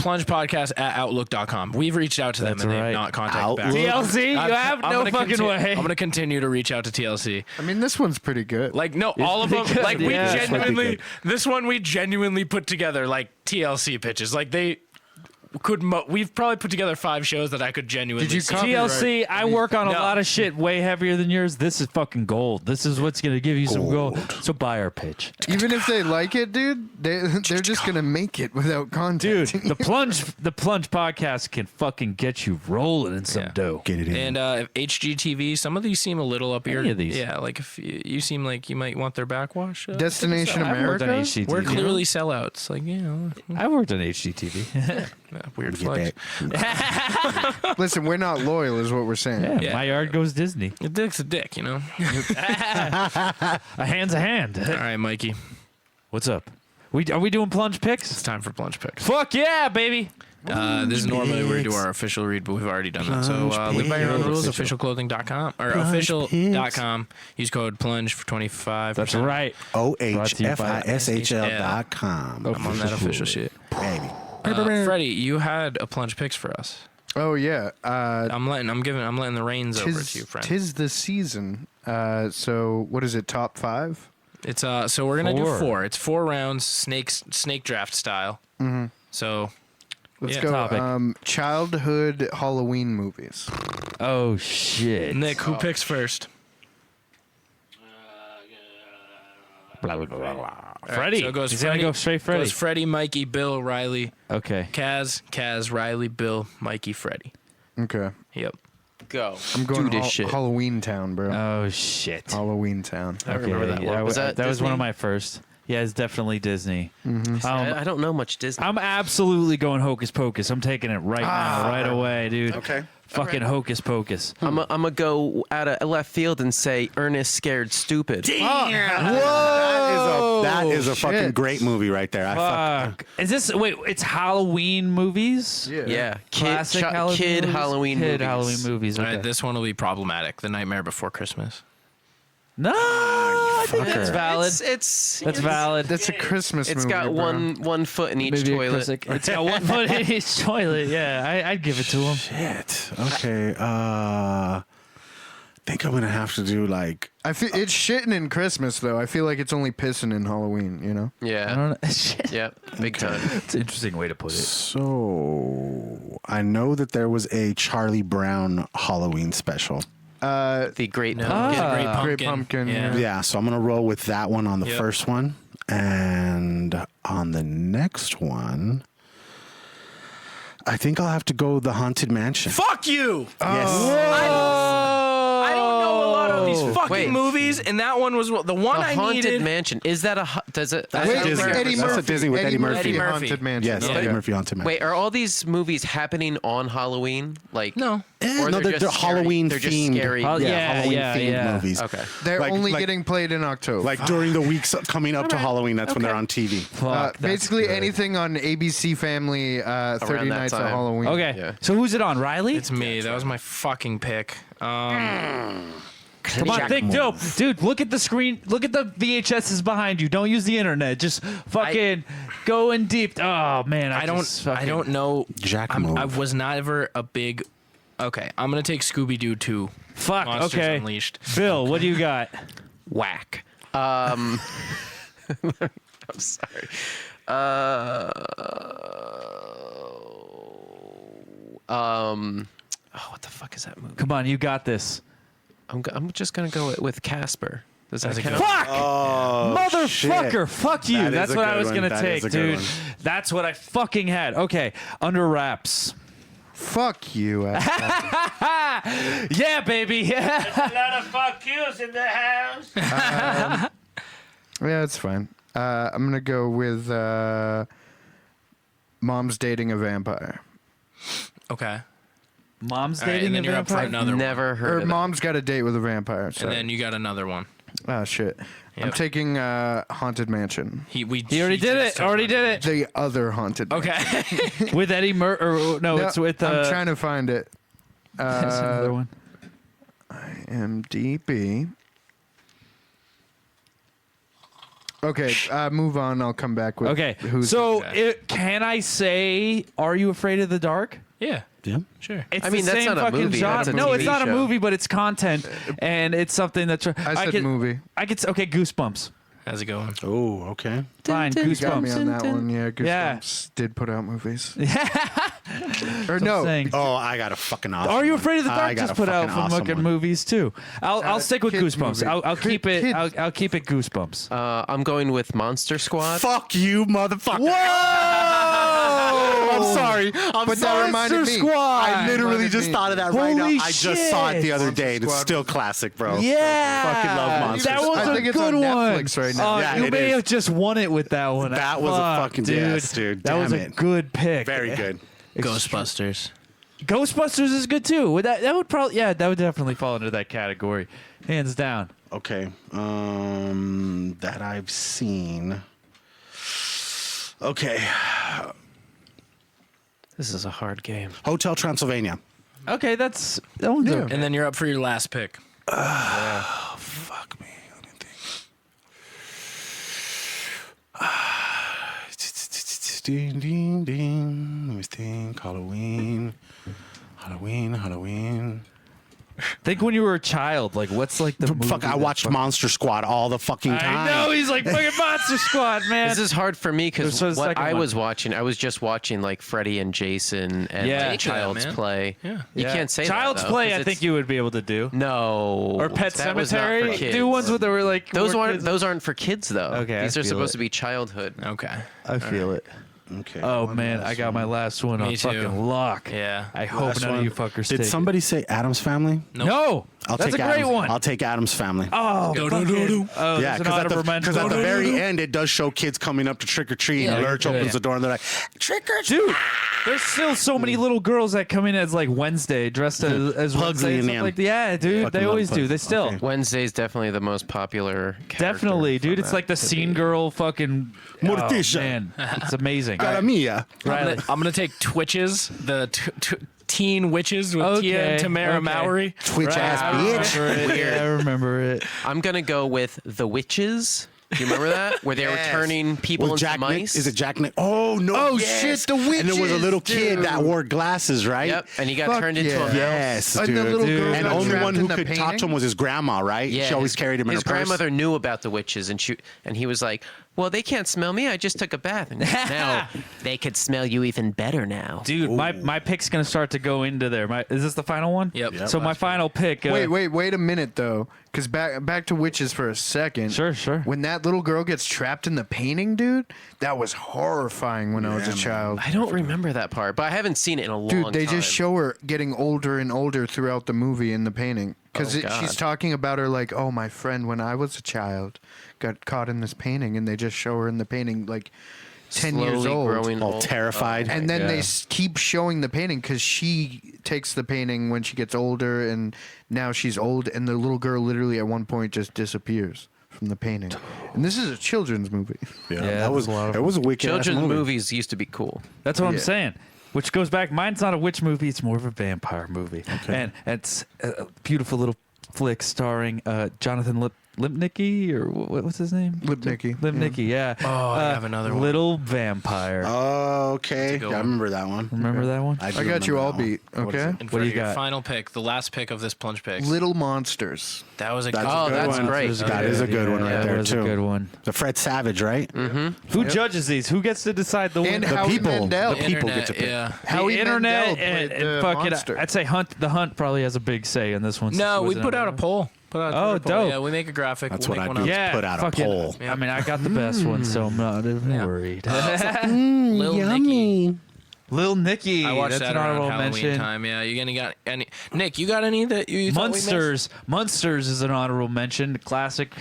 plungepodcast@outlook.com. We've reached out to them That's and they've right. not contacted Outlook? back. TLC, you have no fucking way. I'm gonna continue to reach out to TLC. I mean, this one's pretty good. Like, no, all of them. pretty good, Like, we yeah. genuinely, this one we genuinely put together like TLC pitches. Like, we've probably put together 5 shows that I could genuinely Did you see. TLC, I work on a No. lot of shit way heavier than yours. This is fucking gold. This is what's gonna give you some gold. So buy our pitch, Even if they like it, dude, they're just gonna make it without dude. content. The plunge podcast can fucking get you rolling in some dough. Get it in. And HGTV, some of these seem a little up your. Any of these? Yeah, like if you seem like you might want their backwash. Destination I've worked on America. HGTV. We're clearly sellouts. Like, I worked on HGTV. weird Get flex. that. Listen, we're not loyal, is what we're saying. Yeah, Yeah. my yard goes Disney. A dick's a dick, you know? A hand's a hand. All right, Mikey. What's up? Are we doing plunge It's picks? time for plunge picks. Fuck yeah, baby. This is normally where we do our official read, but we've already done that. So live by your own rules, officialclothing.com or official.com. Use code plunge for 25%. That's right. OHFISHL.com. I'm on that official shit. Baby. Freddie, you had a plunge picks for us. Oh yeah. I'm letting the reins over to you, friend. Tis the season. So what is it? Top 5? It's so we're gonna do 4. 4. It's 4 rounds, snake draft style. Mm-hmm. So Let's Yeah. go. Topic. Childhood Halloween movies. Oh shit. Nick, who picks first? Blah, blah, blah, blah. Freddie. So it goes He's Freddie. gonna go straight Freddie. Goes Freddie, Mikey, Bill, Riley, Okay. Kaz, Riley, Bill, Mikey, Freddie. Okay. Yep. Go. I'm going Do this shit. Halloween Town, bro. Oh shit. Halloween Town. I remember that one. Was that that was one Disney? of my first. Yeah, it's definitely Disney. I don't know much Disney. I'm absolutely going Hocus Pocus. I'm taking it right now, right away, dude. Okay. Fucking Hocus Pocus. I'm gonna go out of left field and say Ernest Scared Stupid. That is a fucking shit. great movie right there. Fuck. Is this wait? It's Halloween movies. Yeah, Classic Halloween kid movies? Halloween Kid movies. Halloween movies. All Okay. right, this one will be problematic. The Nightmare Before Christmas. No, I think that's fucker. valid. It's valid. That's a Christmas It's movie. got bro. one foot in each Maybe a toilet. classic. It's got one foot in each toilet. Yeah, I'd give it to him. Shit. Okay. I think I'm gonna have to do like. I feel it's shitting in Christmas though. I feel like it's only pissing in Halloween. You know. I Yeah. don't know. Shit. Yep. Big time. It's an interesting way to put it. So I know that there was a Charlie Brown Halloween special. The Great No, Pumpkin. Great Pumpkin. Great Pumpkin, Yeah. Yeah, so I'm gonna roll with that one on the Yep. first one, and on the next one, I think I'll have to go The Haunted Mansion. Fuck you! Yes. I don't know a lot of these fucking Wait. movies, and that one was the one The I Haunted needed. Mansion. Is that a does it? That's Wait, a Disney. Eddie That's a Murphy. Disney with Eddie Murphy. Eddie Murphy. Haunted Mansion. Yes, Okay. Eddie Murphy Haunted Mansion. Wait, are all these movies happening on Halloween? Like No. or no, they're just scary? Halloween They're just themed. scary. Oh, yeah, Halloween yeah, themed yeah. movies. Okay. They're Like- only like- getting played in October. Like during the weeks coming up to Halloween, that's when they're on TV. Fuck. that's basically good. anything on ABC Family. 30 that Nights of time. Halloween. Okay. Yeah. So who's it on? Riley? It's me. That was my fucking pick. Come on, think dope. Dude, look at the screen. Look at the VHSs behind you. Don't use the internet. Just fucking go in deep. Oh, man. I don't know. Jack I move. was not ever a big. Okay, I'm gonna take Scooby Doo 2. Fuck, Monsters okay. Unleashed. Bill, what do you got? Whack. I'm sorry. What the fuck is that movie? Come on, you got this. I'm just gonna go with Casper. Does that That's a count? good Fuck! Oh, Motherfucker! shit. Fuck you. That is That's a what I good was one. gonna That take, is a good dude. one. That's what I fucking had. Okay, under wraps. Fuck you. Yeah, baby. Yeah. A lot of fuck yous in the house. Yeah, it's fine. I'm gonna go with Mom's Dating a Vampire. Okay. Mom's All right, dating and a then you're up for vampire. another one. Never heard Or of that. Mom's Got a Date with a Vampire. And Sorry. then you got another one. Oh shit. I'm Yep. taking Haunted Mansion. He already did it. Already did it. The other Haunted. Okay. With Eddie Murphy. No, it's with. I'm trying to find it. That's another one. IMDb. Okay, move on. I'll come back with. Okay. Who's So, Okay. can I say, Are You Afraid of the Dark? Yeah. Yeah. Sure. It's I mean, the that's same not a fucking movie, genre. that's a No, it's TV not a show. movie, but it's content, and it's something that's. I said could, movie. I could. Okay, Goosebumps. How's it going? Oh, okay. Fine, You got me Goosebumps. on that one. Yeah, Goosebumps Yeah. did put out movies. Or I'm no. saying. Oh, I got a fucking awesome. Are You one. Afraid of the I Dark got just a put out fucking from awesome fucking one. movies too. I'll stick with kids Goosebumps. movie. I'll keep it. Kids. I'll keep it Goosebumps. I'm going with Monster Squad. Fuck you, motherfucker. Whoa! I'm sorry. But that reminded me. I literally Reminded just me. thought of that right now. Holy I just saw it the other Monster day, and it's Squad still was- classic, bro. Yeah, Fucking love Monster That Squad. was I a think it's good on one. Netflix right now. Yeah, you it may is. have just won it with that one. That was a Fuck, fucking dude. yes, dude. That was Damn a it. good pick. Very good. Ghostbusters. Ghostbusters is good too. That would probably that would definitely fall into that category, hands down. Okay. That I've seen. Okay. This is a hard game. Hotel Transylvania. Okay, that one's okay. And then you're up for your last pick. Fuck me. Let me think. Ding, ding, ding. Let me think. Halloween. Think when you were a child, like what's like the movie Fuck, I that watched fucking- Monster Squad all the fucking time. I know he's like fucking Monster Squad, man. This is hard for me because This was the what second I one. was watching, I was just watching like Freddy and Jason and Yeah. like, Child's man. Play. Yeah. You can't say Child's that, though, Play. 'cause I think it's- you would be able to do. No. Or Pet that was not for Cemetery. kids. Do ones where they were like Those more aren't kids. those aren't for kids though. Okay, These I are feel supposed it. to be childhood. Okay. I feel it. Okay. Oh one man, last I got my one. last one on Me too. fucking lock. Yeah. I hope Last none one. of you fuckers Did take somebody say Adam's Family? Nope. No, I'll that's a take great Adam's, one. I'll take Adam's Family. Oh, Do, fucking- do, do. oh, Yeah, there's an honorable mention. because at the very end it does show kids coming up to trick or treat, and Yeah, Lurch yeah. opens the door and they're like, trick or treat. Dude, there's still so many little girls that come in as like Wednesday, dressed as Pugsy Wednesday. in And them. stuff like yeah, dude, Fucking they love always do. Pugsy. They still. Okay. Wednesday's definitely the most popular character Definitely, dude. from It's that like the to scene be. girl fucking Morticia. Oh, man, it's amazing. Cara mia. Riley. I'm gonna take Twitches, the teen witches with Tia and Tamara okay. Mowry. Twitch ass I bitch. remember it. Yeah, I remember it. I'm gonna go with The Witches. Do you remember that? Where they were Yes. turning people With into Jack Nick? mice? Is it Jack Nick? Oh no! Oh, yes. shit, the And there was a little witches, kid that dude. wore glasses, right? Yep, and he got Fuck turned into a yeah. mouse. Yes, And dude. the little girl and got only trapped one in who the could talk to painting? him was his grandma, right? Yeah, She always his- carried him in his her purse. grandmother knew about the witches, and he was like, "Well, they can't smell me. I just took a bath, and now they could smell you even better now." Dude, my pick's gonna start to go into there. Is this the final one? Yep. So my final pick. Wait a minute though, because back to witches for a second. Sure. When that little girl gets trapped in the painting, dude, that was horrifying when I was a child. I don't remember that part, but I haven't seen it in a long time. Dude, they just show her getting older and older throughout the movie in the painting. Because Oh, God. she's talking about her like, oh, my friend, when I was a child, got caught in this painting. And they just show her in the painting like 10 years Slowly old. growing all old. terrified. And then they Yeah. keep showing the painting because she takes the painting when she gets older. And now she's old. And the little girl literally at one point just disappears from the painting. And this is a children's movie. Yeah, Yeah, that was that's a lot of it was a wicked ass Children's movie. movies used to be cool. That's what I'm Yeah. saying. Which goes back. Mine's not a witch movie. It's more of a vampire movie. And it's a beautiful little flick starring Jonathan Lipnicki, or what's his name? Lipnicki. Lipnicki, yeah. Oh, I have another one. Little Vampire. Oh, okay. good Yeah, I one. remember that one. Remember that one? do I got you remember all that one. beat, What is okay? it? And What do for you your got? final pick, the last pick of this plunge pick. Little Monsters. That was a That's good a good that's one. great. That is a good one right Yeah, there that was too. a good one. The Fred Savage, right? Who judges these? Who gets to decide the And winner? The Howie people. Mandel. The people get Internet, to pick. yeah. Howie the internet Mandel and, played the fuck it. monster. I'd say the hunt probably has a big say in this one. No, since we it was put out a number poll. Put out a Oh, Twitter poll. dope. Yeah, we make a graphic. That's we'll what make I one do. up. Yeah, Put out a fucking- poll. I mean, I got the best one, so I'm not even worried. Lil Nicky. Lil Nicky. I watched that's that an around honorable Halloween mention. time. Yeah, you got any? Nick, you got any that you thought we missed? Munsters is an honorable mention. Classic.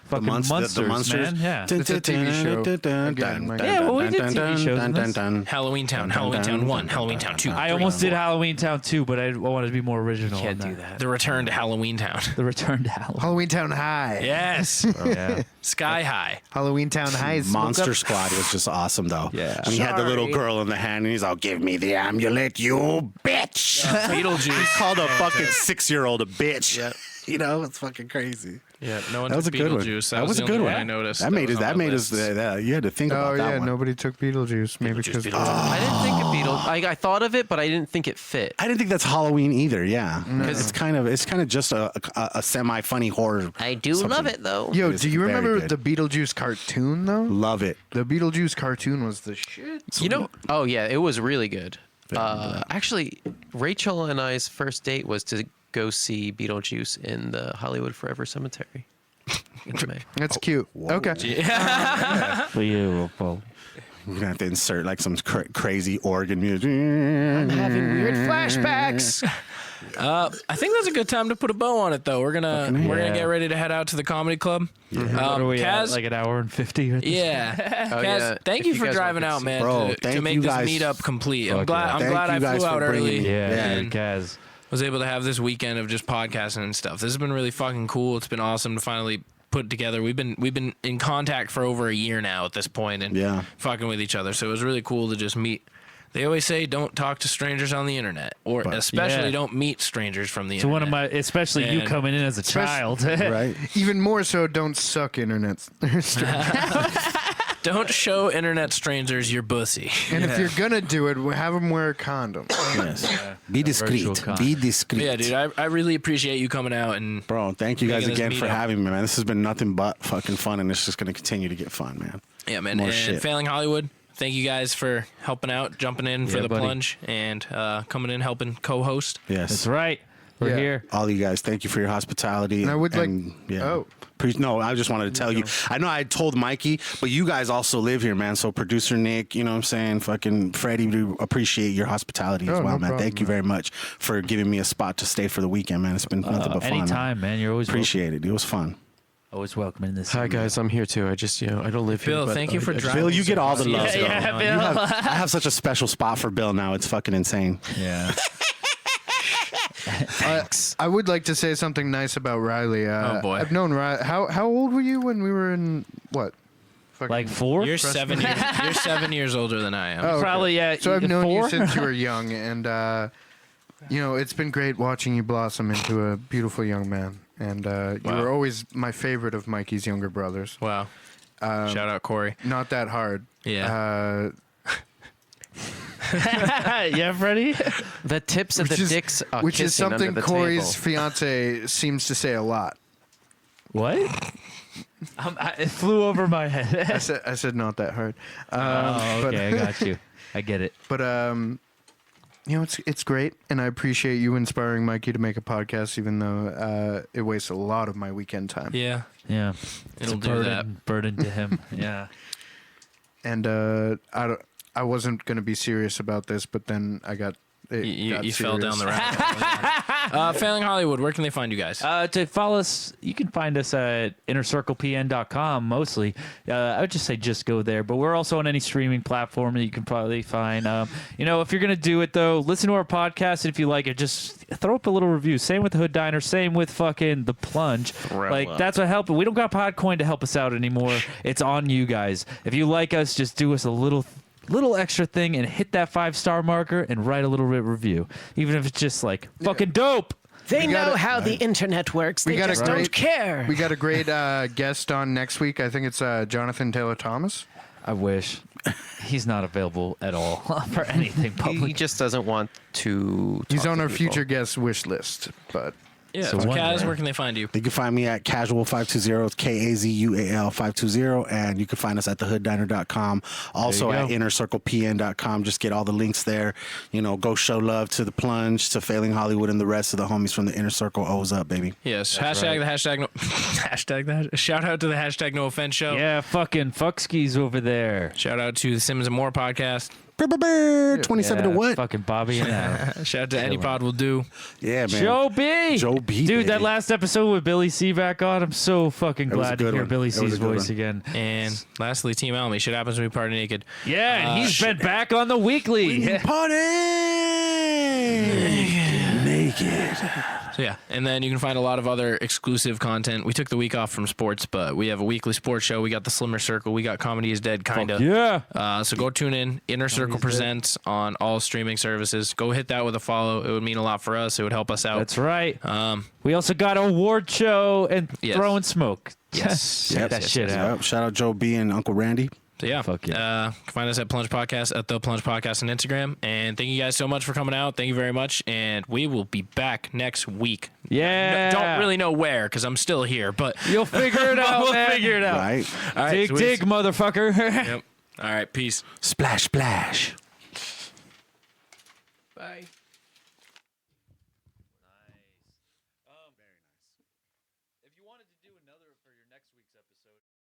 Fucking Munsters, man. Yeah. It's a TV show. Again, like- Yeah, well, we did TV shows in this. Halloween Town, Halloween Town 1, Halloween Town 2. I almost did Halloween Town 2, but I wanted to be more original. Can't on do that. The Return to Halloween Town. The Return to Halloween. Halloween Town High. Yes. Yeah. Sky High. Halloween Town High. Monster Squad was just awesome, though. Yeah. And he had the little Sorry. girl in the hand, and he's all, "Give me the amulet, you bitch." Beetlejuice. He called a fucking 6-year-old a bitch. Yeah. You know, it's fucking crazy. Yeah, no one That was a took good one. Beetlejuice. That was a the good only one. I noticed. That made us. was on That my made us. list. You had to think Oh, about that yeah. one. Nobody took Beetlejuice. Maybe because. I didn't think of Beetlejuice. I thought of it, but I didn't think it fit. I didn't think that's Halloween either. Yeah, because it's kind of just a semi funny horror. I do love it though. Yo, It's do you very remember good. the Beetlejuice cartoon, though? Love it. The Beetlejuice cartoon was the shit. You know? Oh yeah, it was really good. Actually, Rachel and I's first date was to go see Beetlejuice in the Hollywood Forever Cemetery in May. That's cute. Okay. Beautiful. We're gonna have to insert like some crazy organ music. I'm having weird flashbacks. I think that's a good time to put a bow on it, though. We're gonna get ready to head out to the comedy club. What are we at? Kaz, Like an hour and 50? yeah. Kaz, yeah. thank If you you for guys driving want out, to man, Bro, to thank make you this guys. meetup complete. I'm Fuck glad. yeah. I'm Thank glad you I guys flew for out bringing early. me. Yeah, and Kaz. was able to have this weekend of just podcasting and stuff. This has been really fucking cool. It's been awesome to finally put together. We've been in contact for over a year now at this point, and fucking with each other. So it was really cool to just meet. They always say don't talk to strangers on the internet, or especially don't meet strangers from the internet. So one of my, especially you And- coming in as a child. Right? Even more so, don't suck internet. Don't show internet strangers your bussy. And if you're gonna do it, have them wear a condom. Yes. Be discreet. Virtual con. Be discreet. Yeah, dude, I really appreciate you coming out and Bro, thank you guys making this again for meetup. having me, man. This has been nothing but fucking fun, and it's just gonna continue to get fun, man. yeah, man. More And shit. Failing Hollywood, thank you guys for helping out, jumping in for Yeah, the buddy. plunge, and coming in helping co-host. Yes. That's right. We're Yeah. here. All of you guys, thank you for your hospitality. And I would like- yeah. oh. No, I just wanted to tell you. I know I told Mikey, but you guys also live here, man. So producer Nick, you know what I'm saying? Fucking Freddie, we appreciate your hospitality as Oh, well, no man. problem, Thank you very much for giving me a spot to stay for the weekend, man. It's been nothing but fun. Anytime, man. You're always Appreciate it. It was fun. always welcome in this. Hi guys, I'm here too. I just I don't live here. Bill, but, thank you for driving. Bill, you get all the love. Yeah, though. yeah, You Bill. I have such a special spot for Bill now. It's fucking insane. Yeah. I would like to say something nice about Riley. Oh, boy. I've known Riley. How old were you when we were in what? Fucking- Like 4? You're 7 years. You're 7 years older than I am. Oh, okay. Probably, yeah. So I've known 4? you since you were young, and it's been great watching you blossom into a beautiful young man. And you Wow. were always my favorite of Mikey's younger brothers. Wow. Shout out Corey. Not that hard. Yeah. Yeah, Freddie? The tips of the dicks are which is kissing under something the Corey's table. fiance seems to say a lot. What? It flew over my head. I said not that hard. Oh, okay, I got you. I get it. But it's great, and I appreciate you inspiring Mikey to make a podcast, even though it wastes a lot of my weekend time. Yeah. Yeah. It'll It's a do that. burden to him. Yeah. And I wasn't gonna be serious about this, but then I got. You fell down the rabbit hole. Failing Hollywood, where can they find you guys? To follow us, you can find us at innercirclepn.com mostly. I would just say just go there. But we're also on any streaming platform that you can probably find. If you're going to do it, though, listen to our podcast. And if you like it, just throw up a little review. Same with the Hood Diner. Same with fucking The Plunge. That's what helped. We don't got Podcoin to help us out anymore. It's on you guys. If you like us, just do us a little extra thing and hit that 5-star marker and write a little review, even if it's just like fucking dope. They We know gotta- how the internet works. We They got a just don't great- care. We got a great guest on next week. I think it's Jonathan Taylor Thomas. I wish. He's not available at all for anything He public. just doesn't want to. He's talk on to our people. future guest wish list, but. Yeah. So one Kaz, day. where can they find you? You can find me at KaZual520, it's KAZUAL 520, and you can find us at thehooddiner.com. Also There you at go. innercirclepn.com. Just get all the links there. Go show love to The Plunge, to Failing Hollywood, and the rest of the homies from the Inner Circle. O's up, baby. Yes. Hashtag the hashtag no. Hashtag that. Shout out to the hashtag No Offense Show. Yeah, fucking fuckskis over there. Shout out to the Simmons and More podcast. 27 to Yeah, what? Fucking Bobby and Adam. Shout out to Any Pod Will Do. Yeah, man. Joe B. Joe B, Dude, that baby. last episode with Billy C back on, I'm so fucking It was a glad to good hear one. Billy It was C's a good voice one. again. And lastly, Team Almy. Shit happens when we party naked. Yeah, and he's been back on the weekly. Party! Naked. So yeah, and then you can find a lot of other exclusive content. We took the week off from sports, but we have a weekly sports show. We got the Slimmer Circle. We got Comedy is Dead, kind of. Yeah. So go tune in. Inner Circle Presents on all streaming services. Go hit that with a follow. It would mean a lot for us. It would help us out. That's right. We also got a award show and Yes. throwing smoke. Yes. Check that shit out. Yep. Shout out Joe B and Uncle Randy. So yeah, Fuck yeah. Find us at Plunge Podcast, at the Plunge Podcast on Instagram. And thank you guys so much for coming out. Thank you very much. And we will be back next week. Yeah. Don't really know where because I'm still here, but You'll figure it out, we'll man. figure it out. Right? All right, Dig, sweet. dig, motherfucker. Yep. All right, peace. Splash, splash. you wanted to do another for your next week's episode.